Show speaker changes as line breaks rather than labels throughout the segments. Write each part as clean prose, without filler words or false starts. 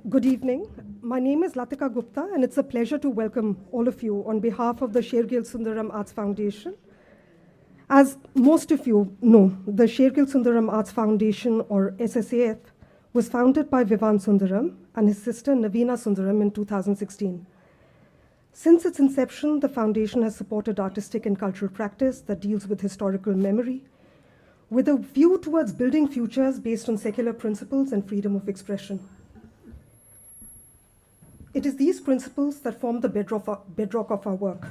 Good evening. My name is Latika Gupta, and it's a pleasure to welcome all of you on behalf of the Sher-Gil Sundaram Arts Foundation. As most of you know, the Sher-Gil Sundaram Arts Foundation, or SSAF, was founded by Vivan Sundaram and his sister Navina Sundaram in 2016. Since its inception, the foundation has supported artistic and cultural practice that deals with historical memory, with a view towards building futures based on secular principles and freedom of expression. It is these principles that form the bedrock of our work.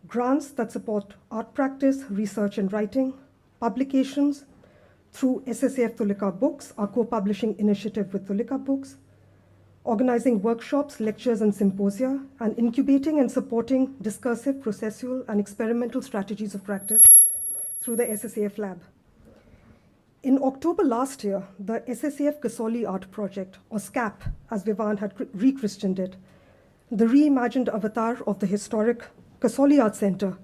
Grants that support art practice, research and writing, publications through SSAF Tulika Books, our co-publishing initiative with Tulika Books, organizing workshops, lectures and symposia, and incubating and supporting discursive, processual and experimental strategies of practice through the SSAF Lab. In October last year, the SSAF Kasoli Art Project, or SCAP, as Vivan had rechristened it, the reimagined avatar of the historic Kasoli Art Center,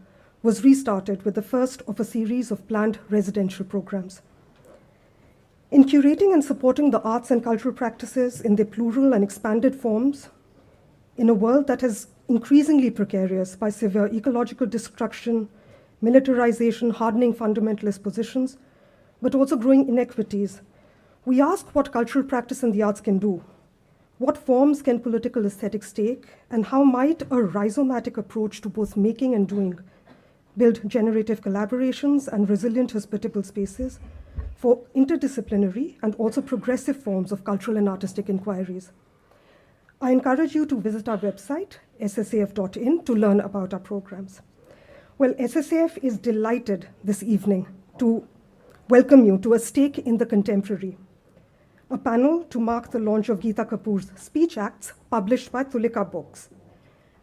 was restarted with the first of a series of planned residential programs. In curating and supporting the arts and cultural practices in their plural and expanded forms, in a world that is increasingly precarious by severe ecological destruction, militarization, hardening fundamentalist positions, but also growing inequities, we ask what cultural practice in the arts can do. What forms can political aesthetics take, and how might a rhizomatic approach to both making and doing build generative collaborations and resilient hospitable spaces for interdisciplinary and also progressive forms of cultural and artistic inquiries. I encourage you to visit our website, ssaf.in, to learn about our programs. Well, SSAF is delighted this evening to welcome you to A Stake in the Contemporary, a panel to mark the launch of Geeta Kapur's Speech Acts, published by Tulika Books,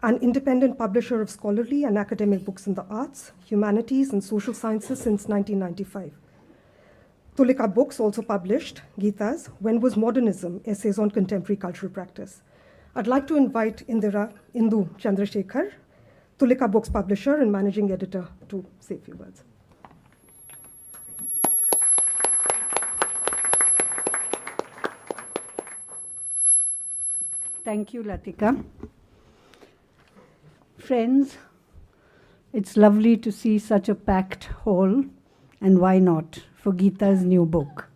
an independent publisher of scholarly and academic books in the arts, humanities, and social sciences since 1995. Tulika Books also published Gita's When Was Modernism? Essays on Contemporary Cultural Practice. I'd like to invite Indira Indu Chandrasekhar, Tulika Books publisher and managing editor, to say a few words.
Thank you, Latika. Friends, it's lovely to see such a packed hall, and why not, for Geeta's new book.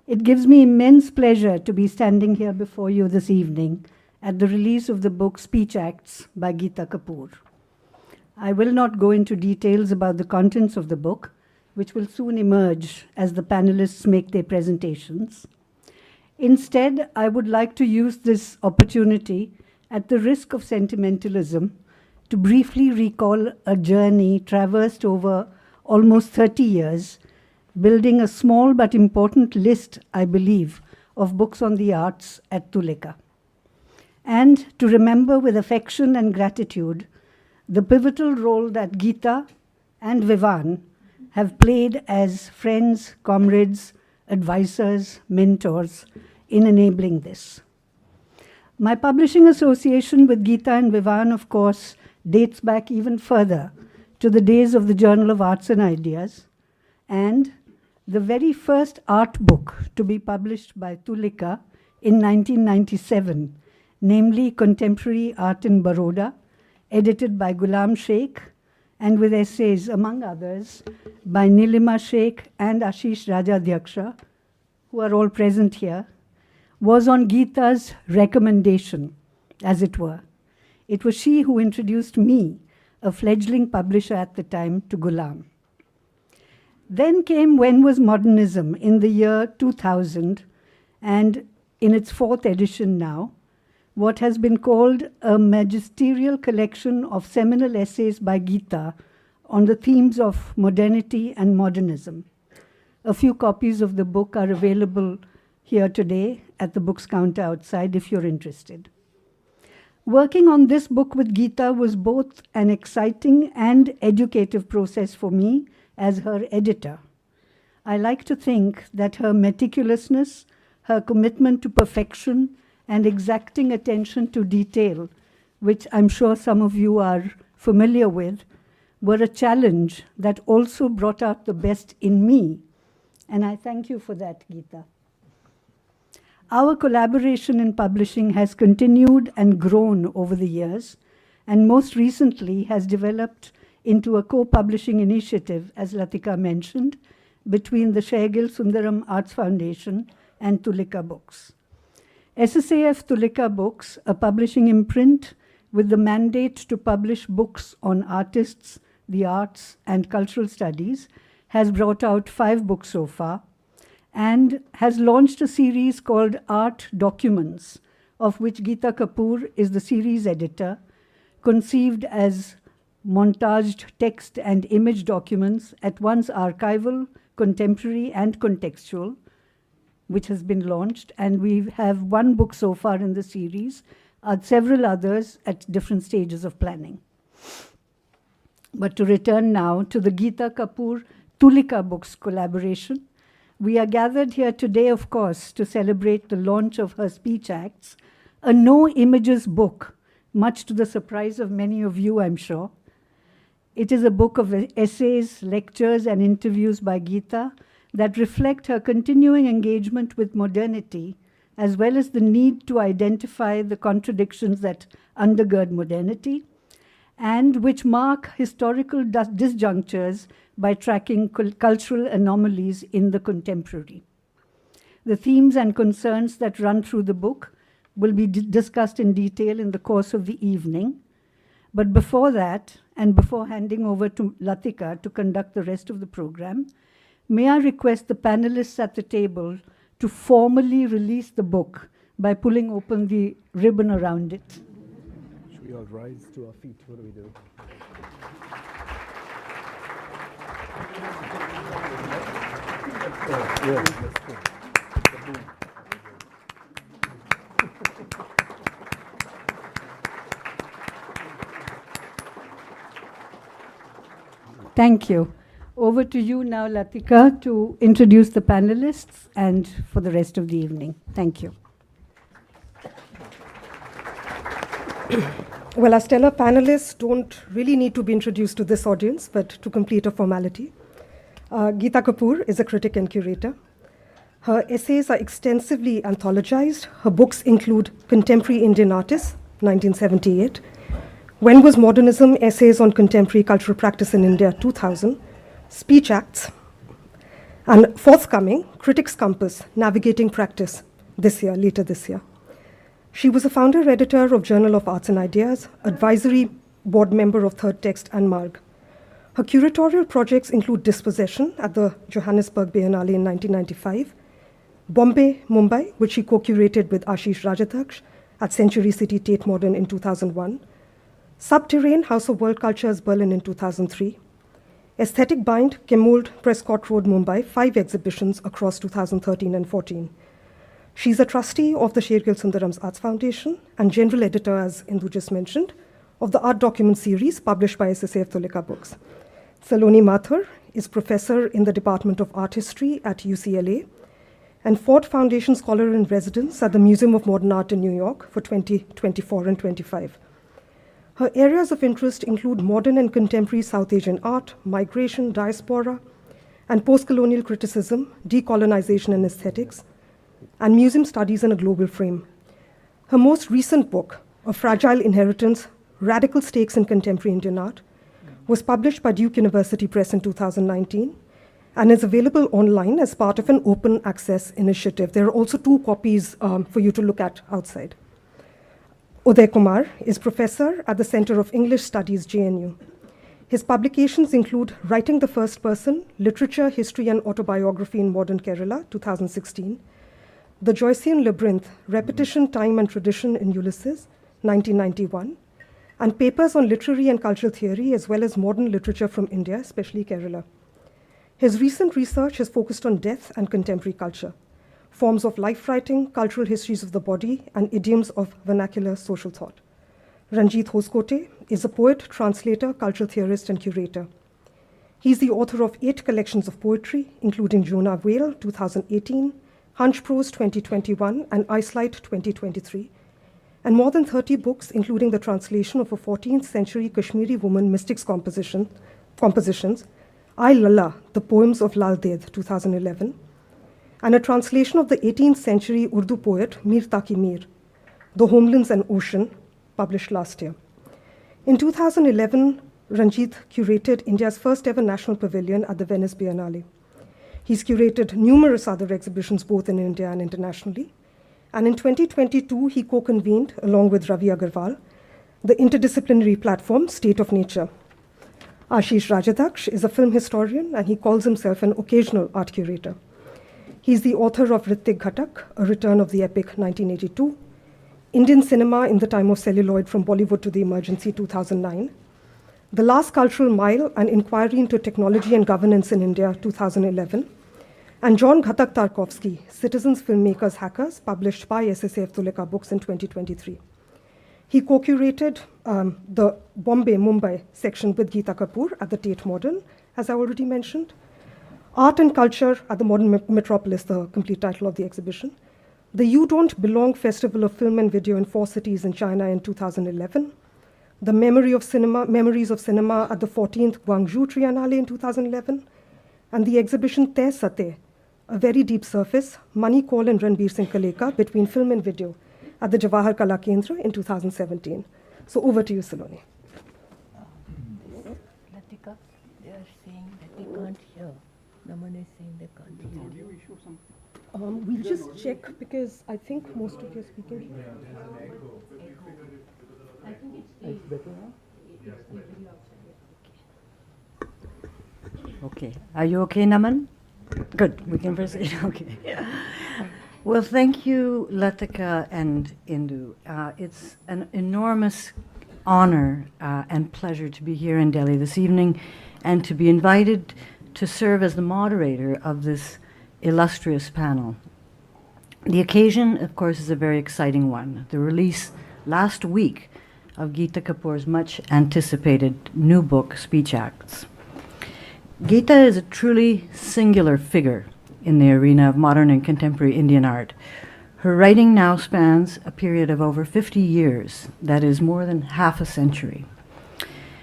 It gives me immense pleasure to be standing here before you this evening at the release of the book Speech Acts by Geeta Kapur. I will not go into details about the contents of the book, which will soon emerge as the panelists make their presentations. Instead, I would like to use this opportunity, at the risk of sentimentalism, to briefly recall a journey traversed over almost 30 years, building a small but important list, I believe, of books on the arts at Tulika. And to remember with affection and gratitude the pivotal role that Geeta and Vivan have played as friends, comrades, advisors, mentors in enabling this. My publishing association with Geeta and Vivan, of course, dates back even further to the days of the Journal of Arts and Ideas, and the very first art book to be published by Tulika in 1997, namely Contemporary Art in Baroda, edited by Ghulam Sheikh, and with essays, among others, by Nilima Sheikh and Ashish Rajadhyaksha, who are all present here, was on Geeta's recommendation, as it were. It was she who introduced me, a fledgling publisher at the time, to Ghulam. Then came When Was Modernism in the year 2000, and in its fourth edition now, what has been called a magisterial collection of seminal essays by Geeta on the themes of modernity and modernism. A few copies of the book are available here today at the books counter outside if you're interested. Working on this book with Geeta was both an exciting and educative process for me as her editor. I like to think that her meticulousness, her commitment to perfection, and exacting attention to detail, which I'm sure some of you are familiar with, were a challenge that also brought out the best in me. And I thank you for that, Geeta. Our collaboration in publishing has continued and grown over the years, and most recently has developed into a co-publishing initiative, as Latika mentioned, between the Sher-Gil Sundaram Arts Foundation and Tulika Books. SSAF Tulika Books, a publishing imprint with the mandate to publish books on artists, the arts, and cultural studies, has brought out 5 books so far, and has launched a series called Art Documents, of which Geeta Kapur is the series editor, conceived as montaged text and image documents, at once archival, contemporary, and contextual, which has been launched. And we have 1 book so far in the series, several others at different stages of planning. But to return now to the Geeta Kapur Tulika Books collaboration, we are gathered here today, of course, to celebrate the launch of her speech acts, a no images book, much to the surprise of many of you, I'm sure. It is a book of essays, lectures, and interviews by Geeta that reflect her continuing engagement with modernity, as well as the need to identify the contradictions that undergird modernity, and which mark historical disjunctures by tracking cultural anomalies in the contemporary. The themes and concerns that run through the book will be discussed in detail in the course of the evening. But before that, and before handing over to Latika to conduct the rest of the program, may I request the panelists at the table to formally release the book by pulling open the ribbon around it.
Should we all rise to our feet? What do we do? Yeah, that's cool.
Thank you. Over to you now, Latika, to introduce the panelists and for the rest of the evening. Thank you.
Well, our stellar panelists don't really need to be introduced to this audience, but to complete a formality. Geeta Kapur is a critic and curator. Her essays are extensively anthologized. Her books include Contemporary Indian Artists, 1978, When Was Modernism? Essays on Contemporary Cultural Practice in India, 2000, Speech Acts, and forthcoming, Critics' Compass, Navigating Practice, later this year. She was a founder editor of Journal of Arts and Ideas, advisory board member of Third Text and Marg. Her curatorial projects include Dispossession at the Johannesburg Biennale in 1995, Bombay, Mumbai, which she co-curated with Ashish Rajadhyaksha at Century City Tate Modern in 2001, Subterrane, House of World Cultures, Berlin in 2003, Aesthetic Bind, Kemold, Prescott Road, Mumbai, 5 exhibitions across 2013 and 14. She's a trustee of the Sher-Gil Sundaram's Arts Foundation and general editor, as Indu just mentioned, of the Art Document series published by SSAF Tulika Books. Saloni Mathur is professor in the Department of Art History at UCLA and Ford Foundation Scholar in Residence at the Museum of Modern Art in New York for 2024 and 25. Her areas of interest include modern and contemporary South Asian art, migration, diaspora, and post-colonial criticism, decolonization and aesthetics, and museum studies in a global frame. Her most recent book, A Fragile Inheritance, Radical Stakes in Contemporary Indian Art, was published by Duke University Press in 2019 and is available online as part of an open access initiative. There are also 2 copies for you to look at outside. Udaya Kumar is professor at the Center of English Studies, JNU. His publications include Writing the First Person, Literature, History, and Autobiography in Modern Kerala, 2016, The Joycean Labyrinth, Repetition, Time, and Tradition in Ulysses, 1991, and papers on literary and cultural theory, as well as modern literature from India, especially Kerala. His recent research has focused on death and contemporary culture, forms of life writing, cultural histories of the body, and idioms of vernacular social thought. Ranjit Hoskote is a poet, translator, cultural theorist, and curator. He's the author of 8 collections of poetry, including Jonah Whale, 2018, Hunch Prose, 2021, and Icelight, 2023, and more than 30 books, including the translation of a 14th century Kashmiri woman mystics compositions, I Lalla, The Poems of Lal Ded, 2011, and a translation of the 18th century Urdu poet Mir Taki Mir, The Homelands and Ocean, published last year. In 2011, Ranjit curated India's first ever national pavilion at the Venice Biennale. He's curated numerous other exhibitions both in India and internationally. And in 2022, he co-convened, along with Ravi Agarwal, the interdisciplinary platform State of Nature. Ashish Rajadhyaksha is a film historian, and he calls himself an occasional art curator. He's the author of Ritik Ghatak, A Return of the Epic, 1982, Indian Cinema in the Time of Celluloid from Bollywood to the Emergency, 2009, The Last Cultural Mile, An Inquiry into Technology and Governance in India, 2011, and John Ghatak Tarkovsky, Citizens, Filmmakers, Hackers, published by SSAF Tulika Books in 2023. He co-curated the Bombay-Mumbai section with Geeta Kapur at the Tate Modern, as I already mentioned. Art and Culture at the Modern Metropolis, the complete title of the exhibition. The You Don't Belong Festival of Film and Video in 4 cities in China in 2011. The Memories of Cinema at the 14th Guangzhou Triennale in 2011. And the exhibition Teh Sate, A Very Deep Surface, Mani Kaul and Ranbir Singh Kaleka Between Film and Video at the Jawahar Kala Kendra in 2017. So over to you, Saloni.
Latika, they are saying that they can't hear. Naman is saying they can't hear.
We'll just check because I think most of you are speaking.
Okay. Are you okay, Naman? Good. We can proceed. Okay. Well, thank you, Latika and Indu. It's an enormous honor and pleasure to be here in Delhi this evening and to be invited to serve as the moderator of this illustrious panel. The occasion, of course, is a very exciting one. The release last week of Geeta Kapur's much anticipated new book, Speech Acts. Geeta is a truly singular figure in the arena of modern and contemporary Indian art. Her writing now spans a period of over 50 years, that is more than half a century.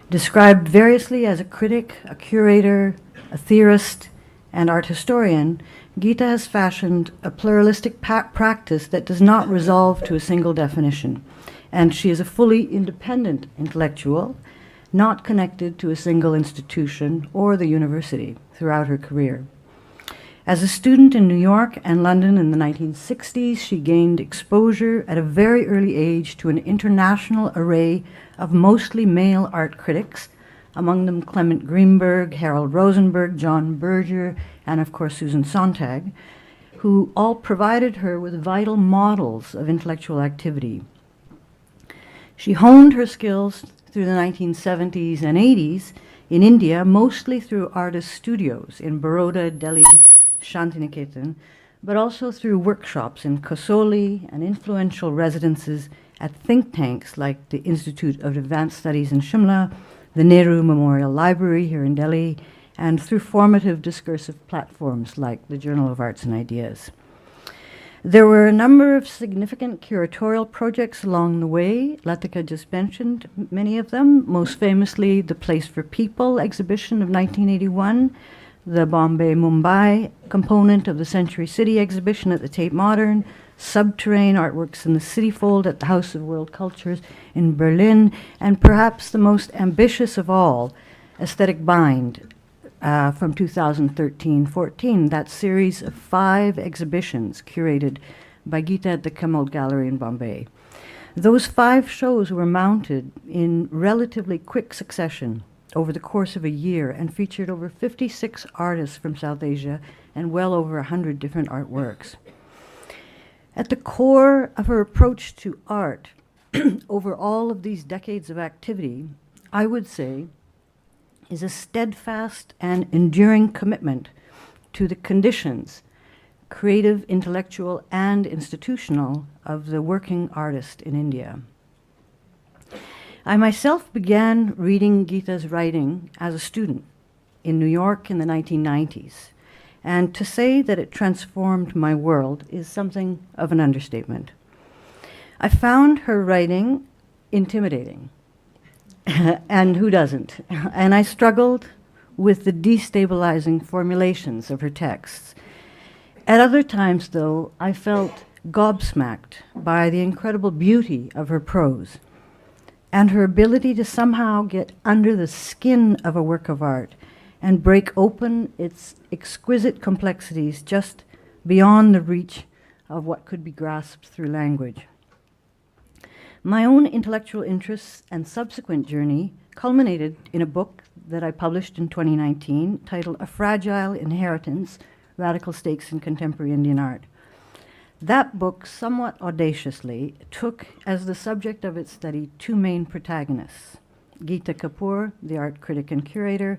Described variously as a critic, a curator, a theorist, and art historian, Geeta has fashioned a pluralistic practice that does not resolve to a single definition, and she is a fully independent intellectual, not connected to a single institution or the university throughout her career. As a student in New York and London in the 1960s, she gained exposure at a very early age to an international array of mostly male art critics, among them Clement Greenberg, Harold Rosenberg, John Berger, and of course Susan Sontag, who all provided her with vital models of intellectual activity. She honed her skills through the 1970s and 80s in India, mostly through artist studios in Baroda, Delhi, Shantiniketan, but also through workshops in Kasoli and influential residences at think tanks like the Institute of Advanced Studies in Shimla, the Nehru Memorial Library here in Delhi, and through formative discursive platforms like the Journal of Arts and Ideas. There were a number of significant curatorial projects along the way. Latika just mentioned many of them, most famously the Place for People exhibition of 1981, the Bombay-Mumbai component of the Century City exhibition at the Tate Modern, subterranean artworks in the City Fold at the House of World Cultures in Berlin, and perhaps the most ambitious of all, Aesthetic Bind from 2013-14, that series of 5 exhibitions curated by Gita at the Kamal Gallery in Bombay. Those 5 shows were mounted in relatively quick succession over the course of a year and featured over 56 artists from South Asia and well over 100 different artworks. At the core of her approach to art over all of these decades of activity, I would say, is a steadfast and enduring commitment to the conditions, creative, intellectual, and institutional, of the working artist in India. I myself began reading Gita's writing as a student in New York in the 1990s, and to say that it transformed my world is something of an understatement. I found her writing intimidating, and who doesn't? And I struggled with the destabilizing formulations of her texts. At other times, though, I felt gobsmacked by the incredible beauty of her prose and her ability to somehow get under the skin of a work of art and break open its exquisite complexities just beyond the reach of what could be grasped through language. My own intellectual interests and subsequent journey culminated in a book that I published in 2019 titled A Fragile Inheritance, Radical Stakes in Contemporary Indian Art. That book, somewhat audaciously, took as the subject of its study two main protagonists, Geeta Kapur, the art critic and curator,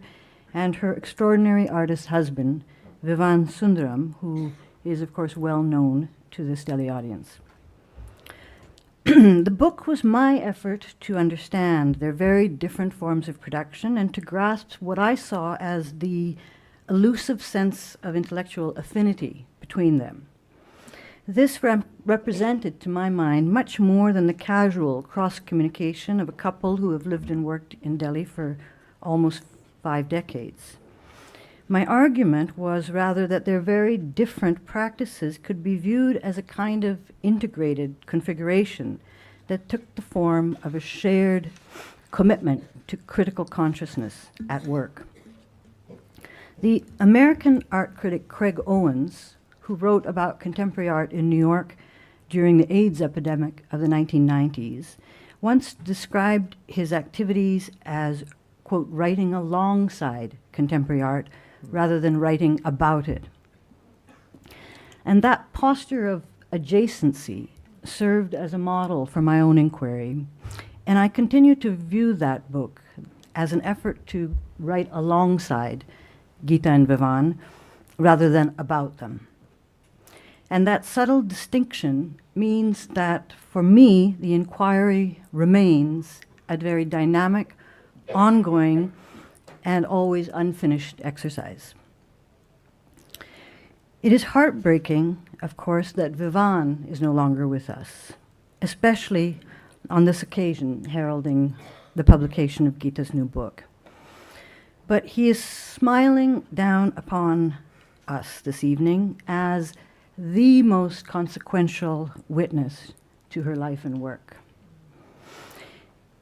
and her extraordinary artist husband, Vivan Sundaram, who is, of course, well known to this Delhi audience. The book was my effort to understand their very different forms of production and to grasp what I saw as the elusive sense of intellectual affinity between them. This represented, to my mind, much more than the casual cross-communication of a couple who have lived and worked in Delhi for almost 5 decades. My argument was rather that their very different practices could be viewed as a kind of integrated configuration that took the form of a shared commitment to critical consciousness at work. The American art critic Craig Owens, who wrote about contemporary art in New York during the AIDS epidemic of the 1990s, once described his activities as, quote, writing alongside contemporary art rather than writing about it. And that posture of adjacency served as a model for my own inquiry, and I continue to view that book as an effort to write alongside Geeta and Vivan rather than about them. And that subtle distinction means that, for me, the inquiry remains a very dynamic, ongoing, and always unfinished exercise. It is heartbreaking, of course, that Vivan is no longer with us, especially on this occasion heralding the publication of Geeta's new book. But he is smiling down upon us this evening as the most consequential witness to her life and work.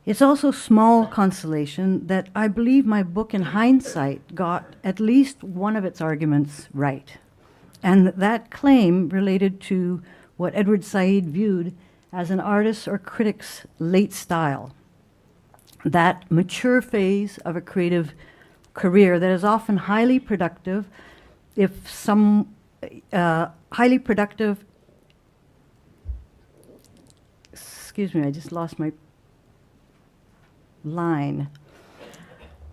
It's also small consolation that I believe my book, in hindsight, got at least one of its arguments right. And that claim related to what Edward Said viewed as an artist's or critic's late style, that mature phase of a creative career that is often highly productive excuse me, I just lost my line.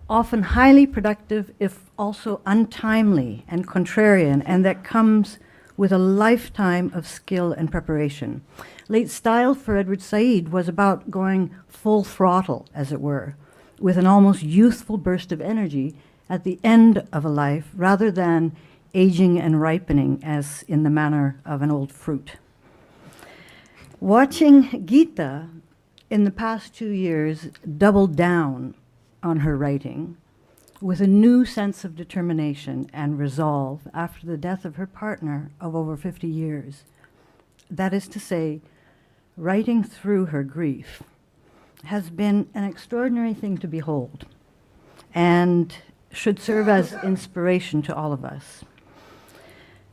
Often highly productive, if also untimely and contrarian, and that comes with a lifetime of skill and preparation. Late style for Edward Said was about going full throttle, as it were, with an almost youthful burst of energy at the end of a life, rather than aging and ripening as in the manner of an old fruit. Watching Geeta in the past 2 years double down on her writing with a new sense of determination and resolve after the death of her partner of over 50 years. That is to say, writing through her grief has been an extraordinary thing to behold and should serve as inspiration to all of us.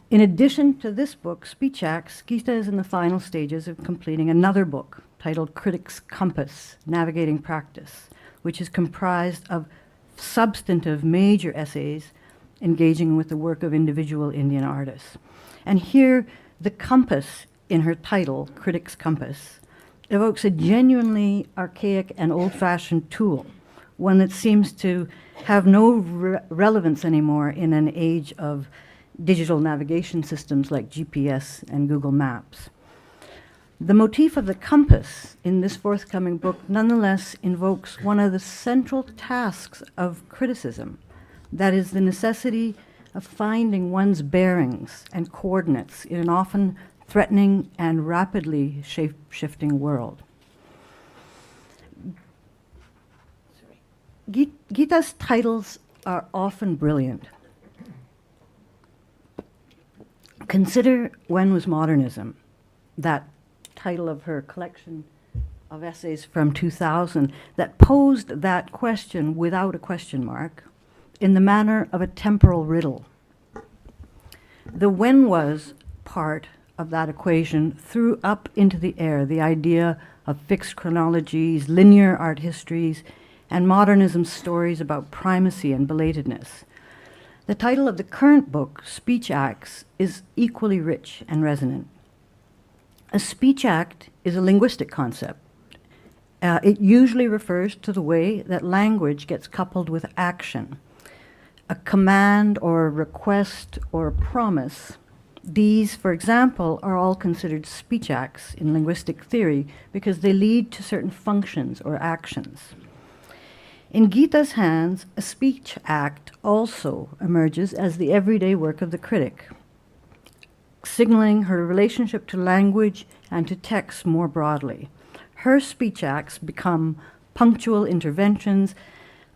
In addition to this book, Speech Acts, Geeta is in the final stages of completing another book titled Critic's Compass, Navigating Practice, which is comprised of substantive major essays engaging with the work of individual Indian artists. And here, the compass in her title, Critic's Compass, evokes a genuinely archaic and old-fashioned tool, one that seems to have no relevance anymore in an age of digital navigation systems like GPS and Google Maps. The motif of the compass in this forthcoming book nonetheless invokes one of the central tasks of criticism, that is the necessity of finding one's bearings and coordinates in an often threatening and rapidly shape-shifting world. Geeta's titles are often brilliant. Consider When Was Modernism, that title of her collection of essays from 2000 that posed that question without a question mark in the manner of a temporal riddle. The when was part of that equation threw up into the air the idea of fixed chronologies, linear art histories, and modernism's stories about primacy and belatedness. The title of the current book, Speech Acts, is equally rich and resonant. A speech act is a linguistic concept. It usually refers to the way that language gets coupled with action. A command or a request or a promise. These, for example, are all considered speech acts in linguistic theory because they lead to certain functions or actions. In Gita's hands, a speech act also emerges as the everyday work of the critic, signaling her relationship to language and to text more broadly. Her speech acts become punctual interventions,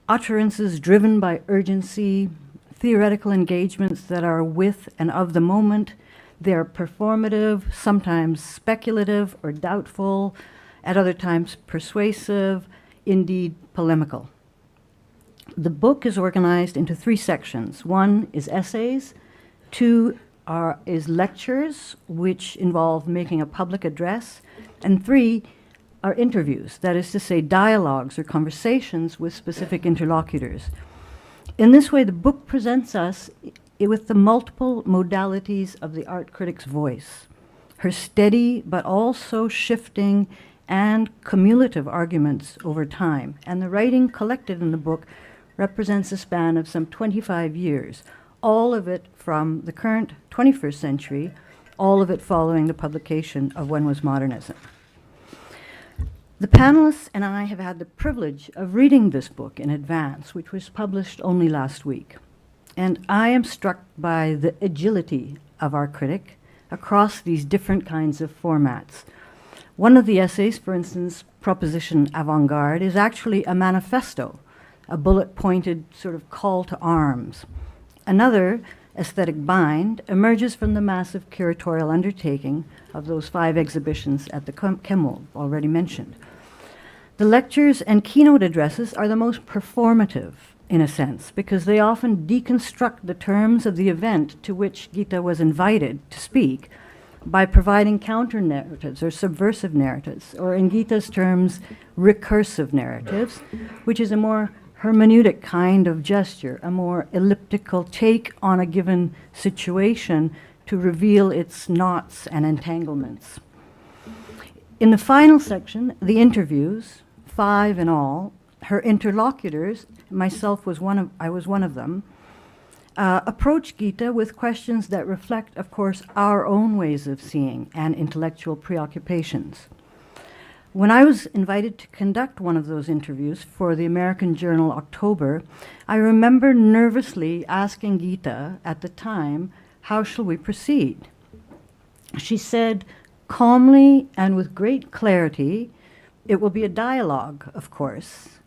utterances driven by urgency, theoretical engagements that are with and of the moment. They're performative, sometimes speculative or doubtful, at other times persuasive, indeed polemical. The book is organized into 3 sections. 1 is essays, 2 is lectures, which involve making a public address, and 3 are interviews, that is to say dialogues or conversations with specific interlocutors. In this way, the book presents us with the multiple modalities of the art critic's voice, her steady but also shifting and cumulative arguments over time. And the writing collected in the book represents a span of some 25 years, all of it from the current 21st century, all of it following the publication of When Was Modernism. The panelists and I have had the privilege of reading this book in advance, which was published only last week. And I am struck by the agility of our critic across these different kinds of formats. One of the essays, for instance, Proposition Avant-Garde, is actually a manifesto, a bullet-pointed sort of call to arms. Another, Aesthetic Bind, emerges from the massive curatorial undertaking of those 5 exhibitions at the Kemmel, already mentioned. The lectures and keynote addresses are the most performative, in a sense, because they often deconstruct the terms of the event to which Gita was invited to speak by providing counter-narratives or subversive narratives, or in Gita's terms, recursive narratives, which is a more hermeneutic kind of gesture, a more elliptical take on a given situation to reveal its knots and entanglements. In the final section, the interviews, 5 in all, her interlocutors, I was one of them, approach Gita with questions that reflect, of course, our own ways of seeing and intellectual preoccupations. When I was invited to conduct one of those interviews for the American journal October, I remember nervously asking Gita at the time, how shall we proceed? She said, calmly and with great clarity, it will be a dialogue, of course.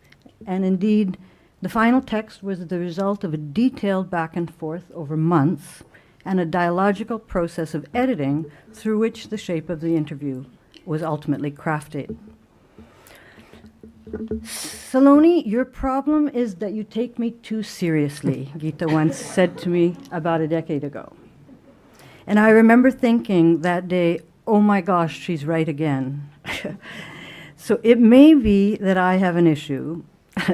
And indeed, the final text was the result of a detailed back and forth over months and a dialogical process of editing through which the shape of the interview was ultimately crafted. Saloni, your problem is that you take me too seriously, Gita once said to me about a decade ago. And I remember thinking that day, oh my gosh, she's right again. So it may be that I have an issue,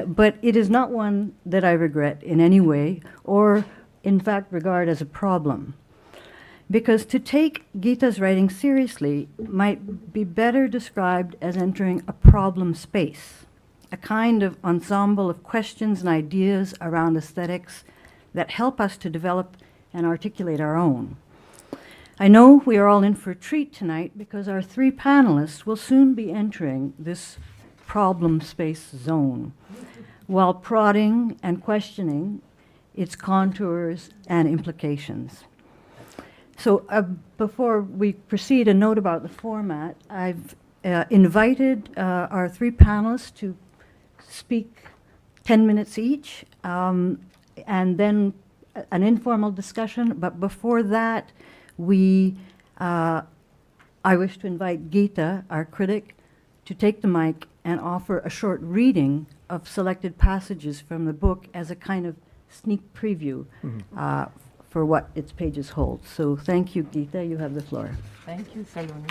but it is not one that I regret in any way, or in fact regard as a problem. Because to take Gita's writing seriously might be better described as entering a problem space, a kind of ensemble of questions and ideas around aesthetics that help us to develop and articulate our own. I know we are all in for a treat tonight because our 3 panelists will soon be entering this problem space zone while prodding and questioning its contours and implications. So before we proceed, a note about the format. I've invited our 3 panelists to speak 10 minutes each, and then an informal discussion. But before that, I wish to invite Gita, our critic, to take the mic and offer a short reading of selected passages from the book as a kind of sneak preview for what its pages hold. So thank you, Gita. You have the floor.
Thank you, Saloni.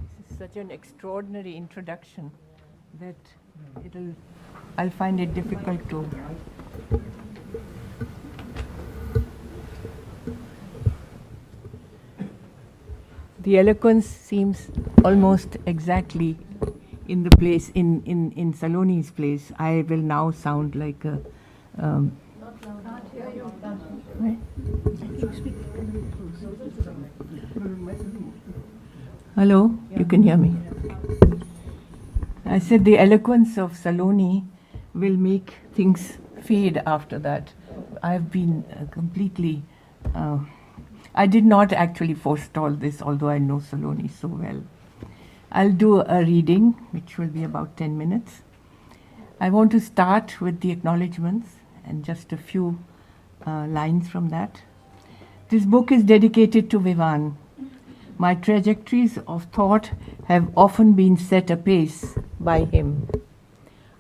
This is such an extraordinary introduction that I'll find it difficult to. The eloquence seems almost exactly in the place, in Saloni's place. I will now sound like a. Right? Hello, you can hear me. I said the eloquence of Saloni will make things fade after that. I've been completely. I did not actually forestall this, although I know Saloni so well. I'll do a reading, which will be about 10 minutes. I want to start with the acknowledgements and just a few lines from that. This book is dedicated to Vivan. My trajectories of thought have often been set apace by him.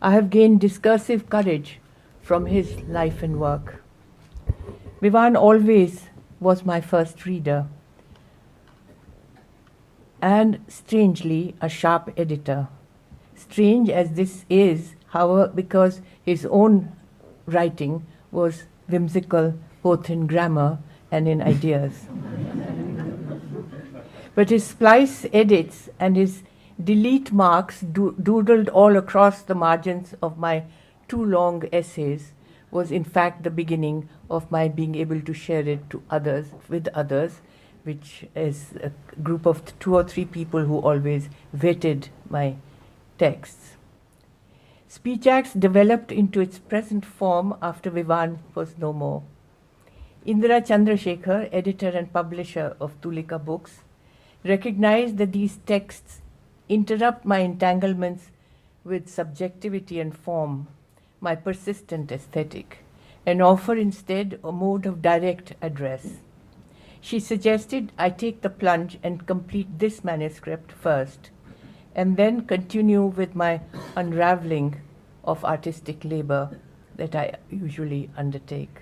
I have gained discursive courage from his life and work. Vivan always was my first reader, and strangely a sharp editor. Strange as this is, however, because his own writing was whimsical both in grammar and in ideas. But his splice edits and his delete marks doodled all across the margins of my 2 long essays was in fact the beginning of my being able to share it to others, with others, which is a group of 2 or 3 people who always vetted my texts. Speech Acts developed into its present form after Vivan was no more. Indira Chandrasekhar, editor and publisher of Tulika Books, recognized that these texts interrupt my entanglements with subjectivity and form, my persistent aesthetic, and offer instead a mode of direct address. She suggested I take the plunge and complete this manuscript first, and then continue with my unraveling of artistic labor that I usually undertake.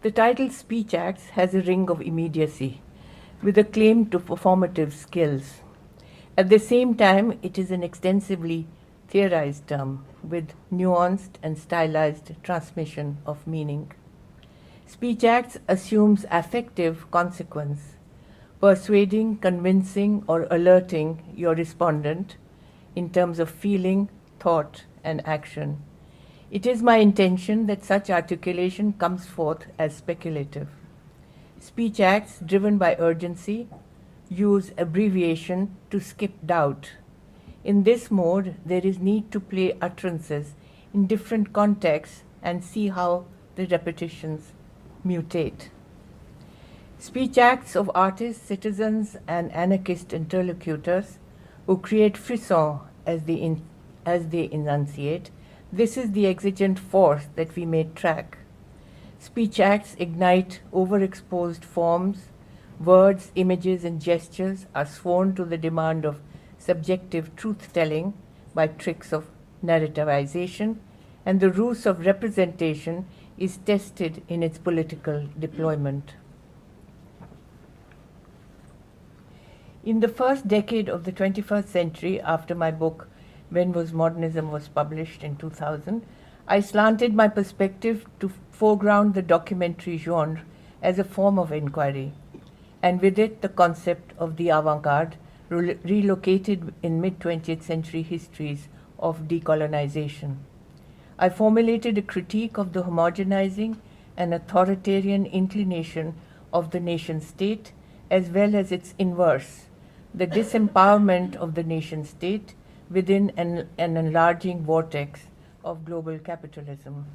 The title Speech Acts has a ring of immediacy, with a claim to performative skills. At the same time, it is an extensively theorized term, with nuanced and stylized transmission of meaning. Speech Acts assumes affective consequence, persuading, convincing, or alerting your respondent in terms of feeling, thought, and action. It is my intention that such articulation comes forth as speculative. Speech acts driven by urgency use abbreviation to skip doubt. In this mode, there is need to play utterances in different contexts and see how the repetitions mutate. Speech acts of artists, citizens, and anarchist interlocutors who create frisson as they enunciate. This is the exigent force that we may track. Speech acts ignite overexposed forms. Words, images, and gestures are sworn to the demand of subjective truth-telling by tricks of narrativization, and the ruse of representation is tested in its political deployment. In the first decade of the 21st century, after my book When Was Modernism was published in 2000, I slanted my perspective to foreground the documentary genre as a form of inquiry, and with it the concept of the avant-garde relocated in mid-20th century histories of decolonization. I formulated a critique of the homogenizing and authoritarian inclination of the nation-state, as well as its inverse, the disempowerment of the nation-state within an enlarging vortex of global capitalism.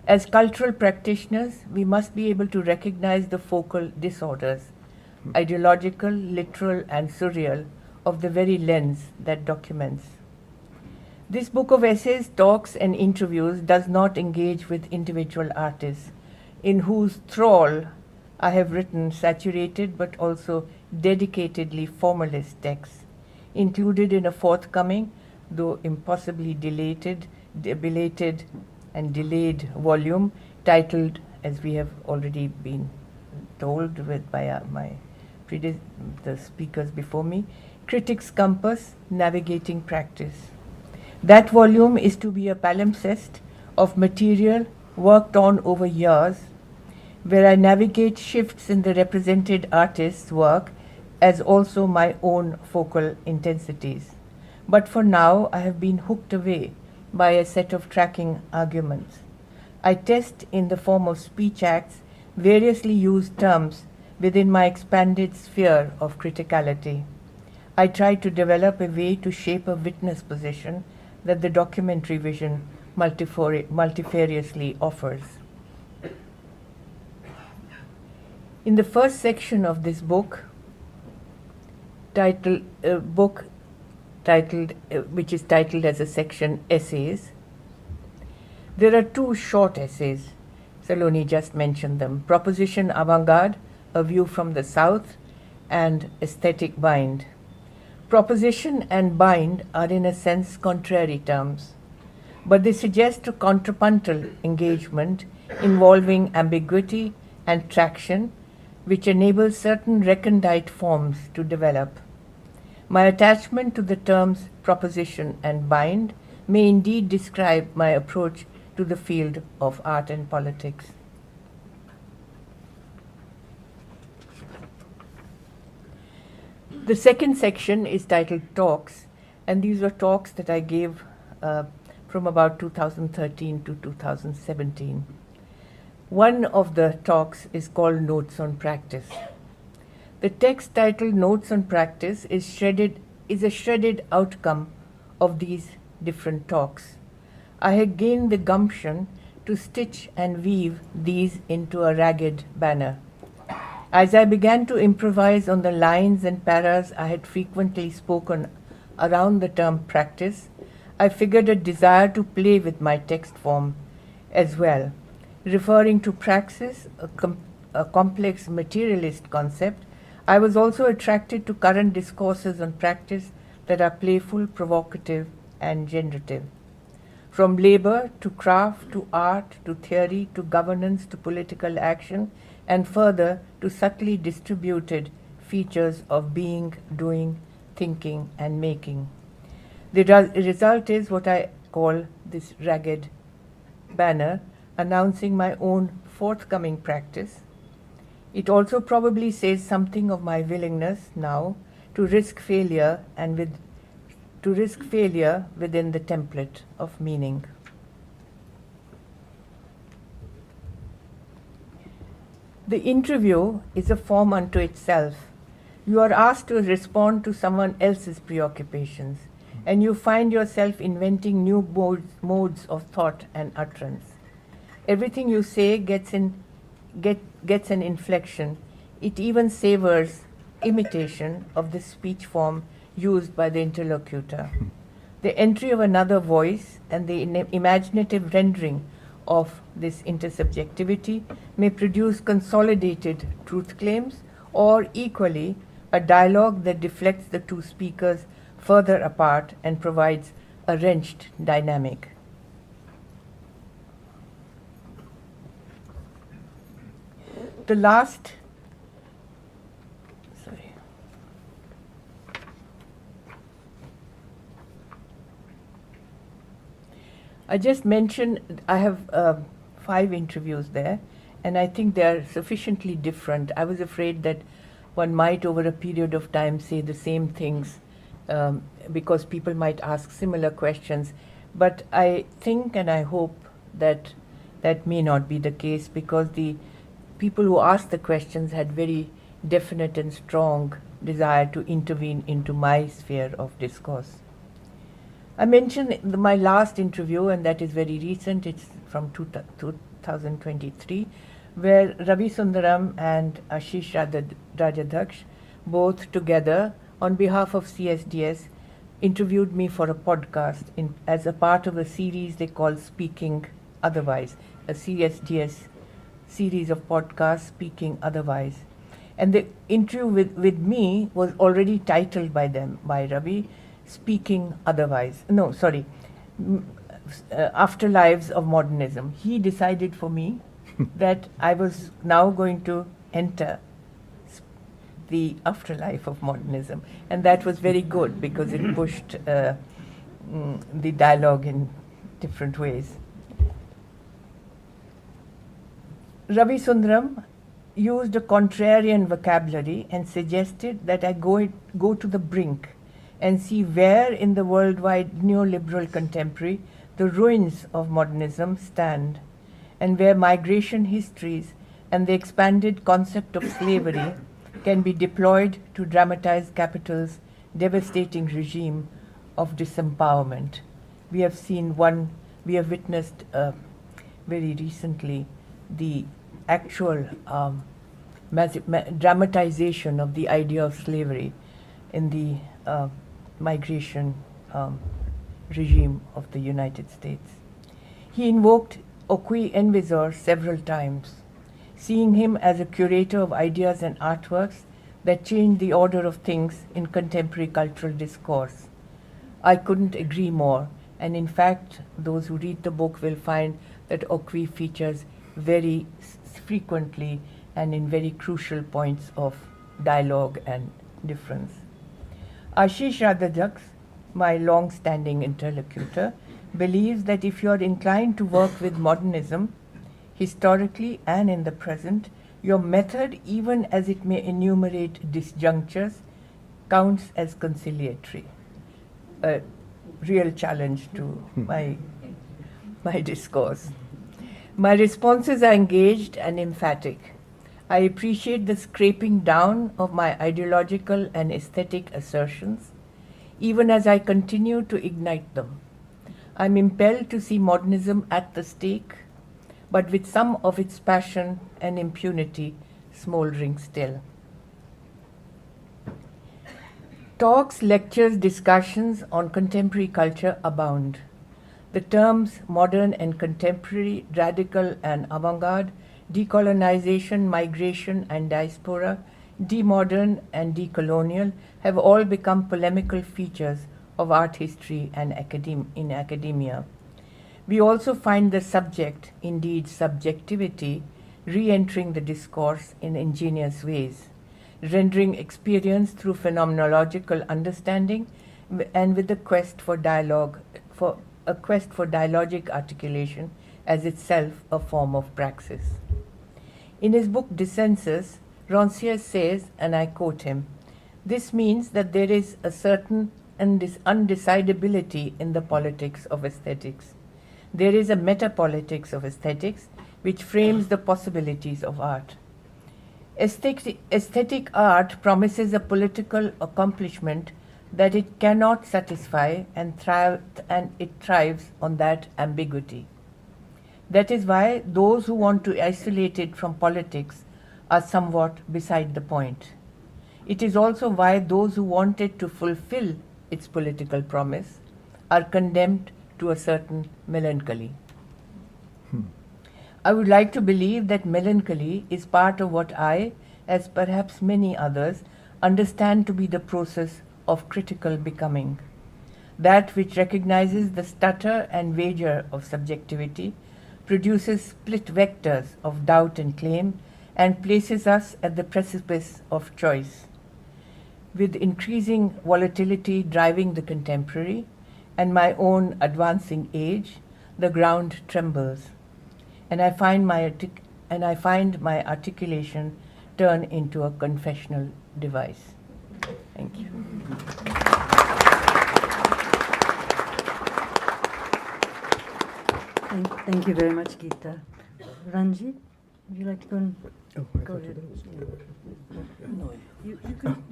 As cultural practitioners, we must be able to recognize the focal disorders. ideological, literal, and surreal, of the very lens that documents. This book of essays, talks, and interviews does not engage with individual artists, in whose thrall I have written saturated but also dedicatedly formalist texts, included in a forthcoming, though impossibly belated and delayed volume titled, as we have already been told by the speakers before me, Critics' Compass, Navigating Practice. That volume is to be a palimpsest of material worked on over years, where I navigate shifts in the represented artist's work as also my own focal intensities. But for now, I have been hooked away by a set of tracking arguments. I test in the form of speech acts variously used terms within my expanded sphere of criticality. I try to develop a way to shape a witness position that the documentary vision multifariously offers. In the first section of this book, which is titled as a section Essays, there are two short essays. Saloni just mentioned them: Proposition Avant-Garde, A View from the South, and Aesthetic Bind. Proposition and bind are in a sense contrary terms, but they suggest a contrapuntal engagement involving ambiguity and traction, which enables certain recondite forms to develop. My attachment to the terms proposition and bind may indeed describe my approach to the field of art and politics. The second section is titled Talks, and these were talks that I gave from about 2013 to 2017. One of the talks is called Notes on Practice. The text titled Notes on Practice is a shredded outcome of these different talks. I had gained the gumption to stitch and weave these into a ragged banner. As I began to improvise on the lines and paras I had frequently spoken around the term practice, I figured a desire to play with my text form as well. Referring to praxis, a complex materialist concept, I was also attracted to current discourses on practice that are playful, provocative, and generative. From labor to craft to art to theory to governance to political action, and further to subtly distributed features of being, doing, thinking, and making. The result is what I call this ragged banner, announcing my own forthcoming practice. It also probably says something of my willingness now to risk failure within the template of meaning. The interview is a form unto itself. You are asked to respond to someone else's preoccupations, and you find yourself inventing new modes of thought and utterance. Everything you say gets an inflection. It even savors imitation of the speech form used by the interlocutor. The entry of another voice and the imaginative rendering of this intersubjectivity may produce consolidated truth claims, or equally, a dialogue that deflects the two speakers further apart and provides a wrenched dynamic. The last, I just mentioned I have 5 interviews there, and I think they are sufficiently different. I was afraid that one might, over a period of time, say the same things because people might ask similar questions. But I think and I hope that that may not be the case, because the people who asked the questions had very definite and strong desire to intervene into my sphere of discourse. I mentioned my last interview, and that is very recent. It's from 2023, where Ravi Sundaram and Ashish Rajadhyaksha, both together on behalf of CSDS, interviewed me for a podcast as a part of a series they call Speaking Otherwise, a CSDS series of podcasts, Speaking Otherwise. And the interview with me was already titled by them, by Ravi, Speaking Otherwise. No, sorry, Afterlives of Modernism. He decided for me that I was now going to enter the afterlife of modernism. And that was very good because it pushed the dialogue in different ways. Ravi Sundaram used a contrarian vocabulary and suggested that I go to the brink and see where in the worldwide neoliberal contemporary the ruins of modernism stand, and where migration histories and the expanded concept of slavery can be deployed to dramatize capital's devastating regime of disempowerment. We have witnessed very recently the actual dramatization of the idea of slavery in the migration regime of the United States. He invoked Oqui Envisor several times, seeing him as a curator of ideas and artworks that changed the order of things in contemporary cultural discourse. I couldn't agree more, and in fact, those who read the book will find that Oqui features very frequently and in very crucial points of dialogue and difference. Ashish Rajadhyaksha, my long-standing interlocutor, believes that if you are inclined to work with modernism, historically and in the present, your method, even as it may enumerate disjunctures, counts as conciliatory. A real challenge to my discourse. My responses are engaged and emphatic. I appreciate the scraping down of my ideological and aesthetic assertions, even as I continue to ignite them. I'm impelled to see modernism at the stake, but with some of its passion and impunity smoldering still. Talks, lectures, discussions on contemporary culture abound. The terms modern and contemporary, radical and avant-garde, decolonization, migration and diaspora, demodern and decolonial have all become polemical features of art history and in academia. We also find the subject, indeed subjectivity, re-entering the discourse in ingenious ways, rendering experience through phenomenological understanding and with a quest for dialogic articulation as itself a form of praxis. In his book Dissensus, Rancière says, and I quote him, "This means that there is a certain undecidability in the politics of aesthetics. There is a metapolitics of aesthetics which frames the possibilities of art. Aesthetic art promises a political accomplishment that it cannot satisfy, and it thrives on that ambiguity. That is why those who want to isolate it from politics are somewhat beside the point. It is also why those who want it to fulfill its political promise are condemned to a certain melancholy. I would like to believe that melancholy is part of what I, as perhaps many others, understand to be the process of critical becoming, that which recognizes the stutter and wager of subjectivity, produces split vectors of doubt and claim, and places us at the precipice of choice. With increasing volatility driving the contemporary and my own advancing age, the ground trembles, and I find my articulation turn into a confessional device." Thank you.
Thank you very much, Gita. Ranjit, would you like to go and
Oh,
go ahead?
No.
You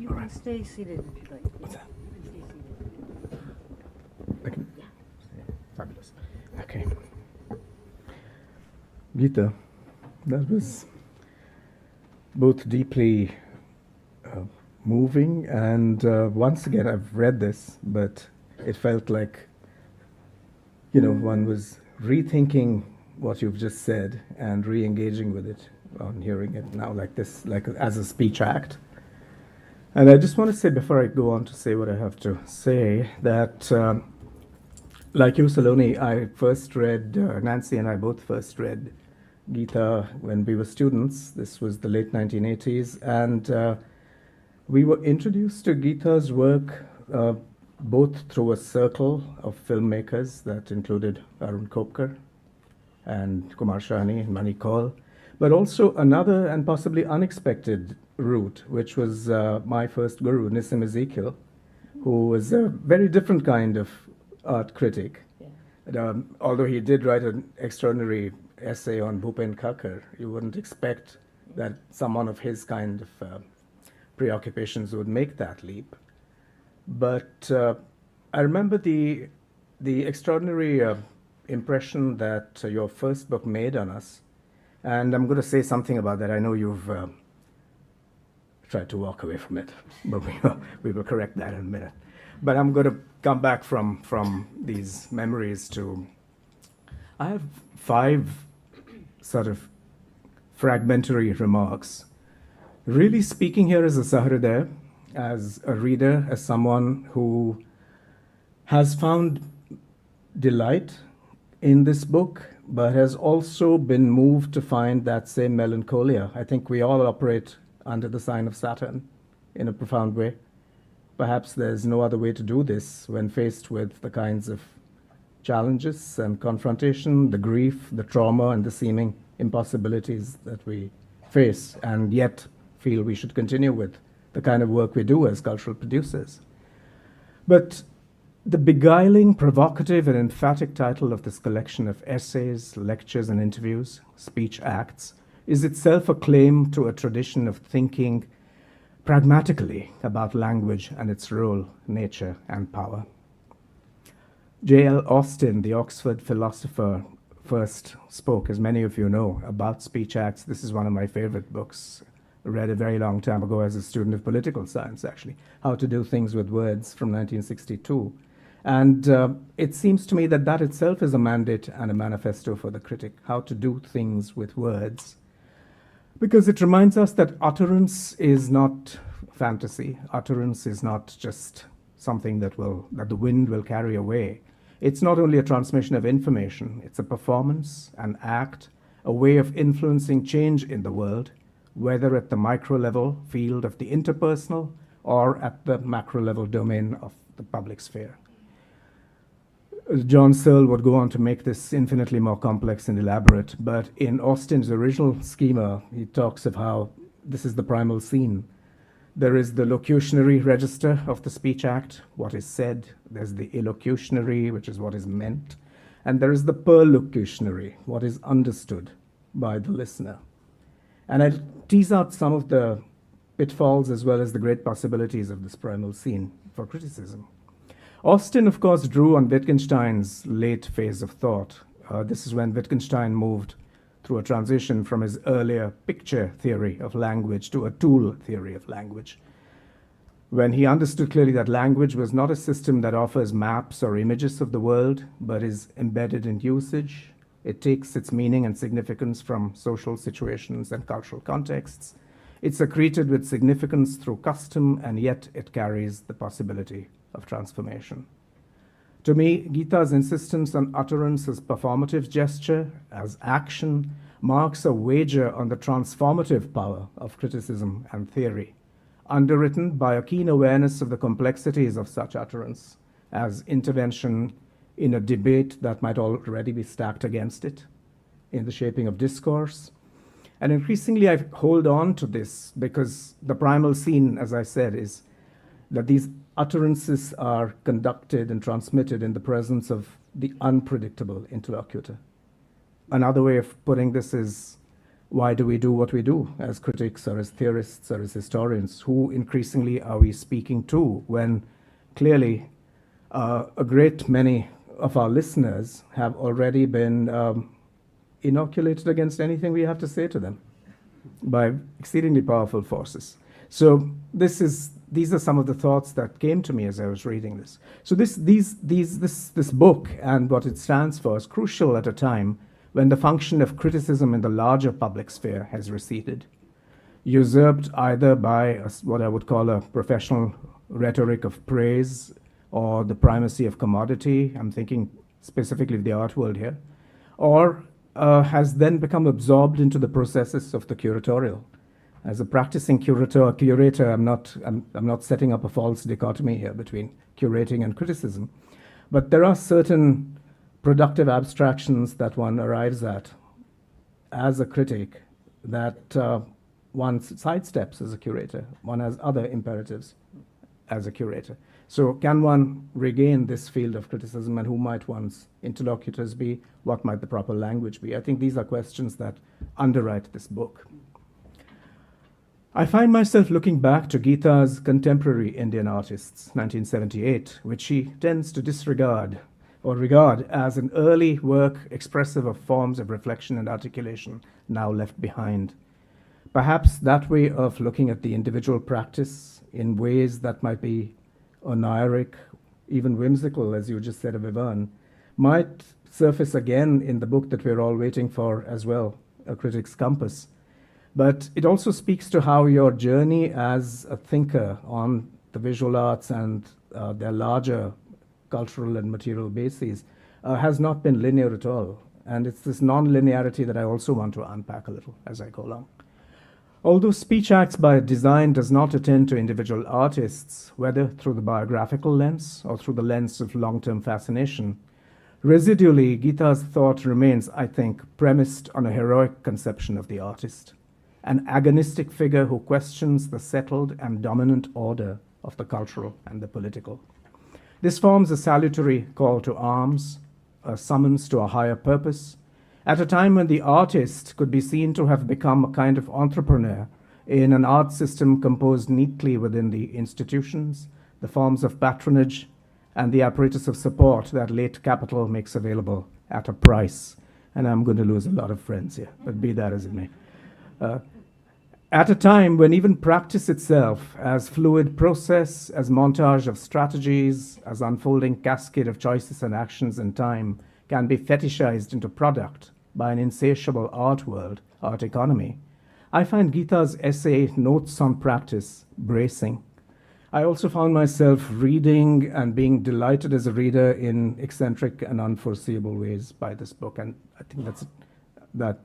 can stay seated if you like.
What's that?
You can stay seated.
I can. Fabulous. Okay. Gita, that was both deeply moving, and once again, I've read this, but it felt like, one was rethinking what you've just said and re-engaging with it on hearing it now like this, like as a speech act. And I just want to say, before I go on to say what I have to say, that like you, Saloni, I first read, Nancy and I both first read Gita when we were students. This was the late 1980s, and we were introduced to Gita's work both through a circle of filmmakers that included Arun Kopkar and Kumar and Mani Kaul, but also another and possibly unexpected route, which was my first guru, Nissim Ezekiel, who was a very different kind of art critic. Yeah. Although he did write an extraordinary essay on Bhupen Kakar, you wouldn't expect that someone of his kind of preoccupations would make that leap. But I remember the extraordinary impression that your first book made on us, and I'm going to say something about that. I know you've tried to walk away from it, but we will correct that in a minute. But I'm going to come back from these memories to, I have 5 sort of fragmentary remarks. Really speaking here as a Sahridaya, as a reader, as someone who has found delight in this book, but has also been moved to find that same melancholia. I think we all operate under the sign of Saturn in a profound way. Perhaps there's no other way to do this when faced with the kinds of challenges and confrontation, the grief, the trauma, and the seeming impossibilities that we face, and yet feel we should continue with the kind of work we do as cultural producers. But the beguiling, provocative, and emphatic title of this collection of essays, lectures, and interviews, Speech Acts, is itself a claim to a tradition of thinking pragmatically about language and its role, nature, and power. J.L. Austin, the Oxford philosopher, first spoke, as many of you know, about speech acts. This is one of my favorite books. I read a very long time ago as a student of political science, actually, How to Do Things with Words from 1962. And it seems to me that that itself is a mandate and a manifesto for the critic, how to do things with words. Because it reminds us that utterance is not fantasy. Utterance is not just something that the wind will carry away. It's not only a transmission of information, it's a performance, an act, a way of influencing change in the world, whether at the micro level field of the interpersonal or at the macro level domain of the public sphere. John Searle would go on to make this infinitely more complex and elaborate, but in Austin's original schema, he talks of how this is the primal scene. There is the locutionary register of the speech act, what is said. There's the illocutionary, which is what is meant. And there is the perlocutionary, what is understood by the listener. And I'll tease out some of the pitfalls as well as the great possibilities of this primal scene for criticism. Austin, of course, drew on Wittgenstein's late phase of thought. This is when Wittgenstein moved through a transition from his earlier picture theory of language to a tool theory of language, when he understood clearly that language was not a system that offers maps or images of the world, but is embedded in usage. It takes its meaning and significance from social situations and cultural contexts. It's accreted with significance through custom, and yet it carries the possibility of transformation. To me, Gita's insistence on utterance as performative gesture, as action, marks a wager on the transformative power of criticism and theory, underwritten by a keen awareness of the complexities of such utterance as intervention in a debate that might already be stacked against it, in the shaping of discourse. And increasingly, I hold on to this because the primal scene, as I said, is that these utterances are conducted and transmitted in the presence of the unpredictable interlocutor. Another way of putting this is, why do we do what we do as critics or as theorists or as historians? Who increasingly are we speaking to when clearly a great many of our listeners have already been inoculated against anything we have to say to them by exceedingly powerful forces? So this is these are some of the thoughts that came to me as I was reading this. So this book and what it stands for is crucial at a time when the function of criticism in the larger public sphere has receded, usurped either by what I would call a professional rhetoric of praise or the primacy of commodity. I'm thinking specifically of the art world here, or has then become absorbed into the processes of the curatorial. As a practicing curator, I'm not setting up a false dichotomy here between curating and criticism, but there are certain productive abstractions that one arrives at as a critic that one sidesteps as a curator. One has other imperatives as a curator. So can one regain this field of criticism, and who might one's interlocutors be? What might the proper language be? I think these are questions that underwrite this book. I find myself looking back to Gita's contemporary Indian artists, 1978, which she tends to disregard or regard as an early work expressive of forms of reflection and articulation now left behind. Perhaps that way of looking at the individual practice in ways that might be oniric, even whimsical, as you just said of Ivan, might surface again in the book that we're all waiting for as well, A Critic's Compass. But it also speaks to how your journey as a thinker on the visual arts and their larger cultural and material bases has not been linear at all. And it's this non-linearity that I also want to unpack a little as I go along. Although Speech Acts by Design does not attend to individual artists, whether through the biographical lens or through the lens of long-term fascination, residually, Gita's thought remains, I think, premised on a heroic conception of the artist, an agonistic figure who questions the settled and dominant order of the cultural and the political. This forms a salutary call to arms, a summons to a higher purpose, at a time when the artist could be seen to have become a kind of entrepreneur in an art system composed neatly within the institutions, the forms of patronage, and the apparatus of support that late capital makes available at a price. And I'm going to lose a lot of friends here, but be that as it may. At a time when even practice itself, as fluid process, as montage of strategies, as unfolding cascade of choices and actions in time, can be fetishized into product by an insatiable art world, art economy, I find Gita's essay, Notes on Practice, bracing. I also found myself reading and being delighted as a reader in eccentric and unforeseeable ways by this book, and I think that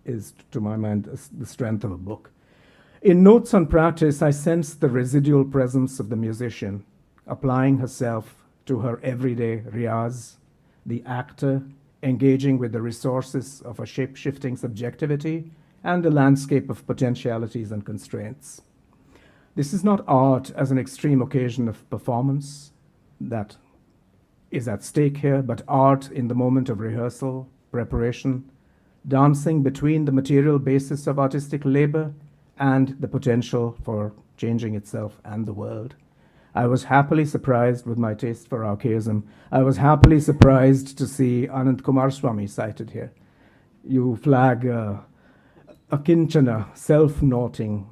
is, to my mind, the strength of a book. In Notes on Practice, I sense the residual presence of the musician, applying herself to her everyday riyaz, the actor engaging with the resources of a shape-shifting subjectivity and a landscape of potentialities and constraints. This is not art as an extreme occasion of performance that is at stake here, but art in the moment of rehearsal, preparation, dancing between the material basis of artistic labor and the potential for changing itself and the world. I was happily surprised with my taste for archaism. I was happily surprised to see Anand Kumarswamy cited here. You flag akinchana, self-noting,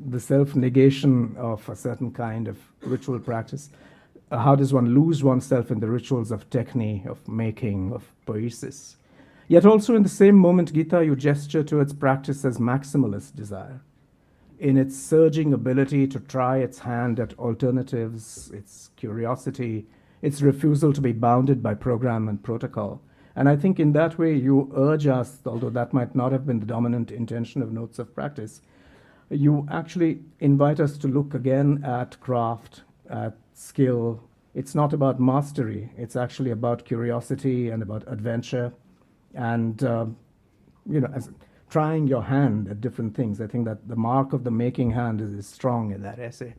the self-negation of a certain kind of ritual practice. How does one lose oneself in the rituals of technique, of making, of poiesis? Yet also in the same moment, Gita, you gesture towards practice as maximalist desire, in its surging ability to try its hand at alternatives, its curiosity, its refusal to be bounded by program and protocol. And I think in that way you urge us, although that might not have been the dominant intention of Notes of Practice, you actually invite us to look again at craft, at skill. It's not about mastery, it's actually about curiosity and about adventure and, as trying your hand at different things. I think that the mark of the making hand is strong in that essay.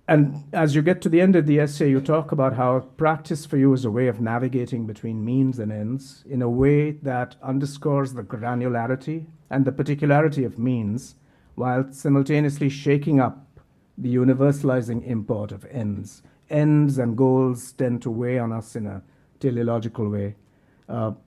And as you get to the end of the essay, you talk about how practice for you is a way of navigating between means and ends in a way that underscores the granularity and the particularity of means, while simultaneously shaking up the universalizing import of ends. Ends and goals tend to weigh on us in a teleological way.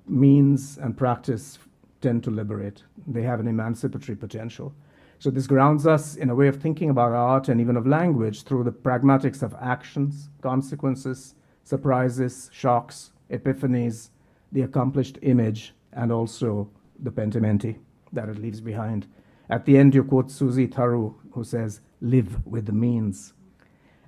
Means and practice tend to liberate. They have an emancipatory potential. So this grounds us in a way of thinking about art and even of language through the pragmatics of actions, consequences, surprises, shocks, epiphanies, the accomplished image, and also the pentimenti that it leaves behind. At the end, you quote Susie Tharu, who says, "Live with the means."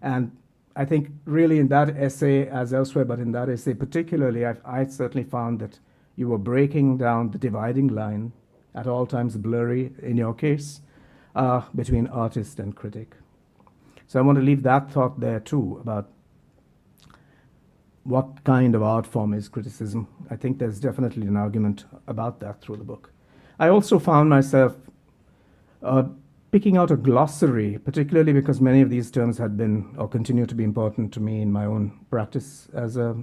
And I think really in that essay, as elsewhere, but in that essay particularly, I certainly found that you were breaking down the dividing line, at all times blurry in your case, between artist and critic. So I want to leave that thought there too, about what kind of art form is criticism. I think there's definitely an argument about that through the book. I also found myself picking out a glossary, particularly because many of these terms had been or continue to be important to me in my own practice as a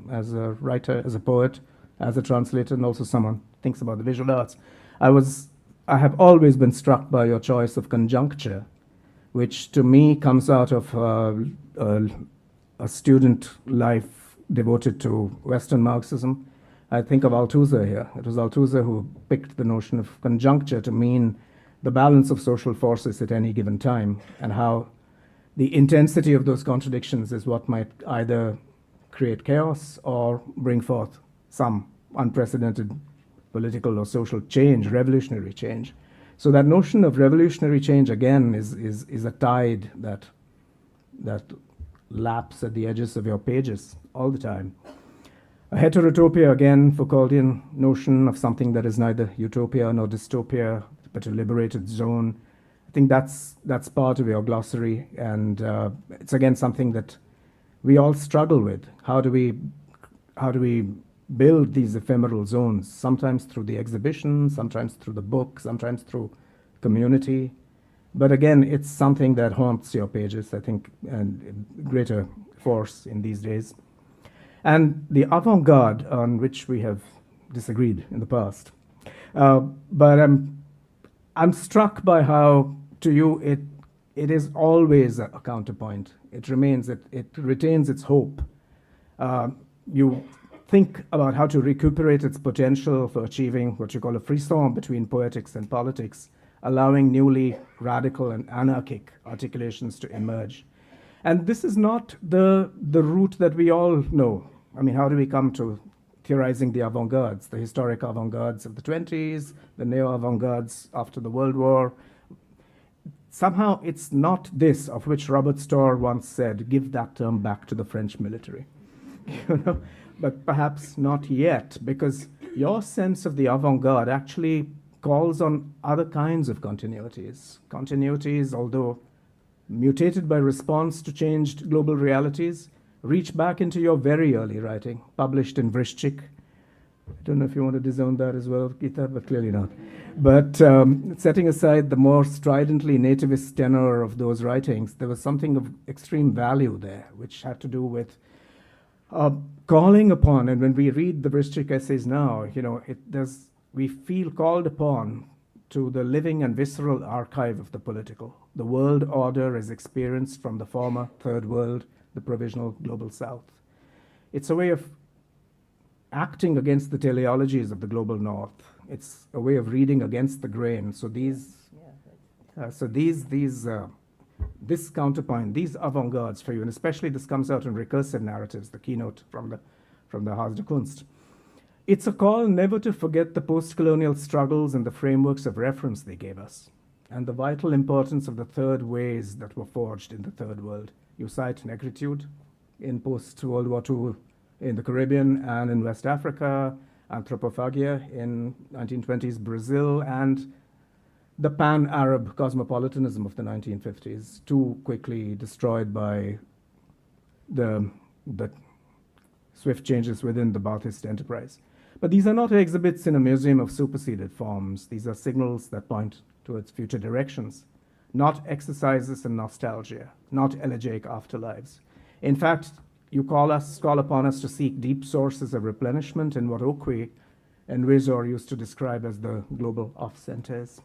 writer, as a poet, as a translator, and also someone who thinks about the visual arts. I have always been struck by your choice of conjuncture, which to me comes out of a student life devoted to Western Marxism. I think of Althusser here. It was Althusser who picked the notion of conjuncture to mean the balance of social forces at any given time, and how the intensity of those contradictions is what might either create chaos or bring forth some unprecedented political or social change, revolutionary change. So that notion of revolutionary change, again, is a tide that laps at the edges of your pages all the time. A heterotopia, again, Foucauldian notion of something that is neither utopia nor dystopia, but a liberated zone. I think that's part of your glossary, and it's again something that we all struggle with. How do we build these ephemeral zones? Sometimes through the exhibition, sometimes through the book, sometimes through community. But again, it's something that haunts your pages, I think, and greater force in these days. And the avant-garde, on which we have disagreed in the past. But I'm struck by how, to you, it is always a counterpoint. It retains its hope. You think about how to recuperate its potential for achieving what you call a frisson between poetics and politics, allowing newly radical and anarchic articulations to emerge. And this is not the route that we all know. I mean, how do we come to theorizing the avant-gardes, the historic avant-gardes of the 20s, the neo-avant-gardes after the World War? Somehow it's not this, of which Robert Storr once said, give that term back to the French military. You know? But perhaps not yet, because your sense of the avant-garde actually calls on other kinds of continuities. Continuities, although mutated by response to changed global realities, reach back into your very early writing, published in Vrishchik. I don't know if you want to disown that as well, Gita, but clearly not. But setting aside the more stridently nativist tenor of those writings, there was something of extreme value there, which had to do with calling upon, and when we read the Vrishchik essays now, you know, we feel called upon to the living and visceral archive of the political. The world order is experienced from the former third world, the provisional global south. It's a way of acting against the teleologies of the global north. It's a way of reading against the grain. So this counterpoint, these avant-gardes for you, and especially this comes out in recursive narratives, the keynote from the Haus der Kunst. It's a call never to forget the post-colonial struggles and the frameworks of reference they gave us, and the vital importance of the third ways that were forged in the third world. You cite negritude in post-World War II in the Caribbean and in West Africa, anthropophagia in 1920s Brazil, and the pan-Arab cosmopolitanism of the 1950s, too quickly destroyed by the swift changes within the Ba'athist enterprise. But these are not exhibits in a museum of superseded forms. These are signals that point towards future directions, not exercises in nostalgia, not elegiac afterlives. In fact, you call upon us to seek deep sources of replenishment in what Okwe and Rizor used to describe as the global off-centers.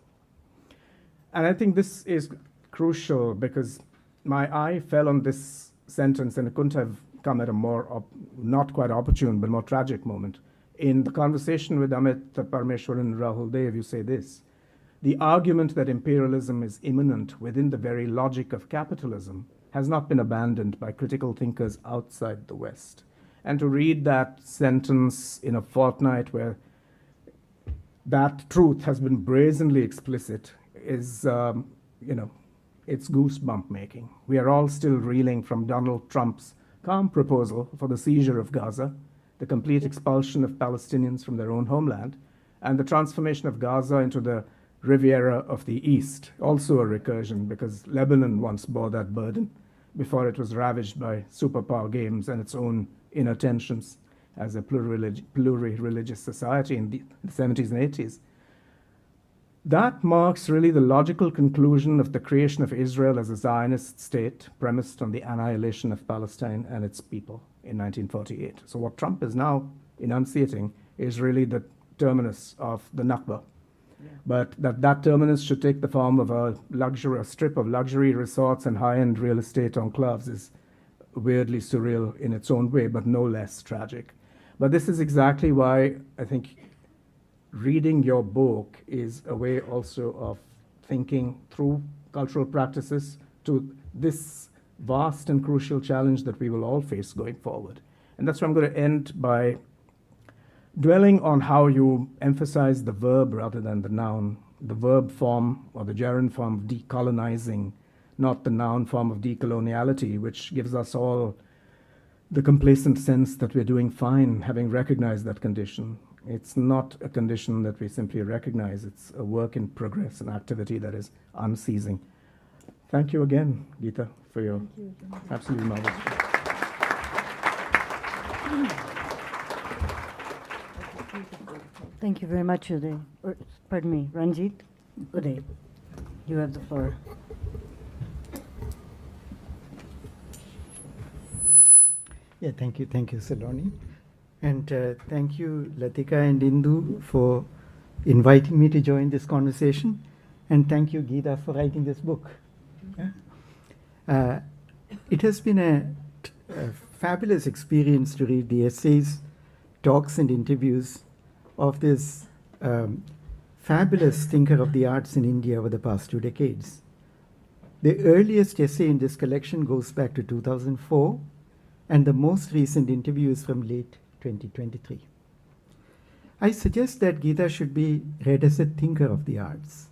And I think this is crucial because my eye fell on this sentence, and it couldn't have come at a more, not quite opportune, but more tragic moment. In the conversation with Amit Parmeshwaran and Rahul Dev, you say this: the argument that imperialism is imminent within the very logic of capitalism has not been abandoned by critical thinkers outside the West. And to read that sentence in a fortnight where that truth has been brazenly explicit is, it's goosebump making. We are all still reeling from Donald Trump's calm proposal for the seizure of Gaza, the complete expulsion of Palestinians from their own homeland, and the transformation of Gaza into the Riviera of the East, also a recursion because Lebanon once bore that burden before it was ravaged by superpower games and its own inner tensions as a pluri-religious society in the 70s and 80s. That marks really the logical conclusion of the creation of Israel as a Zionist state premised on the annihilation of Palestine and its people in 1948. So what Trump is now enunciating is really the terminus of the Nakba. Yeah. But that terminus should take the form of a strip of luxury resorts and high-end real estate enclaves is weirdly surreal in its own way, but no less tragic. But this is exactly why I think reading your book is a way also of thinking through cultural practices to this vast and crucial challenge that we will all face going forward. And that's where I'm going to end by dwelling on how you emphasize the verb rather than the noun, the verb form or the gerund form of decolonizing, not the noun form of decoloniality, which gives us all the complacent sense that we're doing fine, having recognized that condition. It's not a condition that we simply recognize. It's a work in progress, an activity that is unceasing. Thank you again, Gita, for your absolutely marvelous work.
Thank you very much, Uday. Pardon me, Ranjit. Uday, you have the floor.
Yeah, thank you, Saloni. And thank you, Latika and Indu, for inviting me to join this conversation. And thank you, Gita, for writing this book. Yeah? It has been a fabulous experience to read the essays, talks, and interviews of this fabulous thinker of the arts in India over the past 2 decades. The earliest essay in this collection goes back to 2004, and the most recent interview is from late 2023. I suggest that Gita should be read as a thinker of the arts.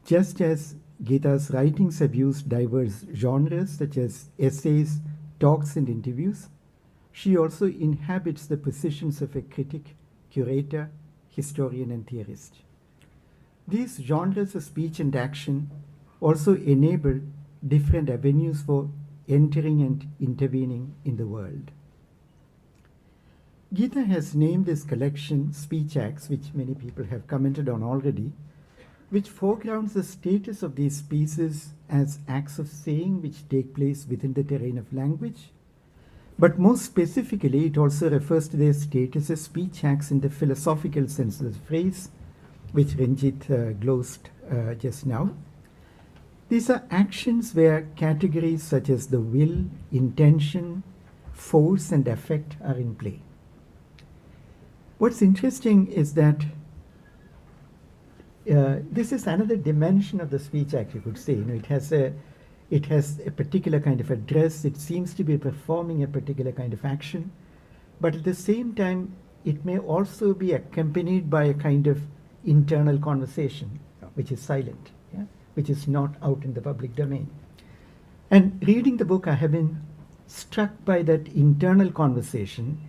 Just as Gita's writings have used diverse genres such as essays, talks, and interviews, she also inhabits the positions of a critic, curator, historian, and theorist. These genres of speech and action also enable different avenues for entering and intervening in the world. Gita has named this collection Speech Acts, which many people have commented on already, which foregrounds the status of these pieces as acts of saying which take place within the terrain of language. But more specifically, it also refers to their status as speech acts in the philosophical sense of the phrase, which Ranjit glosed just now. These are actions where categories such as the will, intention, force, and affect are in play. What's interesting is that this is another dimension of the speech act, you could say. It has a particular kind of address. It seems to be performing a particular kind of action. But at the same time, it may also be accompanied by a kind of internal conversation, which is silent, which is not out in the public domain. And reading the book, I have been struck by that internal conversation,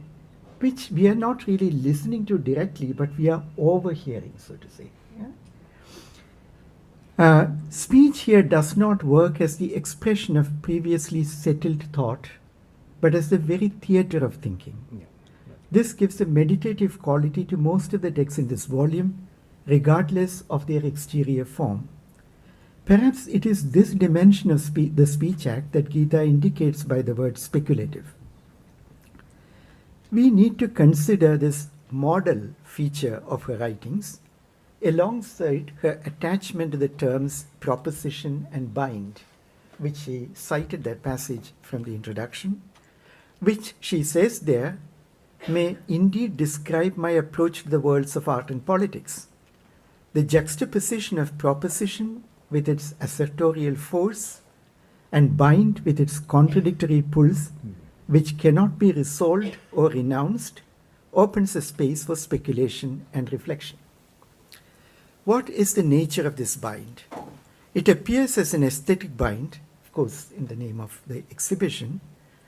which we are not really listening to directly, but we are overhearing, so to say. Speech here does not work as the expression of previously settled thought, but as the very theater of thinking. This gives a meditative quality to most of the texts in this volume, regardless of their exterior form. Perhaps it is this dimension of the speech act that Gita indicates by the word speculative. We need to consider this model feature of her writings alongside her attachment to the terms proposition and bind, which she cited that passage from the introduction, which she says there may indeed describe my approach to the worlds of art and politics. the juxtaposition of proposition with its assertorial force and bind with its contradictory pulls, which cannot be resolved or renounced, opens a space for speculation and reflection. What is the nature of this bind? It appears as an aesthetic bind, of course, in the name of the exhibition,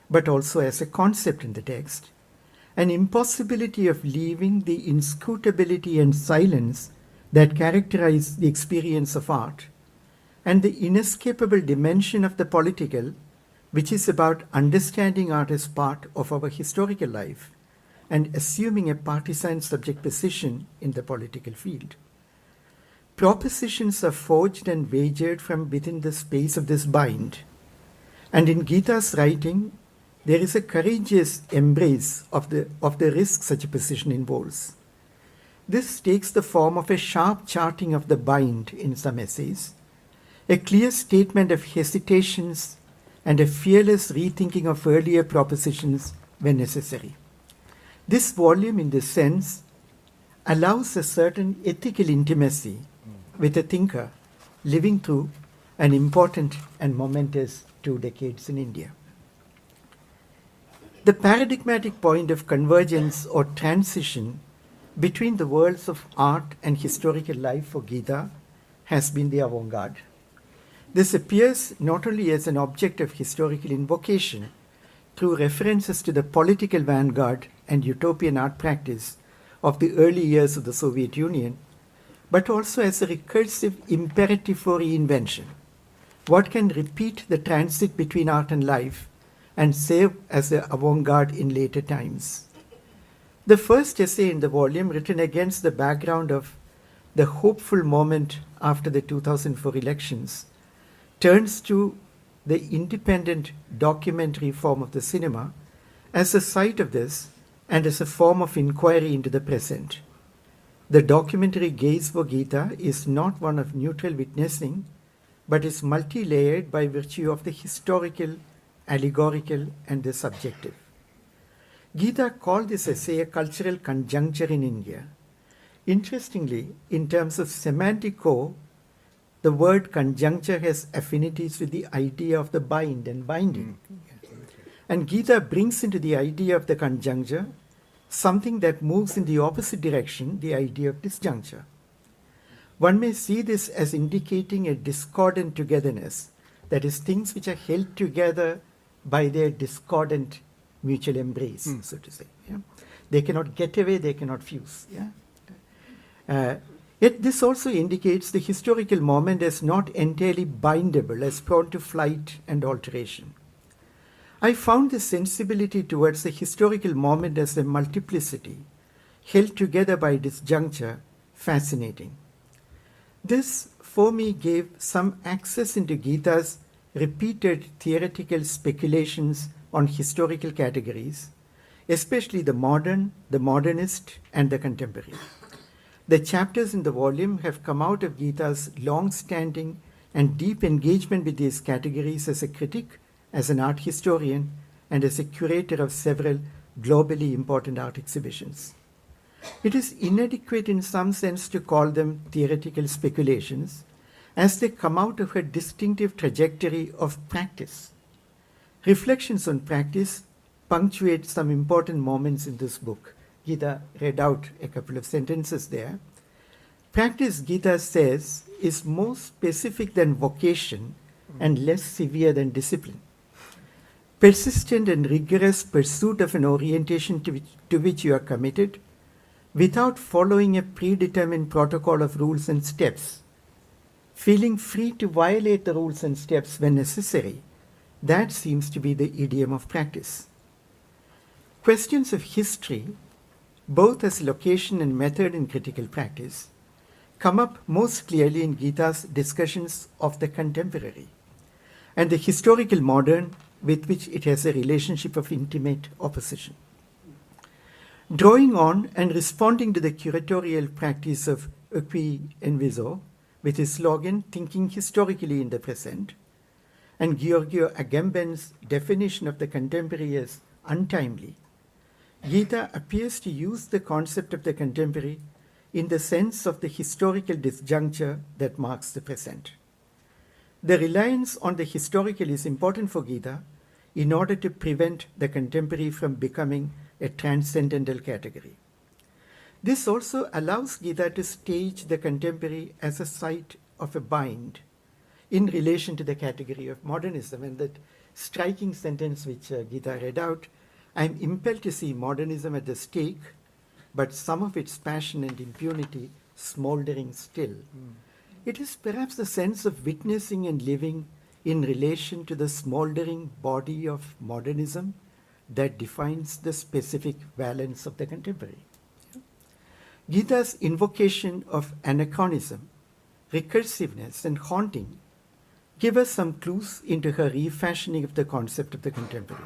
but also as a concept in the text, an impossibility of leaving the inscrutability and silence that characterize the experience of art, and the inescapable dimension of the political, which is about understanding art as part of our historical life and assuming a partisan subject position in the political field. Propositions are forged and wagered from within the space of this bind, and in Gita's writing, there is a courageous embrace of the risk such a position involves. This takes the form of a sharp charting of the bind in some essays, a clear statement of hesitations, and a fearless rethinking of earlier propositions when necessary. This volume, in this sense, allows a certain ethical intimacy with a thinker living through an important and momentous 2 decades in India. The paradigmatic point of convergence or transition between the worlds of art and historical life for Gita has been the avant-garde. This appears not only as an object of historical invocation through references to the political vanguard and utopian art practice of the early years of the Soviet Union, but also as a recursive imperative for reinvention. What can repeat the transit between art and life and serve as the avant-garde in later times? The first essay in the volume, written against the background of the hopeful moment after the 2004 elections, turns to the independent documentary form of the cinema as a site of this and as a form of inquiry into the present. The documentary gaze for Gita is not one of neutral witnessing, but is multi-layered by virtue of the historical, allegorical, and the subjective. Gita called this essay a cultural conjuncture in India. Interestingly, in terms of semantic core, the word conjuncture has affinities with the idea of the bind and binding. And Gita brings into the idea of the conjuncture something that moves in the opposite direction, the idea of disjuncture. One may see this as indicating a discordant togetherness, that is, things which are held together by their discordant mutual embrace, so to say. Yeah? They cannot get away, they cannot fuse. Yeah? Yet this also indicates the historical moment as not entirely bindable, as prone to flight and alteration. I found this sensibility towards the historical moment as a multiplicity, held together by disjuncture, fascinating. This, for me, gave some access into Gita's repeated theoretical speculations on historical categories, especially the modern, the modernist, and the contemporary. The chapters in the volume have come out of Gita's long-standing and deep engagement with these categories as a critic, as an art historian, and as a curator of several globally important art exhibitions. It is inadequate in some sense to call them theoretical speculations, as they come out of her distinctive trajectory of practice. Reflections on practice punctuate some important moments in this book. Gita read out a couple of sentences there. Practice, Gita says, is more specific than vocation and less severe than discipline. Persistent and rigorous pursuit of an orientation to which you are committed, without following a predetermined protocol of rules and steps, feeling free to violate the rules and steps when necessary, that seems to be the idiom of practice. Questions of history, both as location and method in critical practice, come up most clearly in Gita's discussions of the contemporary and the historical modern with which it has a relationship of intimate opposition. Drawing on and responding to the curatorial practice of Equi Enviso, with his slogan, Thinking Historically in the Present, and Giorgio Agamben's definition of the contemporary as untimely, Gita appears to use the concept of the contemporary in the sense of the historical disjuncture that marks the present. The reliance on the historical is important for Gita in order to prevent the contemporary from becoming a transcendental category. This also allows Gita to stage the contemporary as a site of a bind in relation to the category of modernism. And that striking sentence which Gita read out, I am impelled to see modernism at the stake, but some of its passion and impunity smouldering still. It is perhaps the sense of witnessing and living in relation to the smouldering body of modernism that defines the specific valence of the contemporary. Gita's invocation of anachronism, recursiveness, and haunting give us some clues into her refashioning of the concept of the contemporary.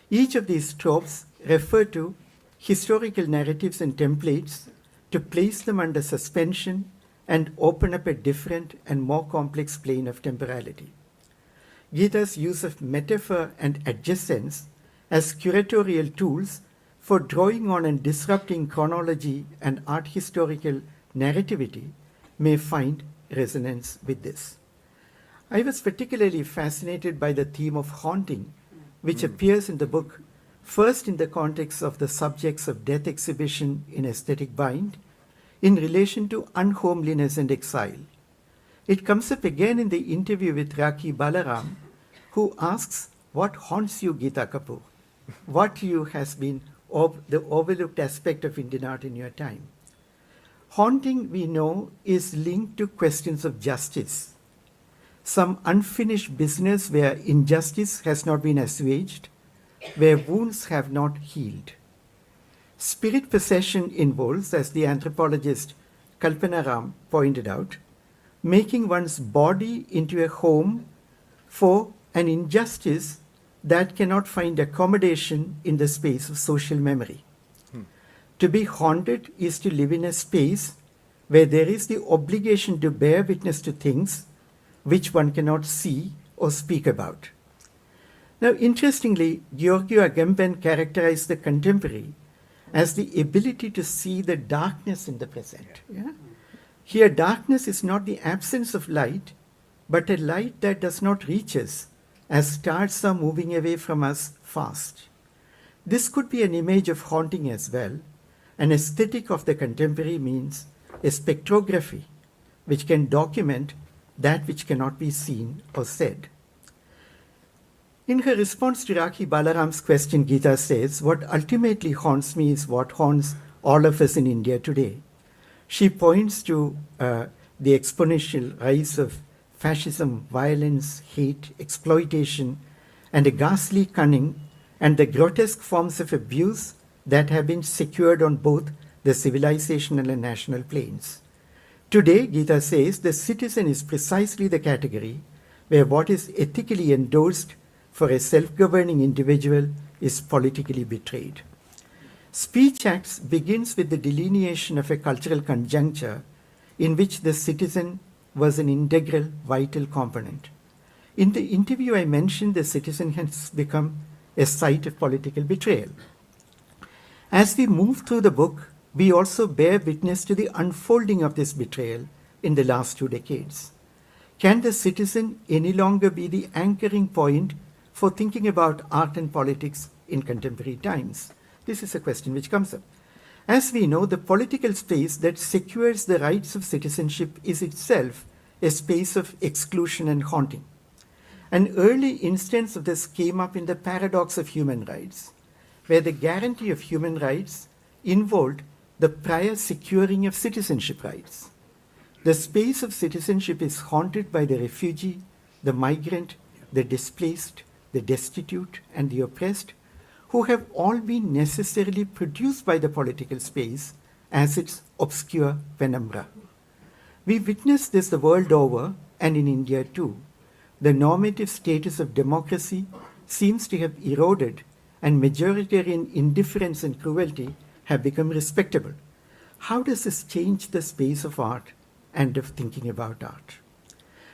Each of these tropes refer to historical narratives and templates to place them under suspension and open up a different and more complex plane of temporality. Gita's use of metaphor and adjacence as curatorial tools for drawing on and disrupting chronology and art historical narrativity may find resonance with this. I was particularly fascinated by the theme of haunting, which appears in the book, first in the context of the subjects of death exhibition in aesthetic bind, in relation to unhomeliness and exile. It comes up again in the interview with Rakhi Balaram, who asks, "What haunts you, Geeta Kapur? What to you has been the overlooked aspect of Indian art in your time?" Haunting, we know, is linked to questions of justice. Some unfinished business where injustice has not been assuaged, where wounds have not healed. Spirit possession involves, as the anthropologist Kalpana Ram pointed out, making one's body into a home for an injustice that cannot find accommodation in the space of social memory. To be haunted is to live in a space where there is the obligation to bear witness to things which one cannot see or speak about. Now, interestingly, Giorgio Agamben characterized the contemporary as the ability to see the darkness in the present. Yeah? Here, darkness is not the absence of light, but a light that does not reach us, as stars are moving away from us fast. This could be an image of haunting as well. An aesthetic of the contemporary means a spectrography which can document that which cannot be seen or said. In her response to Rakhi Balaram's question, Gita says, "What ultimately haunts me is what haunts all of us in India today." She points to the exponential rise of fascism, violence, hate, exploitation, and a ghastly cunning, and the grotesque forms of abuse that have been secured on both the civilizational and national planes. Today, Gita says, the citizen is precisely the category where what is ethically endorsed for a self-governing individual is politically betrayed. Speech Acts begins with the delineation of a cultural conjuncture in which the citizen was an integral, vital component. In the interview, I mentioned the citizen has become a site of political betrayal. As we move through the book, we also bear witness to the unfolding of this betrayal in the last 2 decades. Can the citizen any longer be the anchoring point for thinking about art and politics in contemporary times? This is a question which comes up. As we know, the political space that secures the rights of citizenship is itself a space of exclusion and haunting. An early instance of this came up in the paradox of human rights, where the guarantee of human rights involved the prior securing of citizenship rights. The space of citizenship is haunted by the refugee, the migrant, the displaced, the destitute, and the oppressed, who have all been necessarily produced by the political space as its obscure penumbra. We witness this the world over, and in India too. The normative status of democracy seems to have eroded, and majoritarian indifference and cruelty have become respectable. How does this change the space of art and of thinking about art?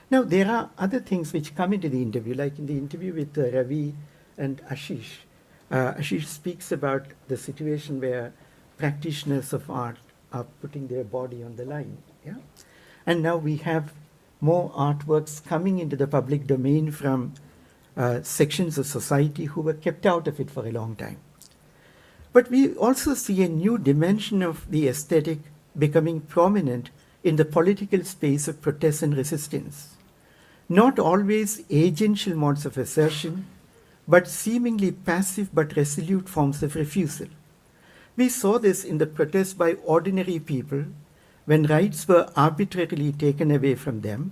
Now, there are other things which come into the interview, like in the interview with Ravi and Ashish. Ashish speaks about the situation where practitioners of art are putting their body on the line. Yeah? And now we have more artworks coming into the public domain from sections of society who were kept out of it for a long time. But we also see a new dimension of the aesthetic becoming prominent in the political space of protest and resistance. Not always agential modes of assertion, but seemingly passive but resolute forms of refusal. We saw this in the protest by ordinary people when rights were arbitrarily taken away from them,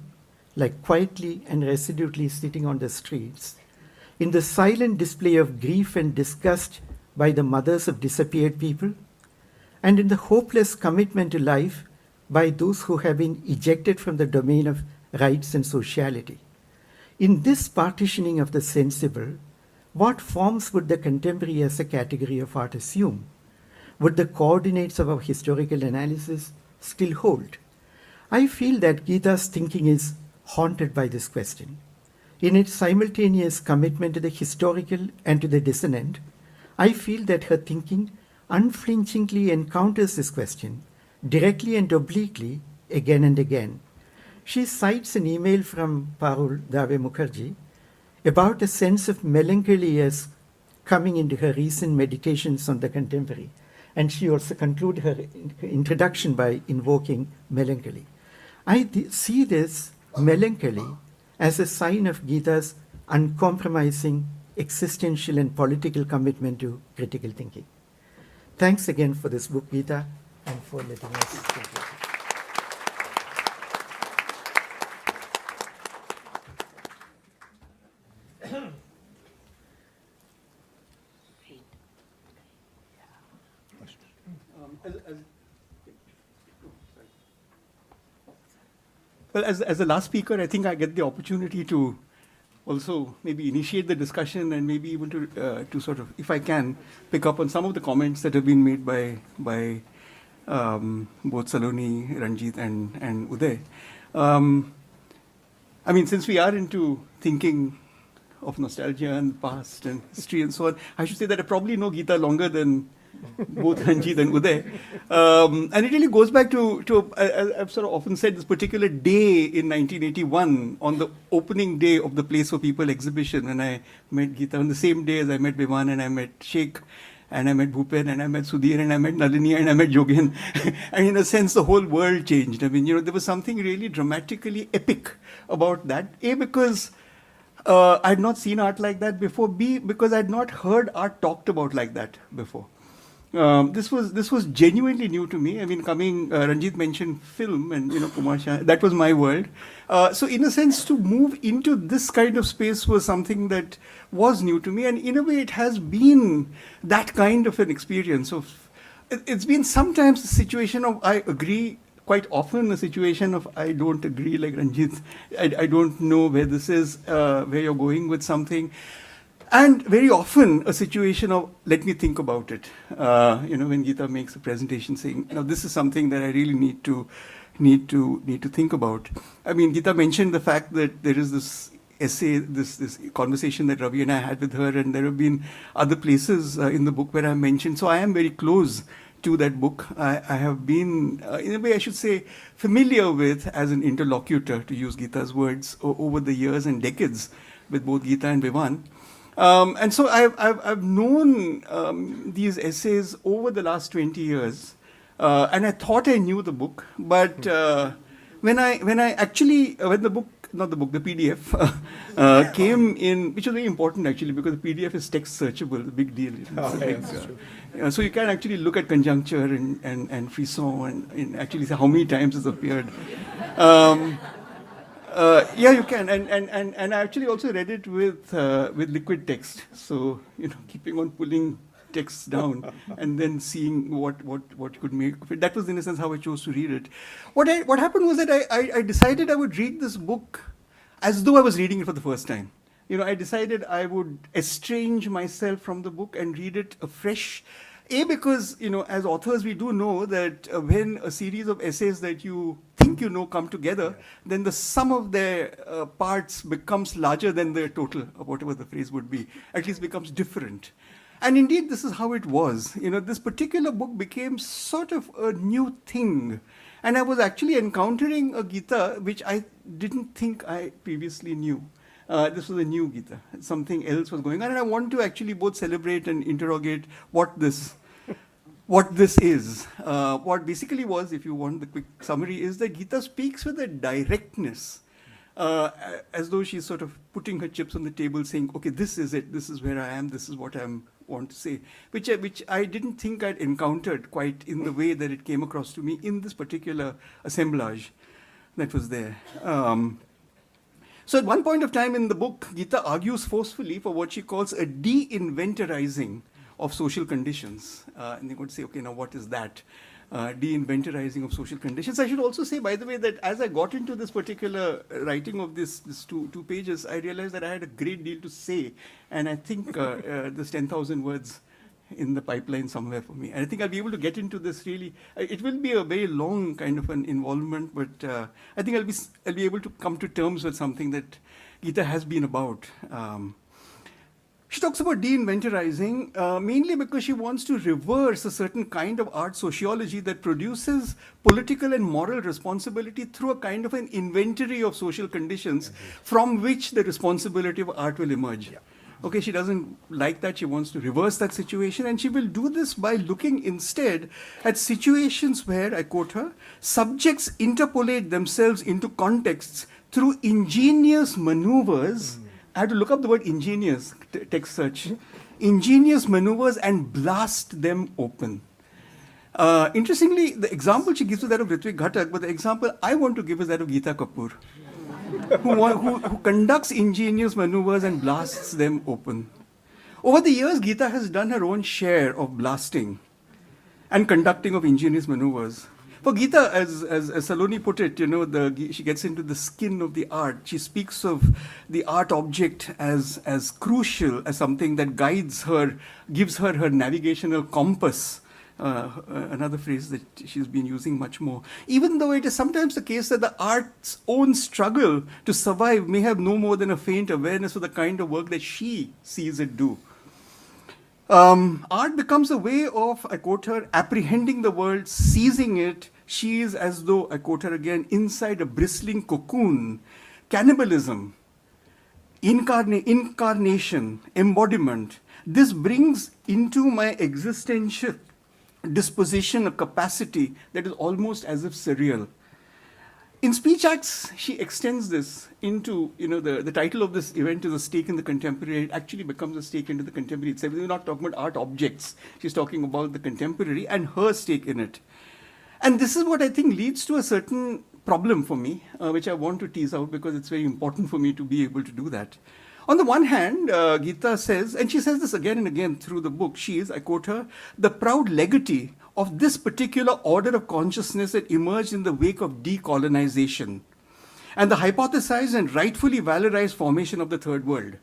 like quietly and resolutely sitting on the streets, in the silent display of grief and disgust by the mothers of disappeared people, and in the hopeless commitment to life by those who have been ejected from the domain of rights and sociality. In this partitioning of the sensible, what forms would the contemporary as a category of art assume? Would the coordinates of our historical analysis still hold? I feel that Gita's thinking is haunted by this question. In its simultaneous commitment to the historical and to the dissonant, I feel that her thinking unflinchingly encounters this question, directly and obliquely, again and again. She cites an email from Parul Dave Mukherjee about a sense of melancholy as coming into her recent meditations on the contemporary. And she also concluded her introduction by invoking melancholy. I see this melancholy as a sign of Gita's uncompromising existential and political commitment to critical thinking. Thanks again for this book, Gita, and for letting us speak.
Well, as the last speaker, I think I get the opportunity to also maybe initiate the discussion and maybe even to sort of, if I can, pick up on some of the comments that have been made by both Saloni, Ranjit, and Udaya. I mean, since we are into thinking of nostalgia and past and history and so on, I should say that I probably know Gita longer than both Ranjit and Udaya. And it really goes back to I've sort of often said, this particular day in 1981, on the opening day of the Place for People exhibition, when I met Gita, on the same day as I met Biman and I met Sheikh, and I met Bhupen, and I met Sudhir, and I met Nalini, and I met Jogin. And in a sense, the whole world changed. I mean, there was something really dramatically epic about that. A, because I'd not seen art like that before. B, because I'd not heard art talked about like that before. This was genuinely new to me. I mean, Ranjit mentioned film and Kumar Shah, that was my world. So in a sense, to move into this kind of space was something that was new to me, and in a way, it has been that kind of an experience. It's been sometimes a situation of I agree, quite often a situation of I don't agree, like Ranjit. I don't know where this is, where you're going with something. And very often a situation of, let me think about it. When Gita makes a presentation saying, this is something that I really need to think about. I mean, Gita mentioned the fact that there is this essay, this conversation that Ravi and I had with her, and there have been other places in the book where I mentioned. So I am very close to that book. I have been, in a way I should say, familiar with, as an interlocutor, to use Gita's words, over the years and decades with both Gita and Biman. And so I've known these essays over the last 20 years, and I thought I knew the book, but when the PDF came in, which was very important actually, because the PDF is text searchable, a big deal. So you can actually look at conjuncture and frisson and actually say how many times it's appeared. Yeah, you can, and I actually also read it with liquid text. So keeping on pulling texts down and then seeing what could make of it. That was in a sense how I chose to read it. What happened was that I decided I would read this book as though I was reading it for the first time. I decided I would estrange myself from the book and read it afresh. A, because, as authors, we do know that when a series of essays that you think come together, then the sum of their parts becomes larger than the total, or whatever the phrase would be, at least becomes different. And indeed, this is how it was. This particular book became sort of a new thing. And I was actually encountering a Gita which I didn't think I previously knew. This was a new Gita. Something else was going on. And I want to actually both celebrate and interrogate what this is. What basically was, if you want the quick summary, is that Gita speaks with a directness, as though she's sort of putting her chips on the table, saying, okay, this is it, this is where I am, this is what I want to say, which I didn't think I'd encountered quite in the way that it came across to me in this particular assemblage that was there. So at one point of time in the book, Gita argues forcefully for what she calls a de-inventorizing of social conditions. And they're going to say, okay, now what is that? De-inventorizing of social conditions. I should also say, by the way, that as I got into this particular writing of this two pages, I realized that I had a great deal to say. And I think there's 10,000 words in the pipeline somewhere for me. And I think I'll be able to get into this really. It will be a very long kind of an involvement, but I think I'll be able to come to terms with something that Gita has been about. She talks about de-inventorizing mainly because she wants to reverse a certain kind of art sociology that produces political and moral responsibility through a kind of an inventory of social conditions from which the responsibility of art will emerge. Yeah. Okay, she doesn't like that. She wants to reverse that situation, and she will do this by looking instead at situations where, I quote her, subjects interpolate themselves into contexts through ingenious maneuvers. I had to look up the word ingenious, text search. Ingenious maneuvers and blast them open. Interestingly, the example she gives is that of Ritvik Ghatak, but the example I want to give is that of Geeta Kapur, who conducts ingenious maneuvers and blasts them open. Over the years, Geeta has done her own share of blasting and conducting of ingenious maneuvers. For Gita, as Saloni put it, she gets into the skin of the art. She speaks of the art object as crucial, as something that guides her, gives her navigational compass. Another phrase that she's been using much more. Even though it is sometimes the case that the art's own struggle to survive may have no more than a faint awareness of the kind of work that she sees it do. Art becomes a way of, I quote her, apprehending the world, seizing it. She is, as though, I quote her again, inside a bristling cocoon. Cannibalism, incarnation, embodiment. This brings into my existential disposition a capacity that is almost as if surreal. In Speech Acts, she extends this into, the title of this event is A Stake in the Contemporary. It actually becomes a stake into the contemporary itself. We're not talking about art objects. She's talking about the contemporary and her stake in it. And this is what I think leads to a certain problem for me, which I want to tease out because it's very important for me to be able to do that. On the one hand, Gita says, and she says this again and again through the book, she is, I quote her, the proud legatee of this particular order of consciousness that emerged in the wake of decolonization and the hypothesized and rightfully valorized formation of the Third World.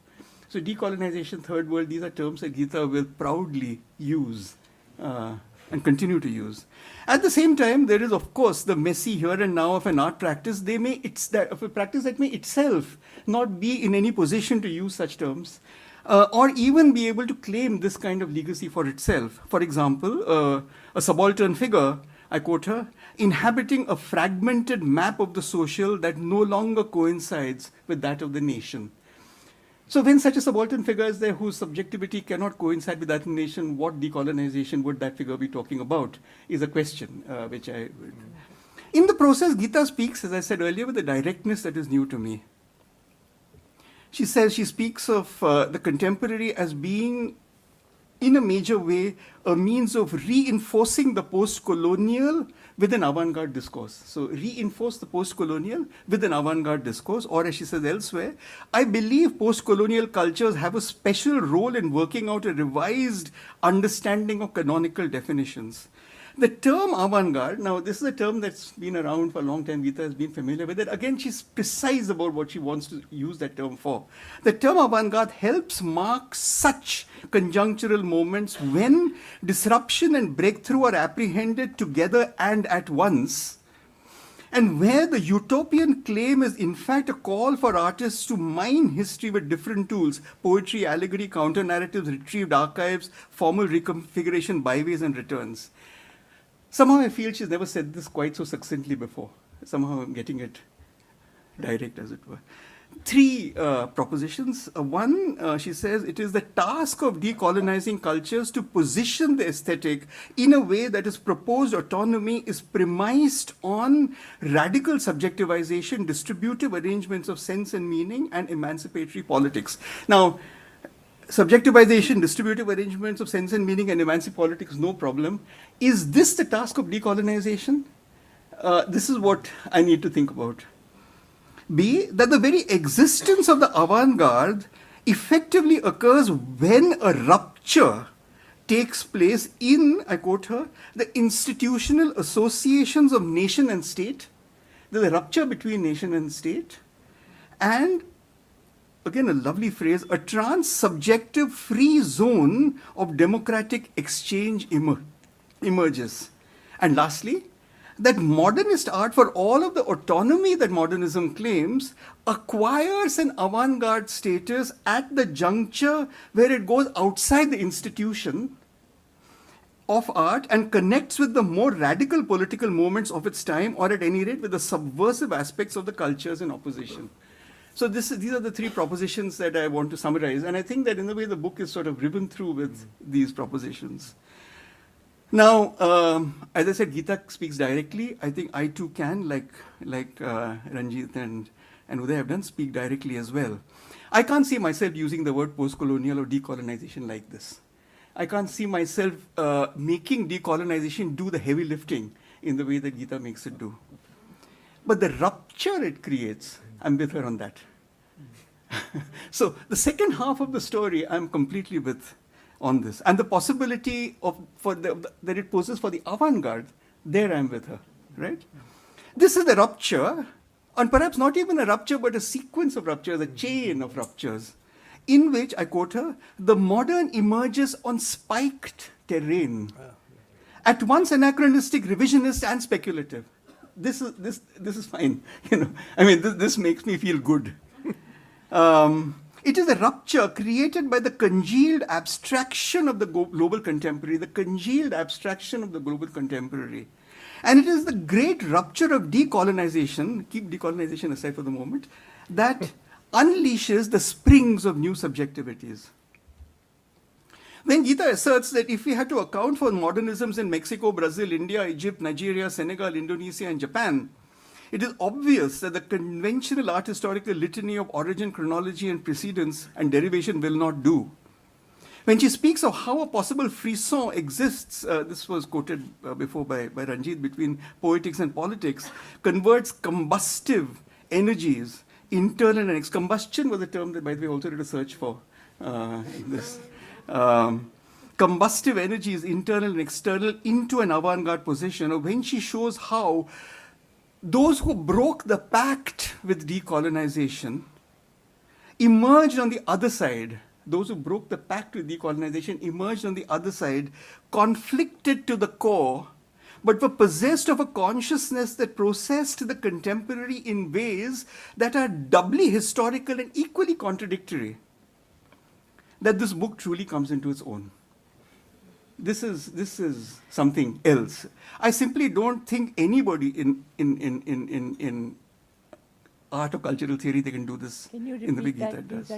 So decolonization, Third World, these are terms that Gita will proudly use and continue to use. At the same time, there is, of course, the messy here and now of an art practice. Of a practice that may itself not be in any position to use such terms, or even be able to claim this kind of legacy for itself. For example, a subaltern figure, I quote her, inhabiting a fragmented map of the social that no longer coincides with that of the nation. So when such a subaltern figure is there whose subjectivity cannot coincide with that of the nation, what decolonization would that figure be talking about is a question which I... In the process, Gita speaks, as I said earlier, with a directness that is new to me. She speaks of the contemporary as being, in a major way, a means of reinforcing the post-colonial with an avant-garde discourse. So reinforce the post-colonial with an avant-garde discourse, or as she says elsewhere, I believe post-colonial cultures have a special role in working out a revised understanding of canonical definitions. The term avant-garde, now this is a term that's been around for a long time, Gita has been familiar with it. Again, she's precise about what she wants to use that term for. The term avant-garde helps mark such conjunctural moments when disruption and breakthrough are apprehended together and at once, And where the utopian claim is in fact a call for artists to mine history with different tools, poetry, allegory, counter-narratives, retrieved archives, formal reconfiguration, byways and returns. Somehow I feel she's never said this quite so succinctly before. Somehow I'm getting it direct, as it were. 3 propositions. One, she says, it is the task of decolonizing cultures to position the aesthetic in a way that its proposed autonomy is premised on radical subjectivization, distributive arrangements of sense and meaning, and emancipatory politics. Now, subjectivization, distributive arrangements of sense and meaning, and emancipatory politics, no problem. Is this the task of decolonization? This is what I need to think about. B, that the very existence of the avant-garde effectively occurs when a rupture takes place in, I quote her, the institutional associations of nation and state. There's a rupture between nation and state. And, again a lovely phrase, a trans-subjective free zone of democratic exchange emerges. And lastly, that modernist art, for all of the autonomy that modernism claims, acquires an avant-garde status at the juncture where it goes outside the institution of art and connects with the more radical political movements of its time, or at any rate with the subversive aspects of the cultures in opposition. So these are the 3 propositions that I want to summarize, and I think that in a way the book is sort of ribbon through with these propositions. Now, as I said, Gita speaks directly. I think I too can, like Ranjit and Udaya have done, speak directly as well. I can't see myself using the word post-colonial or decolonization like this. I can't see myself making decolonization do the heavy lifting in the way that Gita makes it do. But the rupture it creates, I'm with her on that. So the second half of the story, I'm completely with on this. And the possibility that it poses for the avant-garde, there I'm with her, right? This is the rupture, and perhaps not even a rupture, but a sequence of ruptures, a chain of ruptures, in which, I quote her, the modern emerges on spiked terrain, at once anachronistic, revisionist, and speculative. This is fine, you know. I mean, this makes me feel good. It is a rupture created by the congealed abstraction of the global contemporary, the congealed abstraction of the global contemporary. And it is the great rupture of decolonization, keep decolonization aside for the moment, that unleashes the springs of new subjectivities. When Gita asserts that if we had to account for modernisms in Mexico, Brazil, India, Egypt, Nigeria, Senegal, Indonesia, and Japan, it is obvious that the conventional art historical litany of origin, chronology, and precedence and derivation will not do. When she speaks of how a possible frisson exists, this was quoted before by Ranjit, between poetics and politics, converts combustive energies, internal and combustion was a term that, by the way, also did a search for in this. Combustive energies, internal and external, into an avant-garde position, or when she shows how those who broke the pact with decolonization emerged on the other side. Those who broke the pact with decolonization emerged on the other side, conflicted to the core, but were possessed of a consciousness that processed the contemporary in ways that are doubly historical and equally contradictory. That this book truly comes into its own. This is something else. I simply don't think anybody in art or cultural theory they can do this in the way Gita does.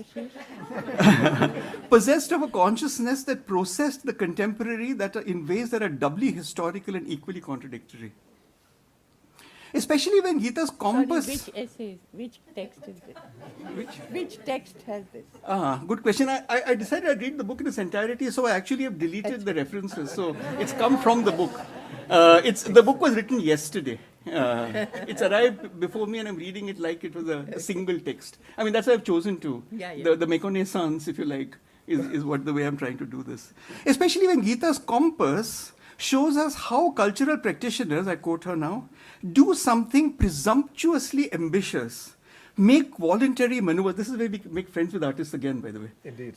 Possessed of a consciousness that processed the contemporary that are in ways that are doubly historical and equally contradictory. Especially when Gita's compass...
Sorry, which essays, which text is this? Which text has this?
Good question. I decided I'd read the book in its entirety, so I actually have deleted the references. So it's come from the book. The book was written yesterday. It's arrived before me, and I'm reading it like it was a single text. I mean, that's why I've chosen to.
Yeah.
The méconnaissance, if you like, is what the way I'm trying to do this. Especially when Gita's compass shows us how cultural practitioners, I quote her now, do something presumptuously ambitious make voluntary maneuvers. This is where we make friends with artists again, by the way.
Indeed.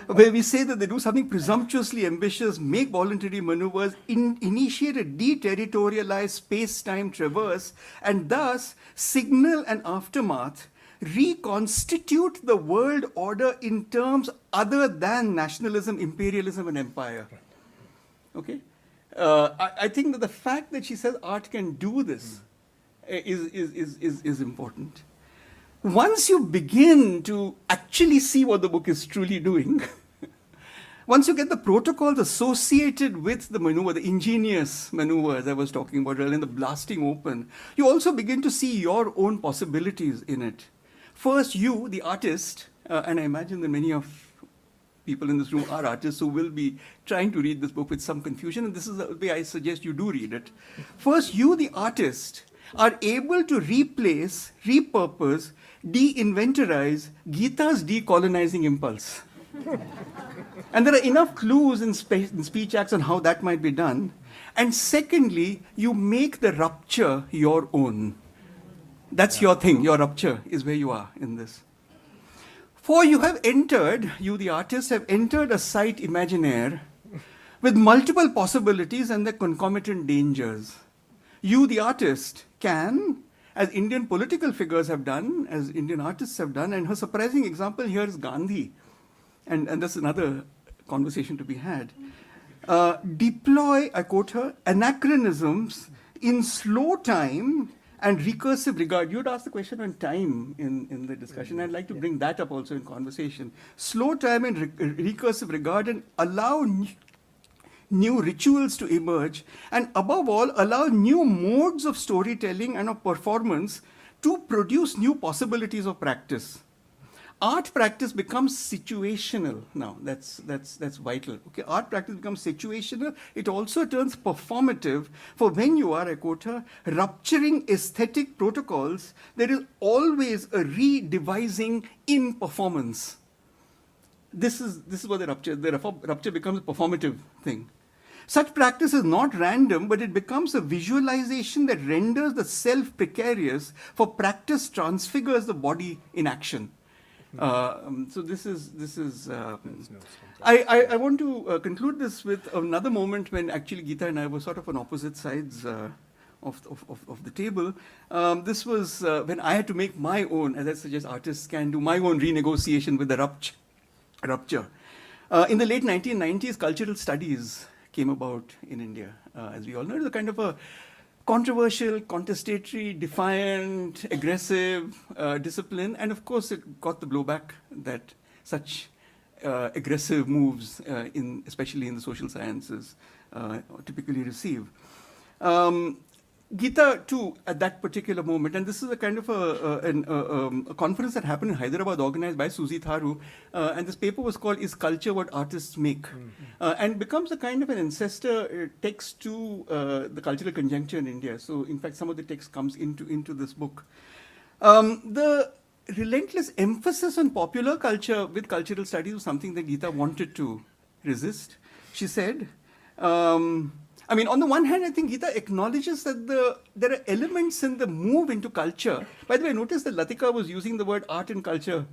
Where we say that they do something presumptuously ambitious, make voluntary maneuvers, initiate a deterritorialized space-time traverse, and thus signal an aftermath, reconstitute the world order in terms other than nationalism, imperialism, and empire. Okay? I think that the fact that she says art can do this is important. Once you begin to actually see what the book is truly doing, once you get the protocols associated with the maneuver, the ingenious maneuvers I was talking about earlier, and the blasting open, you also begin to see your own possibilities in it. First, you, the artist, and I imagine that many of people in this room are artists who will be trying to read this book with some confusion, and this is the way I suggest you do read it. First, you, the artist, are able to replace, repurpose, de-inventorize Gita's decolonizing impulse. And there are enough clues in speech acts on how that might be done. And secondly, you make the rupture your own. That's your thing. Your rupture is where you are in this. For you have entered, you the artist have entered a site imaginaire with multiple possibilities and their concomitant dangers. You the artist can, as Indian political figures have done, as Indian artists have done, and her surprising example here is Gandhi, and that's another conversation to be had, deploy, I quote her, anachronisms in slow time and recursive regard. You'd asked the question on time in the discussion. I'd like to bring that up also in conversation. Slow time and recursive regard, and allow new rituals to emerge, and above all, allow new modes of storytelling and of performance to produce new possibilities of practice. Art practice becomes situational now. That's vital. Okay, art practice becomes situational. It also turns performative. For when you are, I quote her, rupturing aesthetic protocols, there is always a redevising in performance. This is what the rupture becomes a performative thing. Such practice is not random, but it becomes a visualization that renders the self precarious, for practice transfigures the body in action. So this is. I want to conclude this with another moment when actually Gita and I were sort of on opposite sides of the table. This was when I had to make my own, as I suggest artists can do, my own renegotiation with the rupture. In the late 1990s, cultural studies came about in India. As we all know, it was a kind of a controversial, contestatory, defiant, aggressive discipline, and of course it got the blowback that such aggressive moves, especially in the social sciences, typically receive. Gita, too, at that particular moment, and this is a kind of a conference that happened in Hyderabad, organized by Suzy Tharu, and this paper was called "Is Culture What Artists Make?" And becomes a kind of an ancestor text to the cultural conjuncture in India. So, in fact, some of the text comes into this book. The relentless emphasis on popular culture with cultural studies was something that Gita wanted to resist. She said, I mean, on the one hand, I think Gita acknowledges that there are elements in the move into culture. By the way, notice that Latika was using the word art and culture.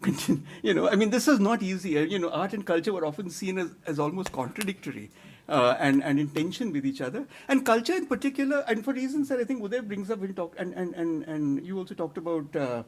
I mean, this is not easy. Art and culture were often seen as almost contradictory and in tension with each other. And culture in particular, and for reasons that I think Udaya brings up in talk, and you also talked about, the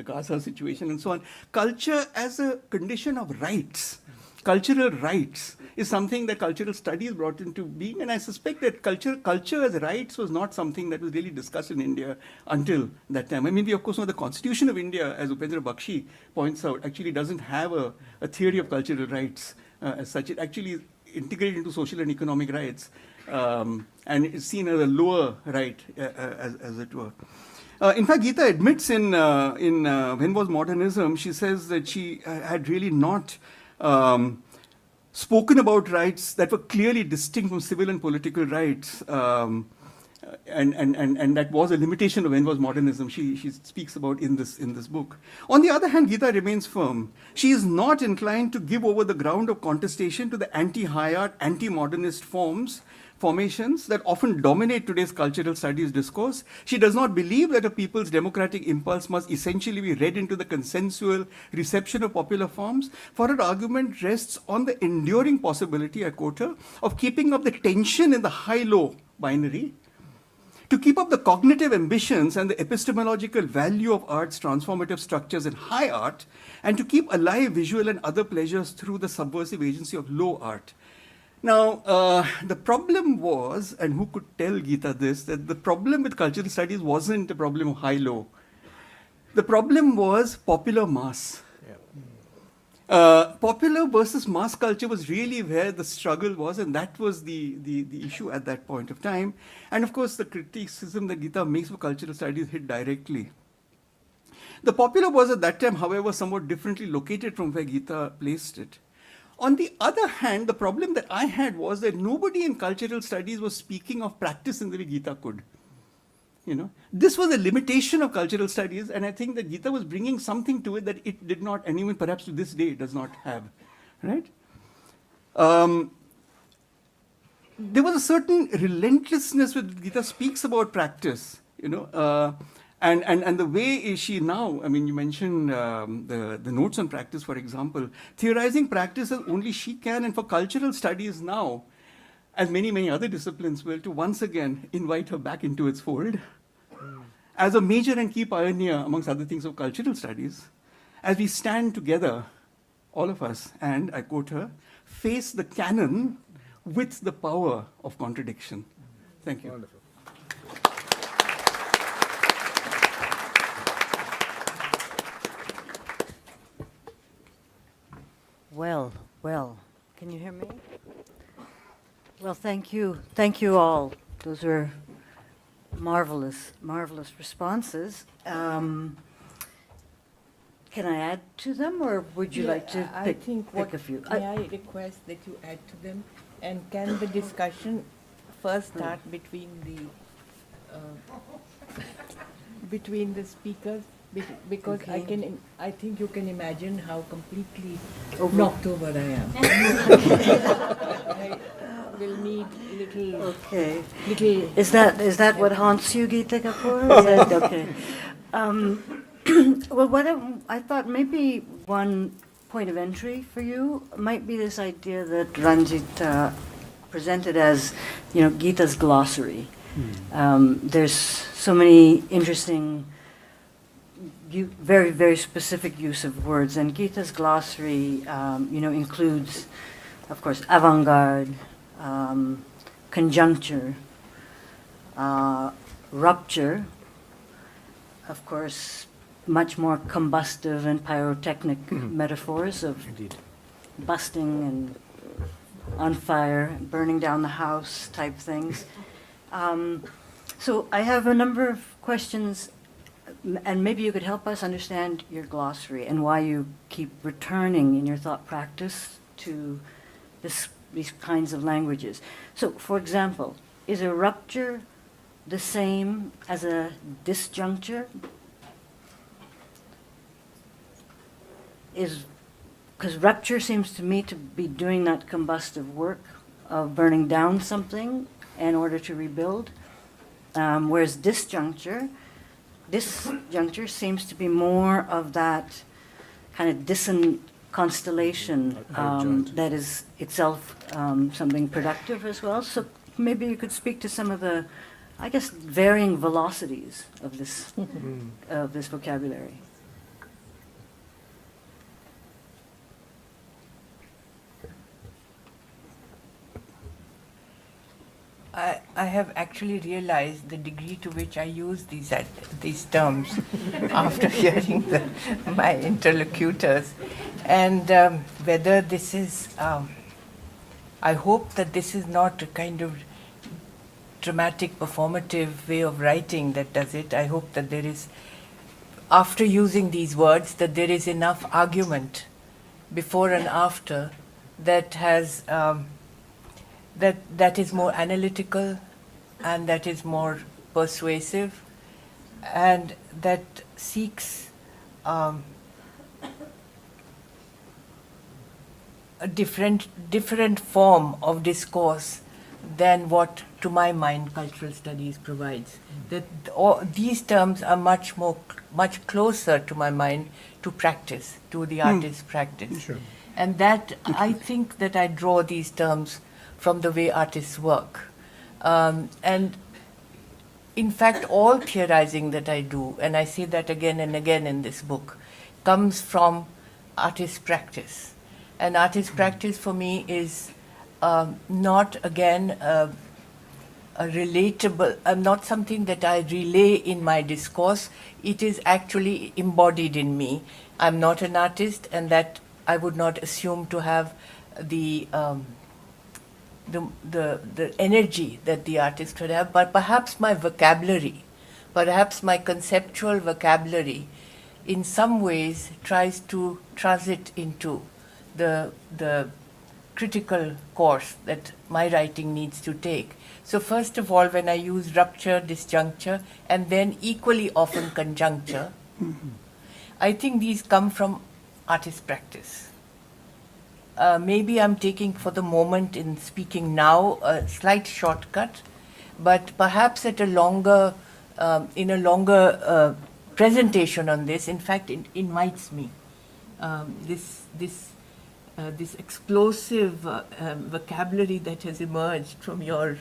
Gaza situation and so on. Culture as a condition of rights. Cultural rights is something that cultural studies brought into being, and I suspect that culture as rights was not something that was really discussed in India until that time. I mean, we of course know the Constitution of India, as Upendra Bakshi points out, actually doesn't have a theory of cultural rights as such. It actually is integrated into social and economic rights, and it's seen as a lower right, as it were. In fact, Gita admits in When Was Modernism, she says that she had really not spoken about rights that were clearly distinct from civil and political rights, and that was a limitation of When Was Modernism. She speaks about in this book. On the other hand, Gita remains firm. She is not inclined to give over the ground of contestation to the anti-high art, anti-modernist forms, formations that often dominate today's cultural studies discourse. She does not believe that a people's democratic impulse must essentially be read into the consensual reception of popular forms, for her argument rests on the enduring possibility, I quote her, of keeping up the tension in the high-low binary, to keep up the cognitive ambitions and the epistemological value of art's transformative structures in high art, and to keep alive visual and other pleasures through the subversive agency of low art. Now, the problem was, and who could tell Gita this, that the problem with cultural studies wasn't a problem of high-low. The problem was popular mass. Popular versus mass culture was really where the struggle was, and that was the issue at that point of time. And of course, the criticism that Gita makes for cultural studies hit directly. The popular was at that time, however, somewhat differently located from where Gita placed it. On the other hand, the problem that I had was that nobody in cultural studies was speaking of practice in the way Gita could. This was a limitation of cultural studies, and I think that Gita was bringing something to it that it did not, and even perhaps to this day, it does not have, right? There was a certain relentlessness with Gita speaks about practice, and the way she now, I mean, you mentioned the notes on practice, for example, theorizing practice as only she can, and for cultural studies now, as many, many other disciplines will, to once again invite her back into its fold as a major and key pioneer, amongst other things, of cultural studies, as we stand together, all of us, and, I quote her, face the canon with the power of contradiction. Thank you.
Wonderful.
Well, can you hear me? Well, thank you all. Those were marvelous responses. Can I add to them, or would you like to pick a few?
May I request that you add to them? And can the discussion first start between the speakers? Because
Okay.
I think you can imagine how completely
Over-
knocked over I am. I will need little.
Okay.
Little.
Is that what haunts you, Geeta Kapur? Yes. Okay. Well, I thought maybe one point of entry for you might be this idea that Ranjit presented as, Gita's glossary. There's so many interesting, very, very specific use of words, and Gita's glossary, includes, of course, avant-garde, conjuncture, rupture, of course, much more combustive and pyrotechnic metaphors of busting and on fire, burning down the house type things. So I have a number of questions, and maybe you could help us understand your glossary and why you keep returning in your thought practice to these kinds of languages. So, for example, is a rupture the same as a disjuncture? Because rupture seems to me to be doing that combustive work of burning down something in order to rebuild, whereas disjuncture seems to be more of that kind of dissonant constellation that is itself something productive as well. So maybe you could speak to some of the, I guess, varying velocities of this vocabulary.
I have actually realized the degree to which I use these terms after hearing my interlocutors, and whether this is. I hope that this is not a kind of dramatic, performative way of writing that does it. I hope that there is, after using these words, that there is enough argument before and after that has. That is more analytical, and that is more persuasive, and that seeks a different form of discourse than what, to my mind, cultural studies provides. That these terms are much closer to my mind to practice, to the artist's practice.
Sure.
And that, I think that I draw these terms from the way artists work. And in fact, all theorizing that I do, and I say that again and again in this book, comes from artist practice. And artist practice for me is not, again, a relatable, not something that I relay in my discourse. It is actually embodied in me. I'm not an artist, and that I would not assume to have the energy that the artist would have, but perhaps my vocabulary, perhaps my conceptual vocabulary, in some ways tries to transit into the critical course that my writing needs to take. So first of all, when I use rupture, disjuncture, and then equally often conjuncture, I think these come from artist practice. Maybe I'm taking for the moment in speaking now a slight shortcut, but perhaps at a longer, in a longer presentation on this, in fact, it invites me. This explosive vocabulary that has emerged from your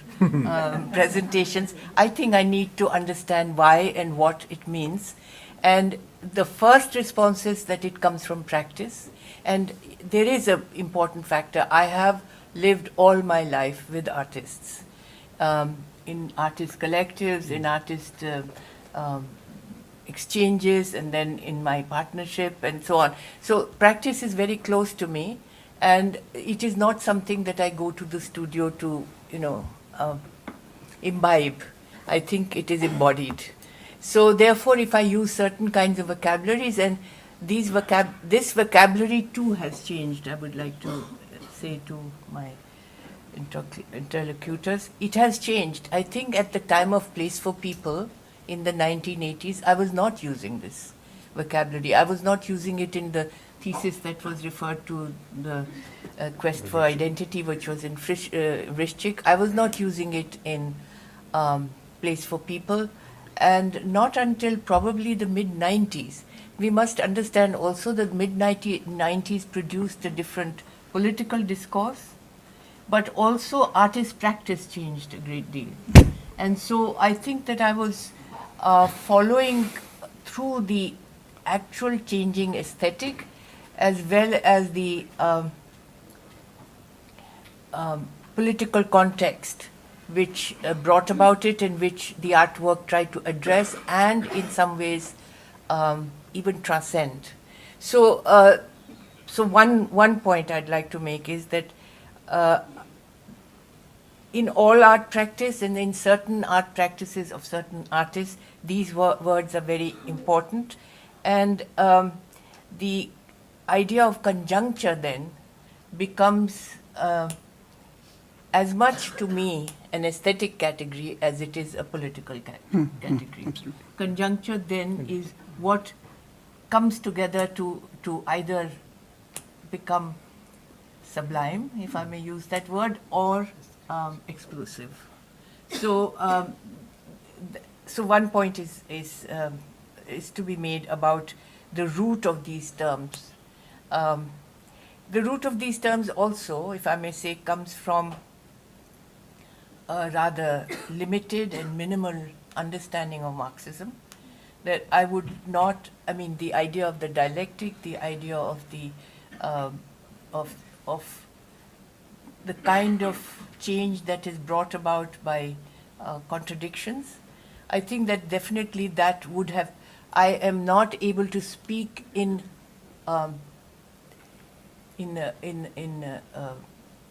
presentations, I think I need to understand why and what it means. And the first response is that it comes from practice. And there is an important factor. I have lived all my life with artists, in artist collectives, in artist exchanges, and then in my partnership and so on. So practice is very close to me, and it is not something that I go to the studio to, imbibe. I think it is embodied. So therefore, if I use certain kinds of vocabularies, and this vocabulary too has changed, I would like to say to my interlocutors, it has changed. I think at the time of Place for People in the 1980s, I was not using this vocabulary. I was not using it in the thesis that was referred to, the Quest for Identity, which was in Vrishchik. I was not using it in Place for People, and not until probably the mid-90s. We must understand also that mid-90s produced a different political discourse, but also artist practice changed a great deal. And so I think that I was following through the actual changing aesthetic as well as the political context which brought about it, and which the artwork tried to address and in some ways even transcend. So, one point I'd like to make is that in all art practice and in certain art practices of certain artists, these words are very important. And the idea of conjuncture then becomes as much to me an aesthetic category as it is a political category. Conjuncture then is what comes together to either become sublime, if I may use that word, or explosive. So, so one point is to be made about the root of these terms. The root of these terms also, if I may say, comes from a rather limited and minimal understanding of Marxism. That I would not, I mean, the idea of the dialectic, the idea of the the kind of change that is brought about by contradictions. I think that definitely that would have. I am not able to speak in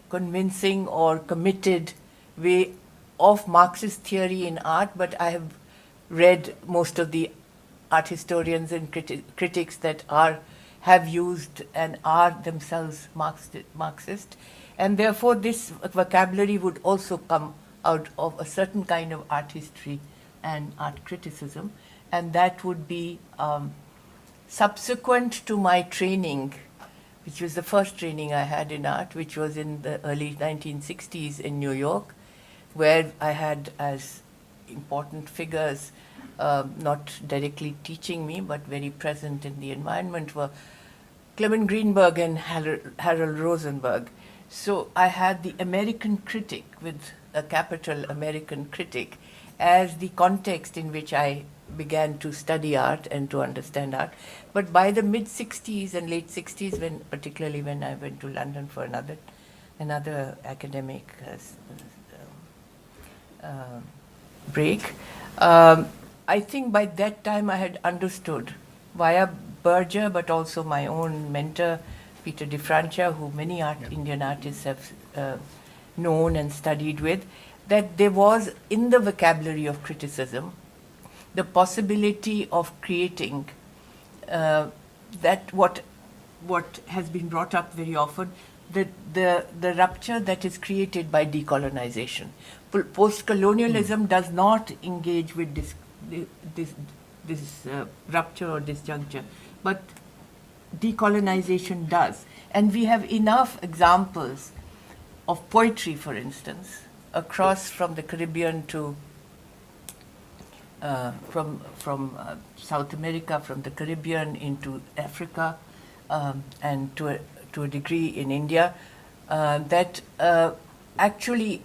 convincing or committed way of Marxist theory in art, but I have read most of the art historians and critics that have used and are themselves Marxist, and therefore this vocabulary would also come out of a certain kind of art history and art criticism, and that would be subsequent to my training, which was the first training I had in art, which was in the early 1960s in New York. where I had as important figures, not directly teaching me, but very present in the environment, were Clement Greenberg and Harold Rosenberg. So I had the American critic, with a capital American critic, as the context in which I began to study art and to understand art. But by the mid-60s and late 60s, particularly when I went to London for another academic break, I think by that time I had understood via Berger, but also my own mentor, Peter de Francia, who many Indian artists have known and studied with, that there was in the vocabulary of criticism the possibility of creating that what has been brought up very often, the rupture that is created by decolonization. Post-colonialism does not engage with this rupture or disjuncture, but decolonization does. And we have enough examples of poetry, for instance, across from the Caribbean to from South America, from the Caribbean into Africa, and to a degree in India, that actually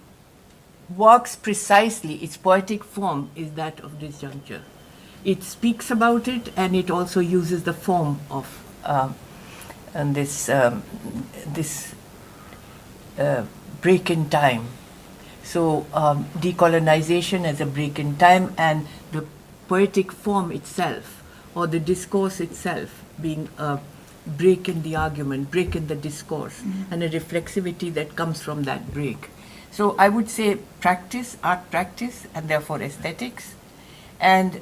works precisely. Its poetic form is that of disjuncture. It speaks about it, and it also uses the form of this break in time. So decolonization as a break in time, and the poetic form itself, or the discourse itself, being a break in the argument, break in the discourse, and a reflexivity that comes from that break. So I would say practice, art practice, and therefore aesthetics, and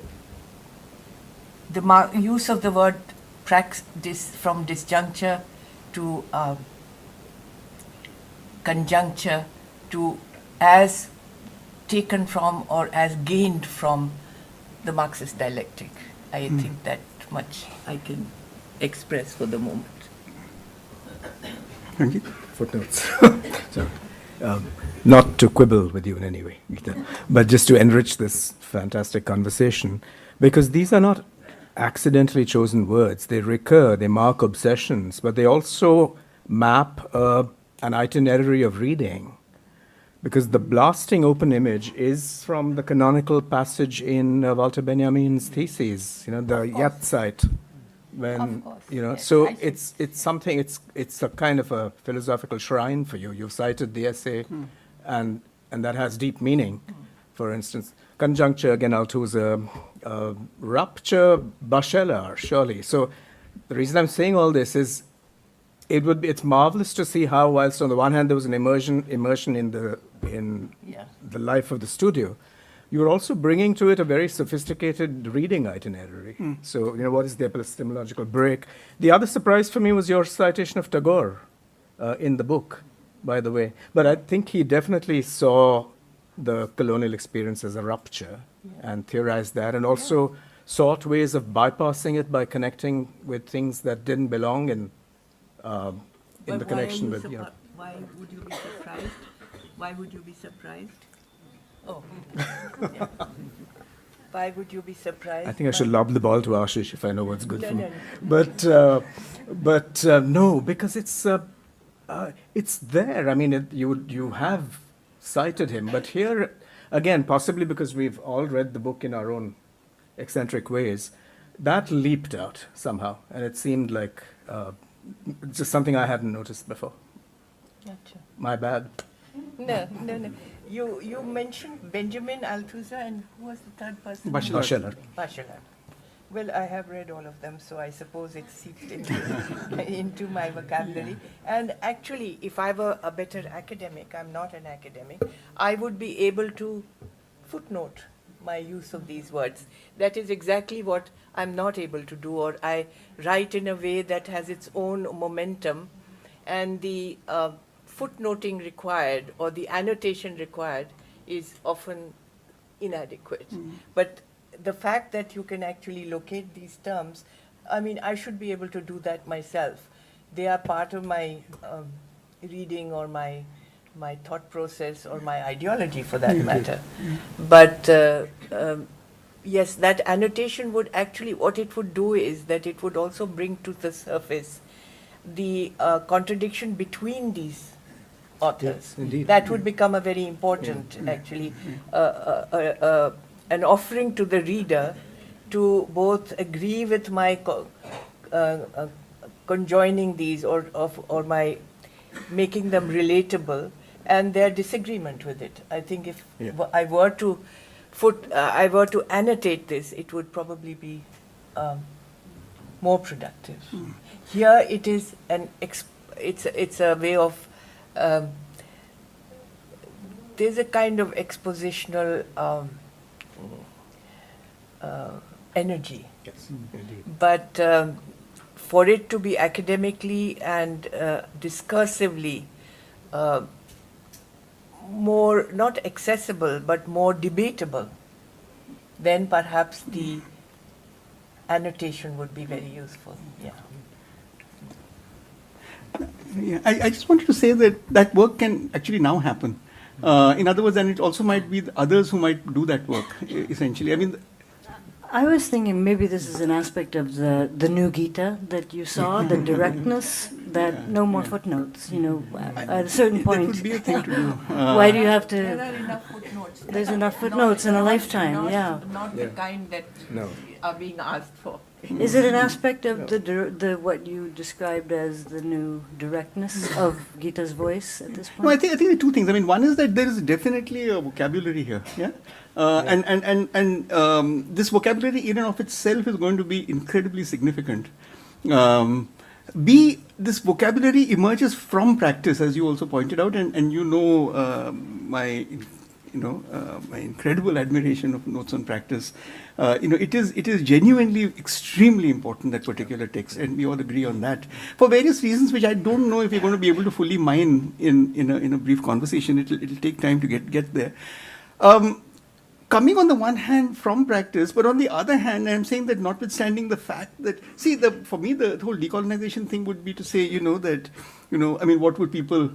the use of the word from disjuncture to conjuncture to as taken from or as gained from the Marxist dialectic. I think that much I can express for the moment.
Ranjit?
Footnotes. So, not to quibble with you in any way, Gita, but just to enrich this fantastic conversation, because these are not accidentally chosen words. They recur, they mark obsessions, but they also map an itinerary of reading. Because the blasting open image is from the canonical passage in Walter Benjamin's thesis, the Yat site. When
Of course, yes,
so
I see.
it's something, it's a kind of a philosophical shrine for you. You've cited the essay, and that has deep meaning. For instance, conjuncture again, Althusser, rupture, Bachelor, surely. So the reason I'm saying all this is, it's marvelous to see how, whilst on the one hand there was an immersion in the life of the studio, you were also bringing to it a very sophisticated reading itinerary. So, what is the epistemological break? The other surprise for me was your citation of Tagore in the book, by the way. But I think he definitely saw the colonial experience as a rupture and theorized that, and also sought ways of bypassing it by connecting with things that didn't belong in the connection with.
Why would you be surprised? Why would you be surprised? Oh. Yeah. Why would you be surprised?
I think I should lob the ball to Ashish if I know what's good for me.
No.
But no, because it's there. I mean, you have cited him, but here again, possibly because we've all read the book in our own eccentric ways, that leaped out somehow, and it seemed like just something I hadn't noticed before.
Gotcha.
My bad.
No. You mentioned Benjamin, Althusser, and who was the third person?
Bachelor.
Bachelor. Well, I have read all of them, so I suppose it seeped into my vocabulary. And actually, if I were a better academic, I'm not an academic, I would be able to footnote my use of these words. That is exactly what I'm not able to do, or I write in a way that has its own momentum, and the footnoting required or the annotation required is often inadequate. But the fact that you can actually locate these terms, I mean, I should be able to do that myself. They are part of my reading or my my thought process or my ideology for that matter. But yes, that annotation would actually, what it would do is that it would also bring to the surface the contradiction between these authors.
indeed.
That would become a very important, actually, an offering to the reader to both agree with my conjoining these or my making them relatable and their disagreement with it. I think if I were to annotate this, it would probably be more productive. Here it is it's a way of there's a kind of expositional energy.
Yes, indeed.
But for it to be academically and discursively more, not accessible, but more debatable, then perhaps the annotation would be very useful. Yeah.
Yeah, I just wanted to say that work can actually now happen. In other words, and it also might be the others who might do that work, essentially. I mean,
I was thinking maybe this is an aspect of the new Gita that you saw, the directness, that no more footnotes, at a certain
that
point.
would be a thing to do.
Why do you have
There
to?
are enough footnotes.
There's enough footnotes in a lifetime, yeah.
Not the kind that
No.
are being asked for.
Is it an aspect of the what you described as the new directness of Gita's voice at this point?
No, I think there are two things. I mean, one is that there is definitely a vocabulary here, yeah, and this vocabulary in and of itself is going to be incredibly significant. This vocabulary emerges from practice, as you also pointed out, and my my incredible admiration of Notes on Practice. It is genuinely extremely important, that particular text, and we all agree on that for various reasons, which I don't know if we're going to be able to fully mine in a brief conversation. It'll take time to get there. Coming on the one hand from practice, but on the other hand, I'm saying that notwithstanding the fact that, for me, the whole decolonization thing would be to say, I mean, what would people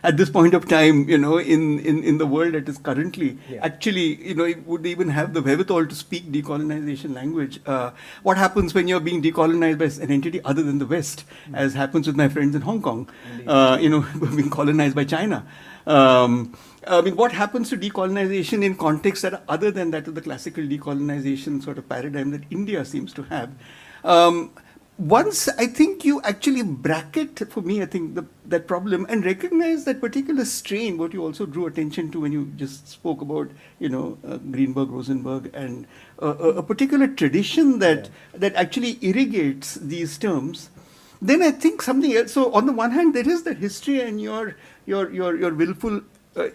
at this point of time, in the world that is currently, actually, would they even have the wherewithal to speak decolonization language? What happens when you're being decolonized by an entity other than the West, as happens with my friends in Hong Kong, being colonized by China? I mean, what happens to decolonization in contexts that are other than that of the classical decolonization sort of paradigm that India seems to have? Once I think you actually bracket, for me, I think that problem and recognize that particular strain, what you also drew attention to when you just spoke about, Greenberg, Rosenberg, and a particular tradition that actually irrigates these terms, then I think something else. So on the one hand, there is that history and your willful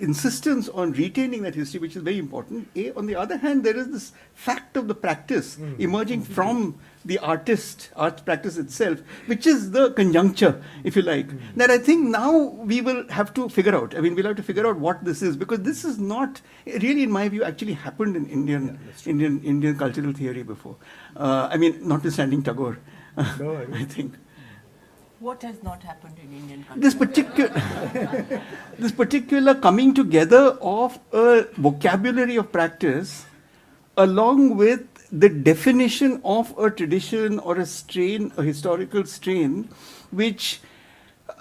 insistence on retaining that history, which is very important. On the other hand, there is this fact of the practice emerging from the art's practice itself, which is the conjuncture, if you like, that I think now we will have to figure out. I mean, we'll have to figure out what this is, because this is not really, in my view, actually happened in Indian cultural theory before. I mean, notwithstanding Tagore, I think.
What has not happened in Indian culture?
This particular coming together of a vocabulary of practice, along with the definition of a tradition or a strain, a historical strain, which,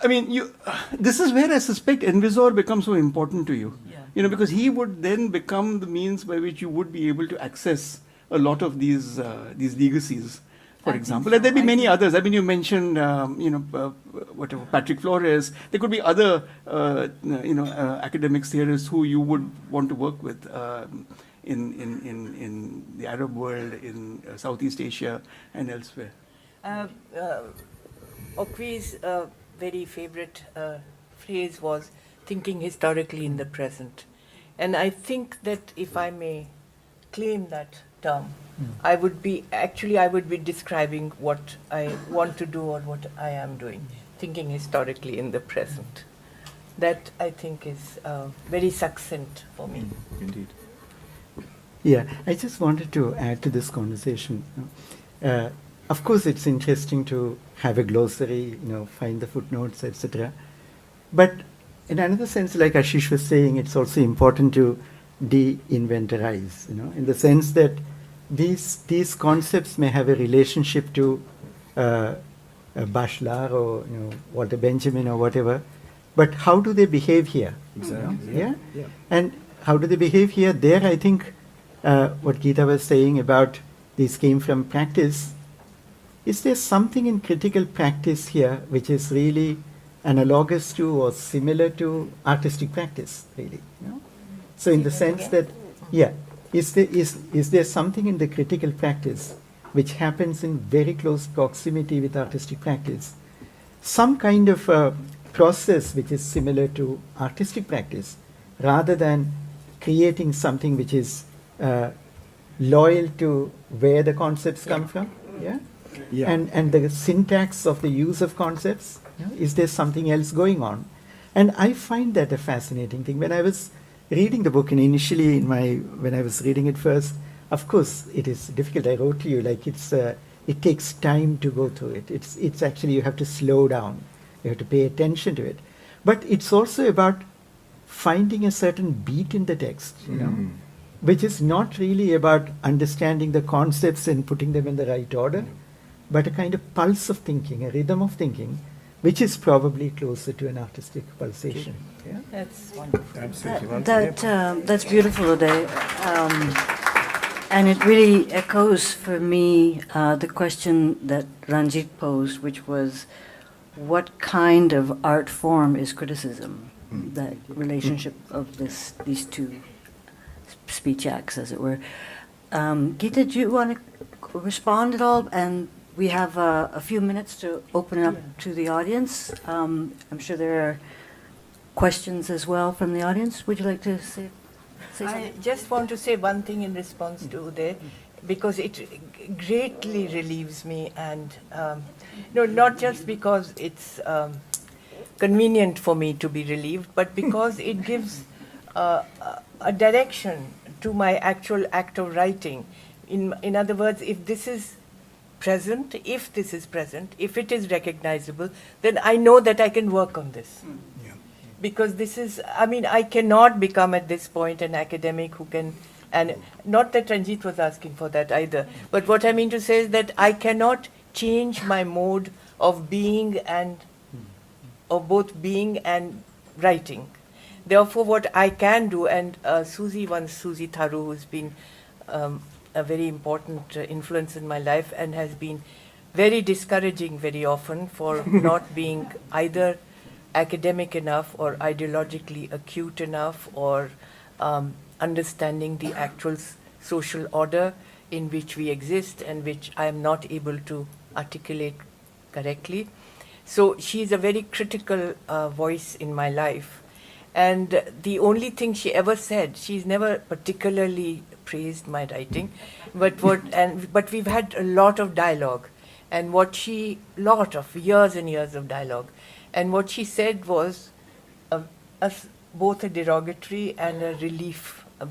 I mean, this is where I suspect Envisor becomes so important to you.
Yeah.
Because he would then become the means by which you would be able to access a lot of these legacies. For example, and there'll be many others. I mean, you mentioned, whatever, Patrick Flores. There could be other, academics, theorists who you would want to work with in the Arab world, in Southeast Asia, and elsewhere.
Okwi's very favorite phrase was thinking historically in the present. And I think that if I may claim that term, I would be describing what I want to do or what I am doing, thinking historically in the present. That, I think, is very succinct for me.
Indeed. Yeah, I just wanted to add to this conversation. Of course, it's interesting to have a glossary, find the footnotes, etc. But in another sense, like Ashish was saying, it's also important to de-inventorize, in the sense that these concepts may have a relationship to Bachelard or Walter Benjamin or whatever, but how do they behave here?
Exactly.
Yeah? And how do they behave here? There, I think what Geeta was saying about these came from practice. Is there something in critical practice here which is really analogous to or similar to artistic practice, really? So in the sense that, is there something in the critical practice which happens in very close proximity with artistic practice? Some kind of process which is similar to artistic practice, rather than creating something which is loyal to where the concepts come from?
Yeah.
And the syntax of the use of concepts, is there something else going on? And I find that a fascinating thing. When I was reading the book, and initially when I was reading it first, of course it is difficult. I wrote to you, like it takes time to go through it. It's actually, you have to slow down. You have to pay attention to it. But it's also about finding a certain beat in the text, which is not really about understanding the concepts and putting them in the right order, but a kind of pulse of thinking, a rhythm of thinking, which is probably closer to an artistic pulsation. Yeah?
That's wonderful.
Absolutely.
That's beautiful, Udaya. And it really echoes for me the question that Ranjit posed, which was, what kind of art form is criticism? That relationship of these two speech acts, as it were. Geeta, do you want to respond at all? And we have a few minutes to open it up to the audience. I'm sure there are questions as well from the audience. Would you like to say
I
something?
just want to say one thing in response to Uday, because it greatly relieves me, and not just because it's convenient for me to be relieved, but because it gives a direction to my actual act of writing. In other words, if this is present, if it is recognizable, then I know that I can work on this. Because this is, I cannot become at this point an academic who can, and not that Ranjit was asking for that either, but what I mean to say is that I cannot change my mode of being of both being and writing. Therefore, what I can do, and Susie Tharu, who's been a very important influence in my life and has been very discouraging very often for not being either academic enough or ideologically acute enough or understanding the actual social order in which we exist and which I am not able to articulate correctly. So she is a very critical voice in my life. And the only thing she ever said, she's never particularly praised my writing, but we've had a lot of dialogue, and lot of years and years of dialogue, and what she said was both a derogatory and a relief, a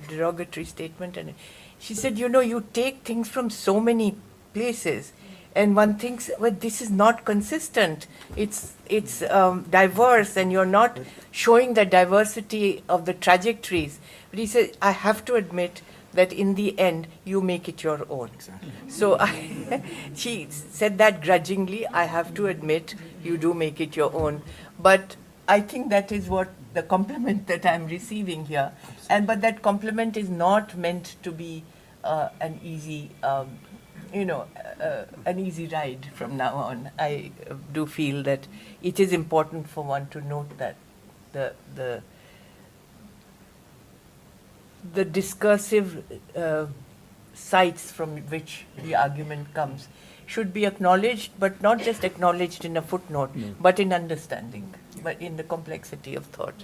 derogatory statement, and she said, you take things from so many places, and one thinks, well, this is not consistent. It's diverse, and you're not showing the diversity of the trajectories. But he said, I have to admit that in the end, you make it your own. Exactly. So she said that grudgingly. I have to admit, you do make it your own. But I think that is what the compliment that I'm receiving here. But that compliment is not meant to be an easy an easy ride from now on. I do feel that it is important for one to note that the discursive sites from which the argument comes should be acknowledged, but not just acknowledged in a footnote, but in understanding, but in the complexity of thought.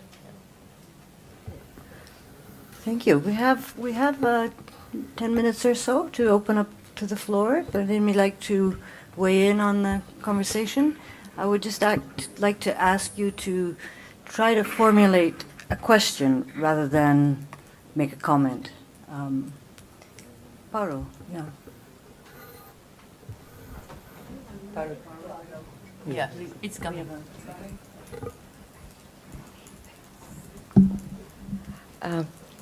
Thank you. We have 10 minutes or so to open up to the floor. Would anybody like to weigh in on the conversation? I would just like to ask you to try to formulate a question rather than make a comment. Paro, yeah.
Yeah, it's coming.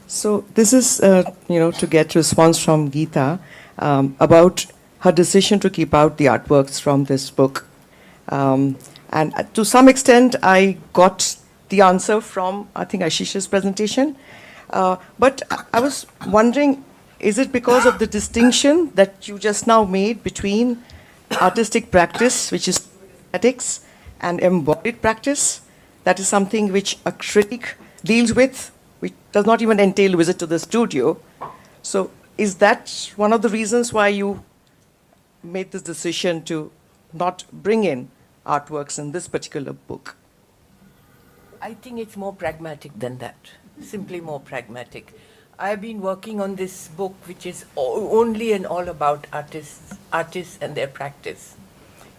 So this is, to get response from Geeta about her decision to keep out the artworks from this book. And to some extent, I got the answer from, I think, Ashish's presentation. But I was wondering, is it because of the distinction that you just now made between artistic practice, which is ethics, and embodied practice? That is something which a critic deals with, which does not even entail a visit to the studio. So is that one of the reasons why you made this decision to not bring in artworks in this particular book?
I think it's more pragmatic than that, simply more pragmatic. I've been working on this book, which is only and all about artists and their practice.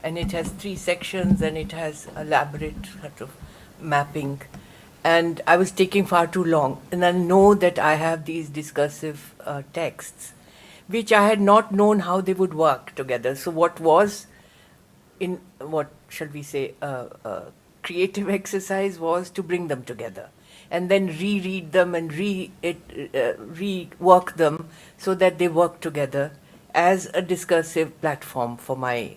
And it has 3 sections, and it has elaborate sort of mapping. And I was taking far too long. And I know that I have these discursive texts, which I had not known how they would work together. So what was in, what shall we say, creative exercise was to bring them together and then reread them and rework them so that they work together as a discursive platform for my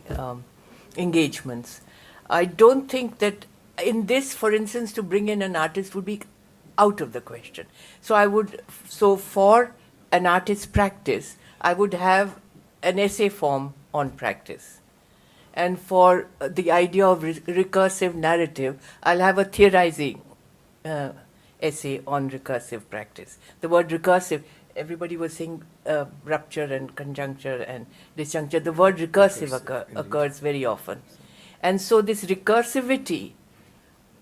engagements. I don't think that in this, for instance, to bring in an artist would be out of the question. So for an artist's practice, I would have an essay form on practice. And for the idea of recursive narrative, I'll have a theorizing essay on recursive practice. The word recursive, everybody was saying rupture and conjuncture and disjuncture. The word recursive occurs very often. And so this recursivity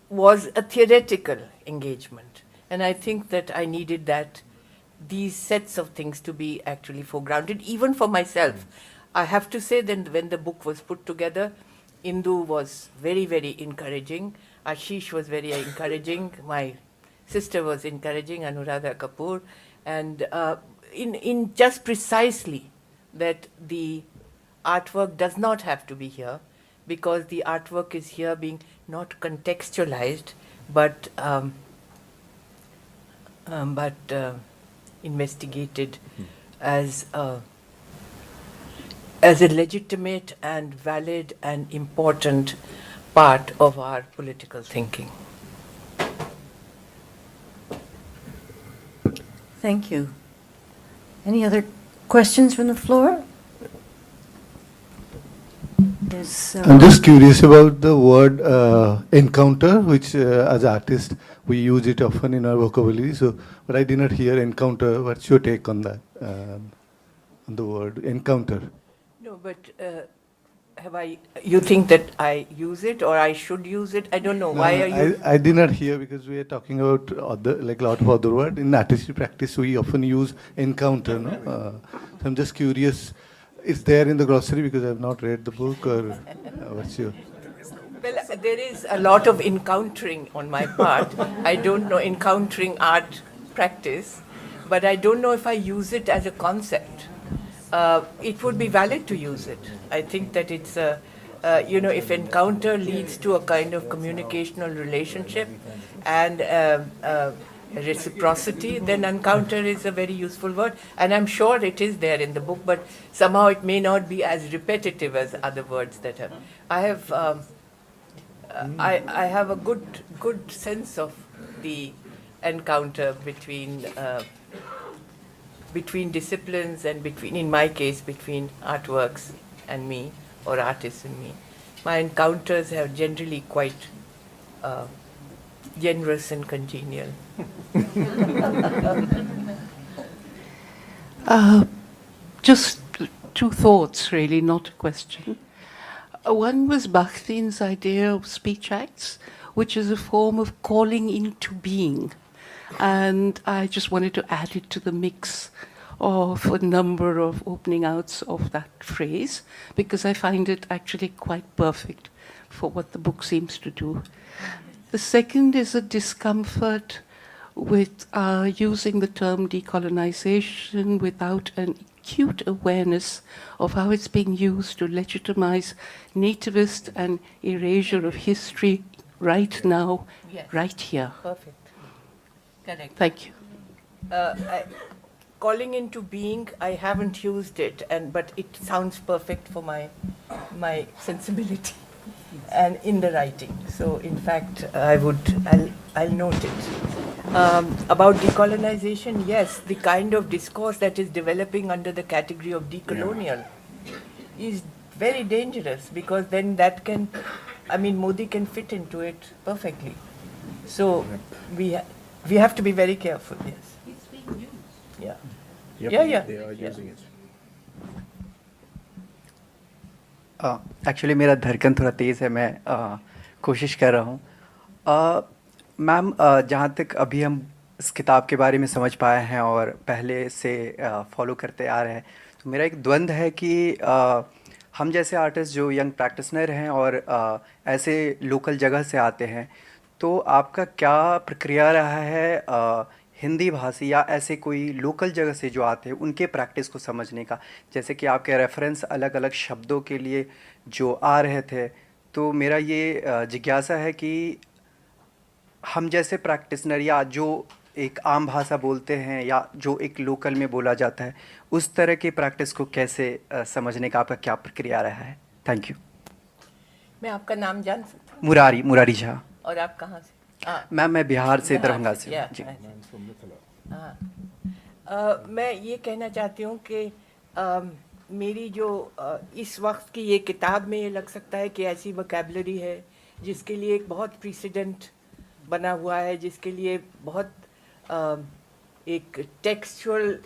was a theoretical engagement. And I think that I needed these sets of things to be actually foregrounded, even for myself. I have to say that when the book was put together, Indu was very, very encouraging. Ashish was very encouraging. My sister was encouraging, Anuradha Kapoor. And in just precisely that the artwork does not have to be here, because the artwork is here being not contextualized, but investigated as a legitimate and valid and important part of our political thinking.
Thank you. Any other questions from the floor? Yes,
I'm just curious about the word encounter, which as artists we use it often in our vocabulary. So, but I did not hear encounter. What's your take on that? On the word encounter?
No, but you think that I use it or I should use it? I don't know. Why are you?
I did not hear, because we are talking about other, like a lot of other words. In artistic practice, we often use encounter. No? So I'm just curious. It's there in the glossary because I have not read the book, or what's your?
Well, there is a lot of encountering on my part. I don't know, encountering art practice, but I don't know if I use it as a concept. It would be valid to use it. I think that it's if encounter leads to a kind of communicational relationship and reciprocity, then encounter is a very useful word, and I'm sure it is there in the book, but somehow it may not be as repetitive as other words that have. I have a good sense of the encounter between disciplines and in my case, between artworks and me, or artists and me. My encounters are generally quite generous and congenial.
Just 2 thoughts, really, not a question. One was Bakhtin's idea of speech acts, which is a form of calling into being. And I just wanted to add it to the mix of a number of opening outs of that phrase, because I find it actually quite perfect for what the book seems to do. The second is a discomfort with using the term decolonization without an acute awareness of how it's being used to legitimize nativist and erasure of history right now,
Yes.
right here.
Perfect. Correct.
Thank you.
Calling into being, I haven't used it, but it sounds perfect for my sensibility and in the writing. So in fact, I'll note it. About decolonization, yes, the kind of discourse that is developing under the category of decolonial is very dangerous, because then that can, I mean, Modi can fit into it perfectly. So we have to be very careful. Yes.
It's being used.
Yeah.
Yep,
Yeah.
They are using it.
Actually मेरा धड़कन थोड़ा तेज़ है, मैं कोशिश कर रहा हूँ। मैम, जहाँ तक अभी हम इस किताब के बारे में समझ पाए हैं और पहले से फॉलो करते आ रहे हैं, तो मेरा एक द्वंद्व है कि हम जैसे आर्टिस्ट जो यंग प्रैक्टिशनर हैं और ऐसे लोकल जगह से आते हैं, तो आपका क्या प्रक्रिया रहा है हिंदी भाषी या ऐसे कोई लोकल जगह से जो आते हैं उनके प्रैक्टिस को समझने का? जैसे कि आपके रेफरेंस अलग अलग शब्दों के लिए जो आ रहे थे, तो मेरा ये जिज्ञासा है कि हम जैसे प्रैक्टिशनर या जो एक आम भाषा बोलते हैं या जो एक लोकल में बोला जाता है, उस तरह की प्रैक्टिस को कैसे समझने का आपका क्या प्रक्रिया रहा है? Thank you.
मैं आपका नाम जान सकता हूँ?
मुरारी झा।
और आप कहाँ से?
मैम, मैं बिहार से, दरभंगा से।
yeah,
जी।
मैं ये कहना चाहती हूँ कि मेरी जो इस वक्त की ये किताब में ये लग सकता है कि ऐसी वोकैबुलरी है जिसके लिए एक बहुत प्रेसिडेंट बना हुआ है, जिसके लिए बहुत एक textual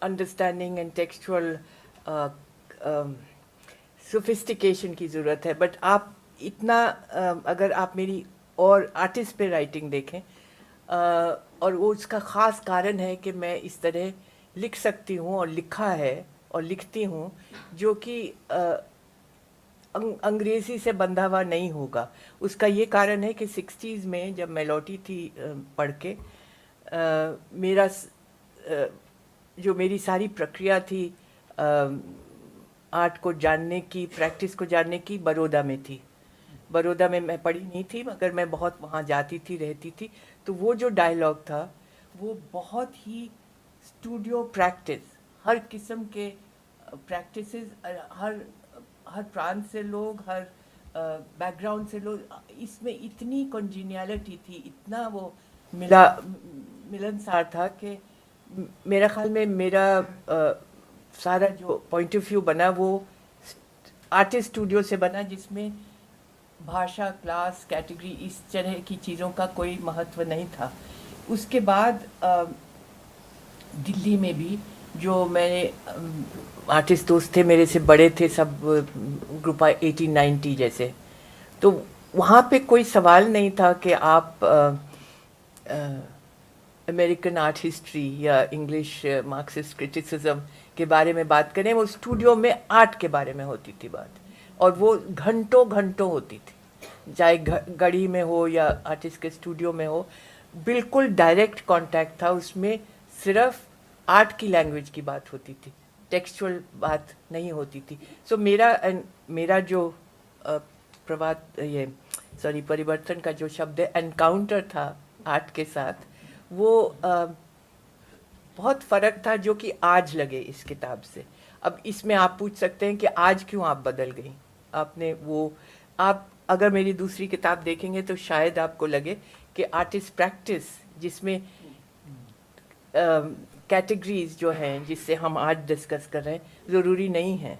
understanding and textual sophistication की ज़रूरत है। बट आप इतना अगर आप मेरी और आर्टिस्ट पे राइटिंग देखें, और वो उसका ख़ास कारण है कि मैं इस तरह लिख सकती हूँ और लिखा है और लिखती हूँ जो कि अंग्रेज़ी से बंधा हुआ नहीं होगा। उसका ये कारण है कि 60s में जब मैं लौटी थी पढ़ के, मेरा जो मेरी सारी प्रक्रिया थी आर्ट को जानने की, प्रैक्टिस को जानने की, बड़ौदा में थी। बड़ौदा में मैं पढ़ी नहीं थी, मगर मैं बहुत वहाँ जाती थी, रहती थी। तो वो जो डायलॉग था वो बहुत ही स्टूडियो प्रैक्टिस, हर किस्म के प्रैक्टिसेस, हर प्रांत से लोग, हर बैकग्राउंड से लोग, इसमें इतनी कॉन्जीनियलिटी थी, इतना वो मिलनसार था कि मेरा ख्याल में मेरा सारा जो पॉइंट ऑफ व्यू बना वो आर्टिस्ट स्टूडियो से बना, जिसमें भाषा, क्लास, कैटेगरी, इस तरह की चीज़ों का कोई महत्व नहीं था। उसके बाद दिल्ली में भी जो मेरे आर्टिस्ट दोस्त थे, मेरे से बड़े थे सब, ग्रुप 1890 जैसे, तो वहाँ पे कोई सवाल नहीं था कि आप अमेरिकन आर्ट हिस्ट्री या इंग्लिश मार्क्सिस्ट क्रिटिसिज्म के बारे में बात करें। वो स्टूडियो में आर्ट के बारे में होती थी बात, और वो घंटों घंटों होती थी, चाहे गढ़ी में हो या आर्टिस्ट के स्टूडियो में हो। बिल्कुल डायरेक्ट कांटेक्ट था उसमें, सिर्फ आर्ट की लैंग्वेज की बात होती थी, टेक्सचुअल बात नहीं होती थी। सो मेरा जो परिवर्तन का जो शब्द है, एनकाउंटर था आर्ट के साथ, वो बहुत फ़र्क था जो कि आज लगे इस किताब से। अब इसमें आप पूछ सकते हैं कि आज क्यों आप बदल गई, आपने वो, आप अगर मेरी दूसरी किताब देखेंगे तो शायद आपको लगे कि आर्टिस्ट प्रैक्टिस, जिसमें कैटेगरीज जो हैं जिससे हम आज डिस्कस कर रहे हैं, ज़रूरी नहीं है।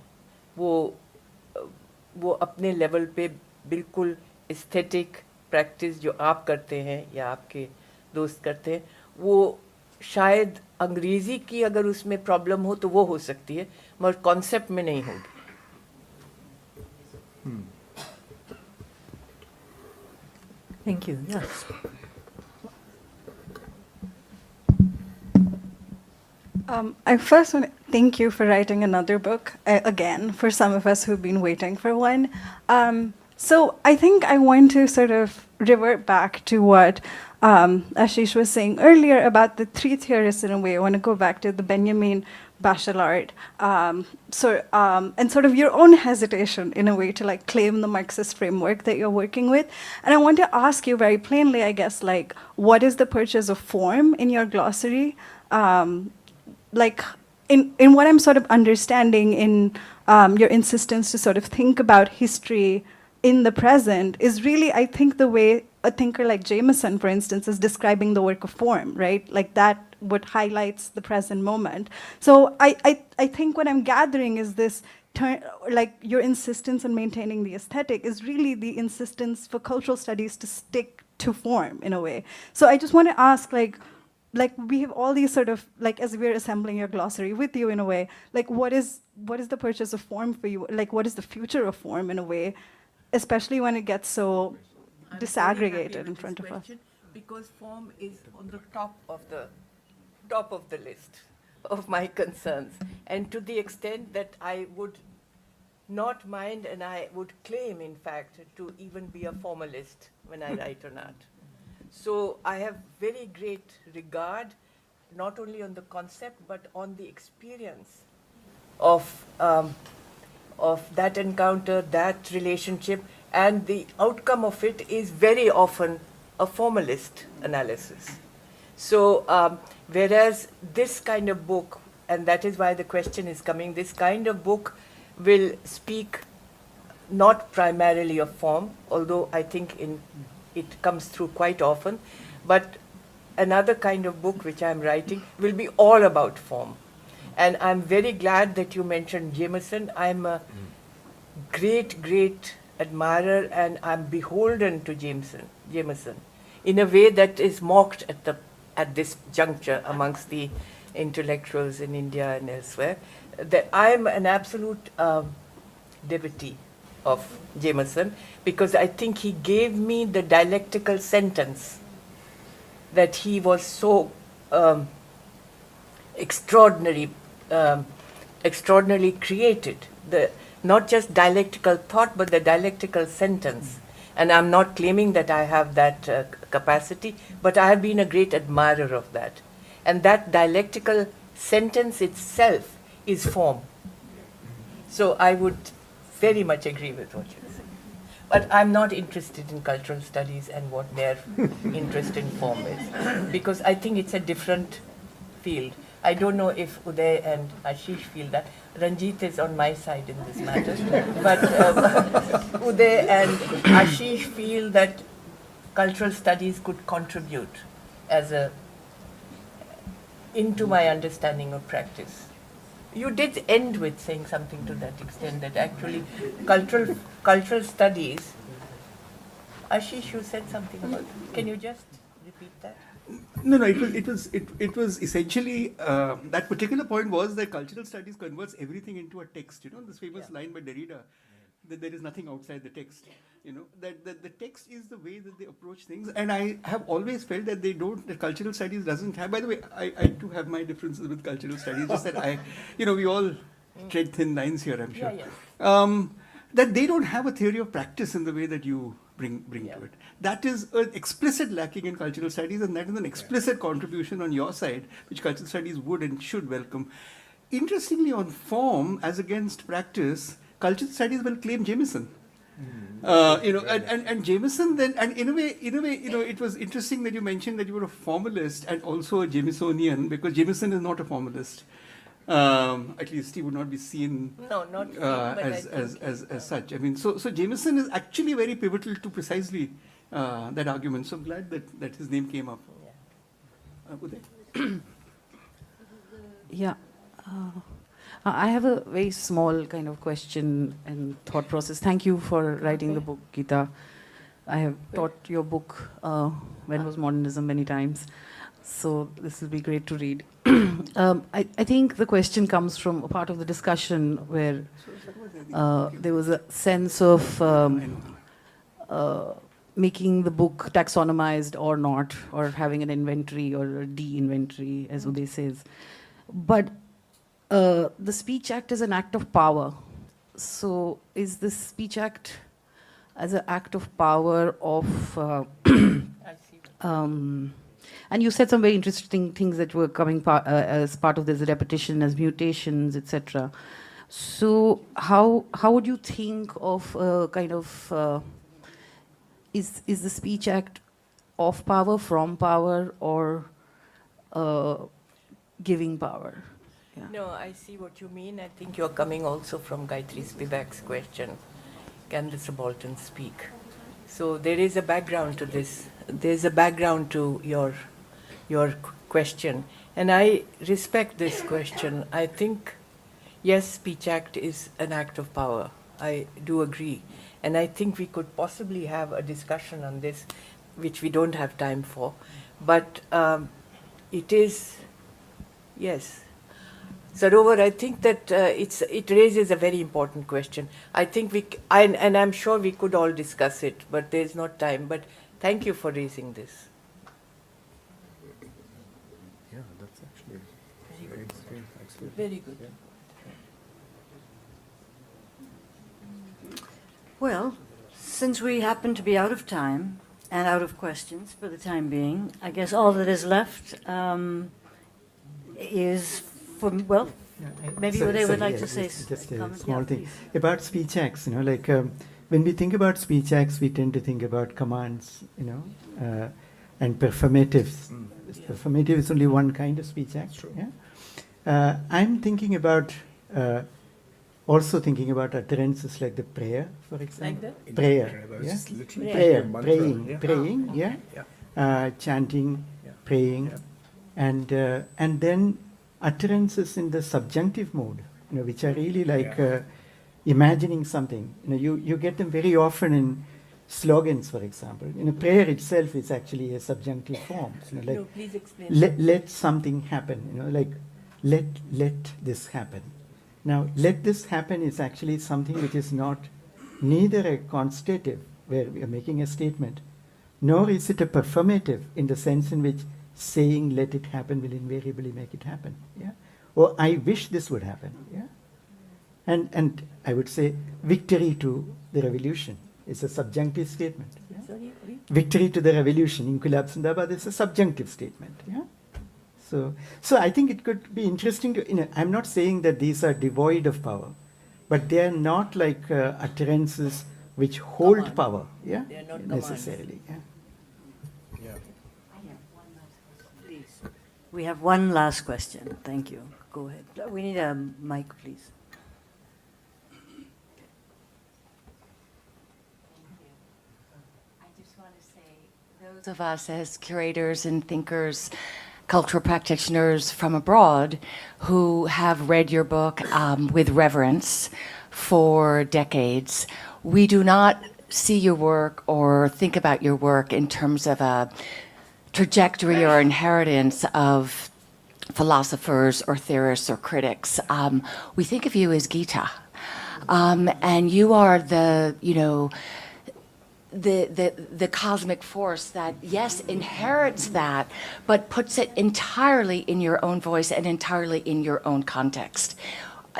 वो अपने लेवल पे बिल्कुल एस्थेटिक प्रैक्टिस जो आप करते हैं या आपके दोस्त करते हैं, वो शायद अंग्रेज़ी की अगर उसमें प्रॉब्लम हो तो वो हो सकती है, मगर कॉन्सेप्ट में नहीं होगी।
Thank you. Yes.
I first want to thank you for writing another book, again, for some of us who've been waiting for one. So I think I want to sort of revert back to what Ashish was saying earlier about the three theorists in a way. I want to go back to the Benjamin Bachelard, and sort of your own hesitation in a way to like claim the Marxist framework that you're working with. And I want to ask you very plainly, I guess, like, what is the purchase of form in your glossary? Like, in what I'm sort of understanding in your insistence to sort of think about history in the present is really, I think, the way a thinker like Jameson, for instance, is describing the work of form, right? Like that what highlights the present moment. So I think what I'm gathering is this, like your insistence on maintaining the aesthetic is really the insistence for cultural studies to stick to form in a way. So I just want to ask, like we have all these sort of, like as we're assembling your glossary with you in a way, like what is the purchase of form for you? Like what is the future of form in a way, especially when it gets so
I'm
disaggregated
very happy
in
with
front
this
of us?
question because form is on the top of the list of my concerns. And to the extent that I would not mind, and I would claim, in fact, to even be a formalist when I write on art. So I have very great regard, not only on the concept, but on the experience of that encounter, that relationship, and the outcome of it is very often a formalist analysis. So whereas this kind of book, and that is why the question is coming, this kind of book will speak not primarily of form, although I think it comes through quite often, but another kind of book which I'm writing will be all about form. And I'm very glad that you mentioned Jameson. I'm a great admirer, and I'm beholden to Jameson in a way that is mocked at this juncture amongst the intellectuals in India and elsewhere. That I'm an absolute devotee of Jameson because I think he gave me the dialectical sentence that he was so extraordinarily created. Not just dialectical thought, but the dialectical sentence. And I'm not claiming that I have that capacity, but I have been a great admirer of that. And that dialectical sentence itself is form. So I would very much agree with what you're saying. But I'm not interested in cultural studies and what their interest in form is, because I think it's a different field. I don't know if Udaya and Ashish feel that. Ranjit is on my side in this matter. But Udaya and Ashish feel that cultural studies could contribute into my understanding of practice. You did end with saying something to that extent, that actually cultural studies. Ashish, you said something about it. Can you just repeat that?
No. It was essentially that particular point was that cultural studies converts everything into a text. You know, this famous line by Derrida, that there is nothing outside the text. You know, that the text is the way that they approach things. And I have always felt that that cultural studies doesn't have. By the way, I too have my differences with cultural studies. Just that we all tread thin lines here, I'm sure. That they don't have a theory of practice in the way that you bring to it. That is an explicit lacking in cultural studies, and that is an explicit contribution on your side, which cultural studies would and should welcome. Interestingly, on form as against practice, cultural studies will claim Jameson. And Jameson then, and in a way, it was interesting that you mentioned that you were a formalist and also a Jamesonian, because Jameson is not a formalist. At least he would not be seen as such. I mean, so Jameson is actually very pivotal to precisely that argument. So I'm glad that his name came up. Udaya?
Yeah. I have a very small kind of question and thought process. Thank you for writing the book, Gita. I have taught your book, When Was Modernism, many times. So this will be great to read. I think the question comes from a part of the discussion where there was a sense of making the book taxonomized or not, or having an inventory or a de-inventory, as Uday says. But the Speech Act is an act of power. So is this Speech Act as an act of power of And you said some very interesting things that were coming as part of this repetition, as mutations, etc. So how would you think of kind of is the Speech Act of power, from power, or giving power? Yeah.
No, I see what you mean. I think you're coming also from Gayatri Spivak's question, can the subaltern speak? So there is a background to this. There's a background to your question. And I respect this question. I think, yes, Speech Act is an act of power. I do agree. And I think we could possibly have a discussion on this, which we don't have time for. But it is, yes. Sarovar, I think that it raises a very important question. I think and I'm sure we could all discuss it, but there's not time. But thank you for raising this.
Yeah, that's actually very excellent.
Very good.
Well, since we happen to be out of time and out of questions for the time being, I guess all that is left is for, well, maybe Udaya would like to say
just a
comment.
small
Yeah,
thing
please.
about speech acts. Like when we think about speech acts, we tend to think about commands, and performatives. Performative is only one kind of speech act. Yeah? I'm thinking about also thinking about utterances like the prayer, for example.
Like
Prayer. Yeah? Prayer. Praying. Yeah. Chanting, praying, and then utterances in the subjunctive mode, which are really like imagining something. You get them very often in slogans, for example. Prayer itself is actually a subjunctive form. Like
No, please explain.
let something happen. Like let this happen. Now, let this happen is actually something which is not neither a constative, where we are making a statement, nor is it a performative in the sense in which saying let it happen will invariably make it happen. Yeah? Or I wish this would happen. Yeah? And I would say victory to the revolution is a subjunctive statement. Yeah?
Sorry.
Victory to the revolution, Inqilab Zindabad, is a subjunctive statement. Yeah? So I think it could be interesting to, I'm not saying that these are devoid of power, but they are not like utterances which hold power, yeah,
They are not
necessarily.
Yeah.
Please. We have one last question. Thank you. Go ahead. We need a mic, please.
I just want to say, those of us as curators and thinkers, cultural practitioners from abroad who have read your book with reverence for decades, we do not see your work or think about your work in terms of a trajectory or inheritance of philosophers or theorists or critics. We think of you as Gita. And you are the cosmic force that, yes, inherits that, but puts it entirely in your own voice and entirely in your own context.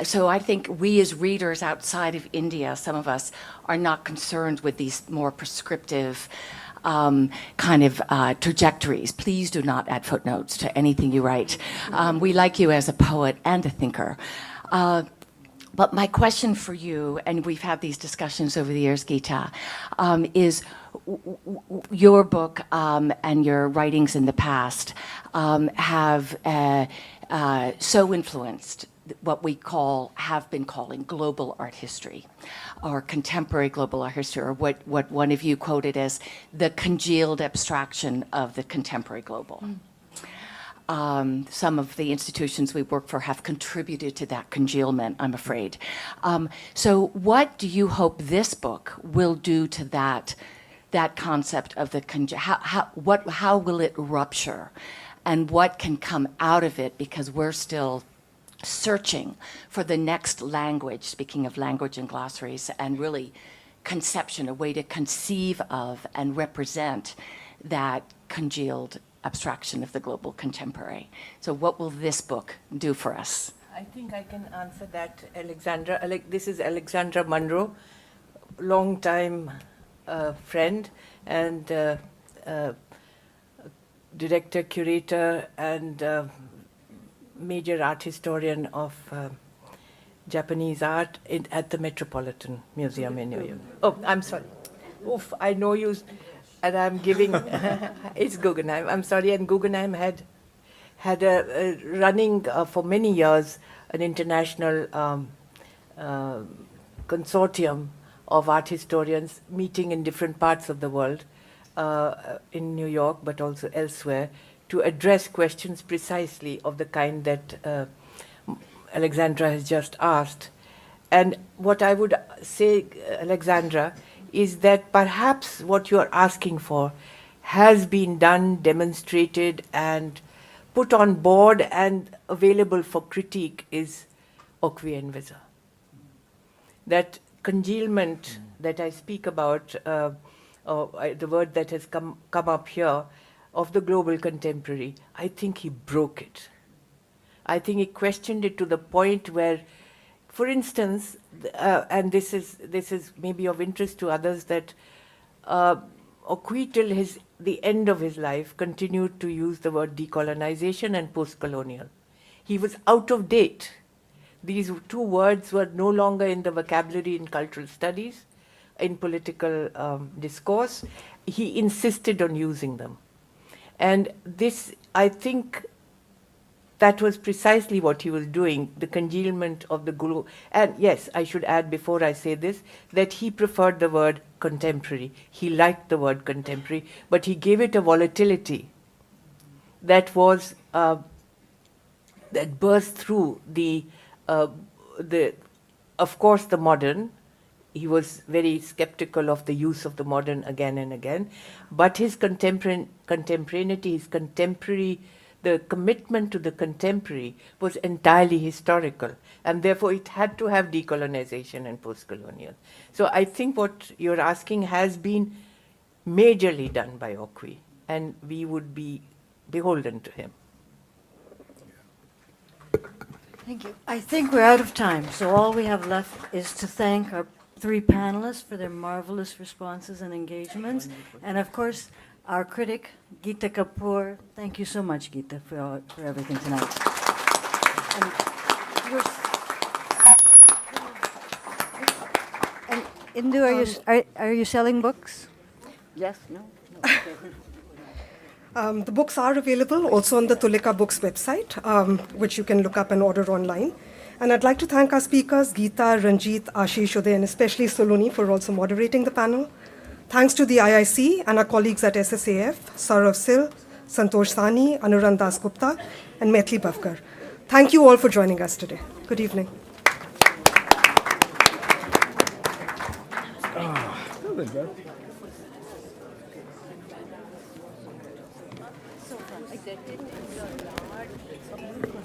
So I think we as readers outside of India, some of us, are not concerned with these more prescriptive kind of trajectories. Please do not add footnotes to anything you write. We like you as a poet and a thinker. But my question for you, and we've had these discussions over the years, Gita, is your book and your writings in the past have so influenced what we have been calling global art history, or contemporary global art history, or what one of you quoted as the congealed abstraction of the contemporary global. Some of the institutions we work for have contributed to that congealment, I'm afraid. So what do you hope this book will do to that concept of the how will it rupture, and what can come out of it, because we're still searching for the next language, speaking of language and glossaries, and really conception, a way to conceive of and represent that congealed abstraction of the global contemporary. So what will this book do for us?
I think I can answer that, Alexandra. This is Alexandra Munro, long-time friend and director, curator, and major art historian of Japanese art at the Metropolitan Museum in New York. Oh, I'm sorry. Oof, I know you, and I'm giving, it's Guggenheim. I'm sorry, and Guggenheim had a running for many years an international consortium of art historians meeting in different parts of the world, in New York, but also elsewhere, to address questions precisely of the kind that Alexandra has just asked. And what I would say, Alexandra, is that perhaps what you are asking for has been done, demonstrated, and put on board and available for critique is Oqui and Visa. That congealment that I speak about, the word that has come up here, of the global contemporary, I think he broke it. I think he questioned it to the point where, for instance, and this is maybe of interest to others, that Oqui till the end of his life continued to use the word decolonization and post-colonial. He was out of date. These two words were no longer in the vocabulary in cultural studies, in political discourse. He insisted on using them. And this, I think, that was precisely what he was doing, the congealment of the glue. And yes, I should add before I say this, that he preferred the word contemporary. He liked the word contemporary, but he gave it a volatility that was, that burst through of course, the modern. He was very skeptical of the use of the modern again and again, but his contemporaneity, his contemporary, the commitment to the contemporary was entirely historical, and therefore it had to have decolonization and post-colonial. So I think what you're asking has been majorly done by Oqui, and we would be beholden to him.
Thank you. I think we're out of time, so all we have left is to thank our three panelists for their marvelous responses and engagements. And of course, our critic, Geeta Kapur. Thank you so much, Geeta, for everything tonight. And Indu, are you selling books? Yes, no.
The books are available also on the Tulika Books website, which you can look up and order online. And I'd like to thank our speakers, Gita, Ranjit, Ashish, Udaya, and especially Saloni for also moderating the panel. Thanks to the IIC and our colleagues at SSAF, Saurav Sil, Santosh Sani, Anurand Das Gupta, and Metli Bhavkar. Thank you all for joining us today. Good evening.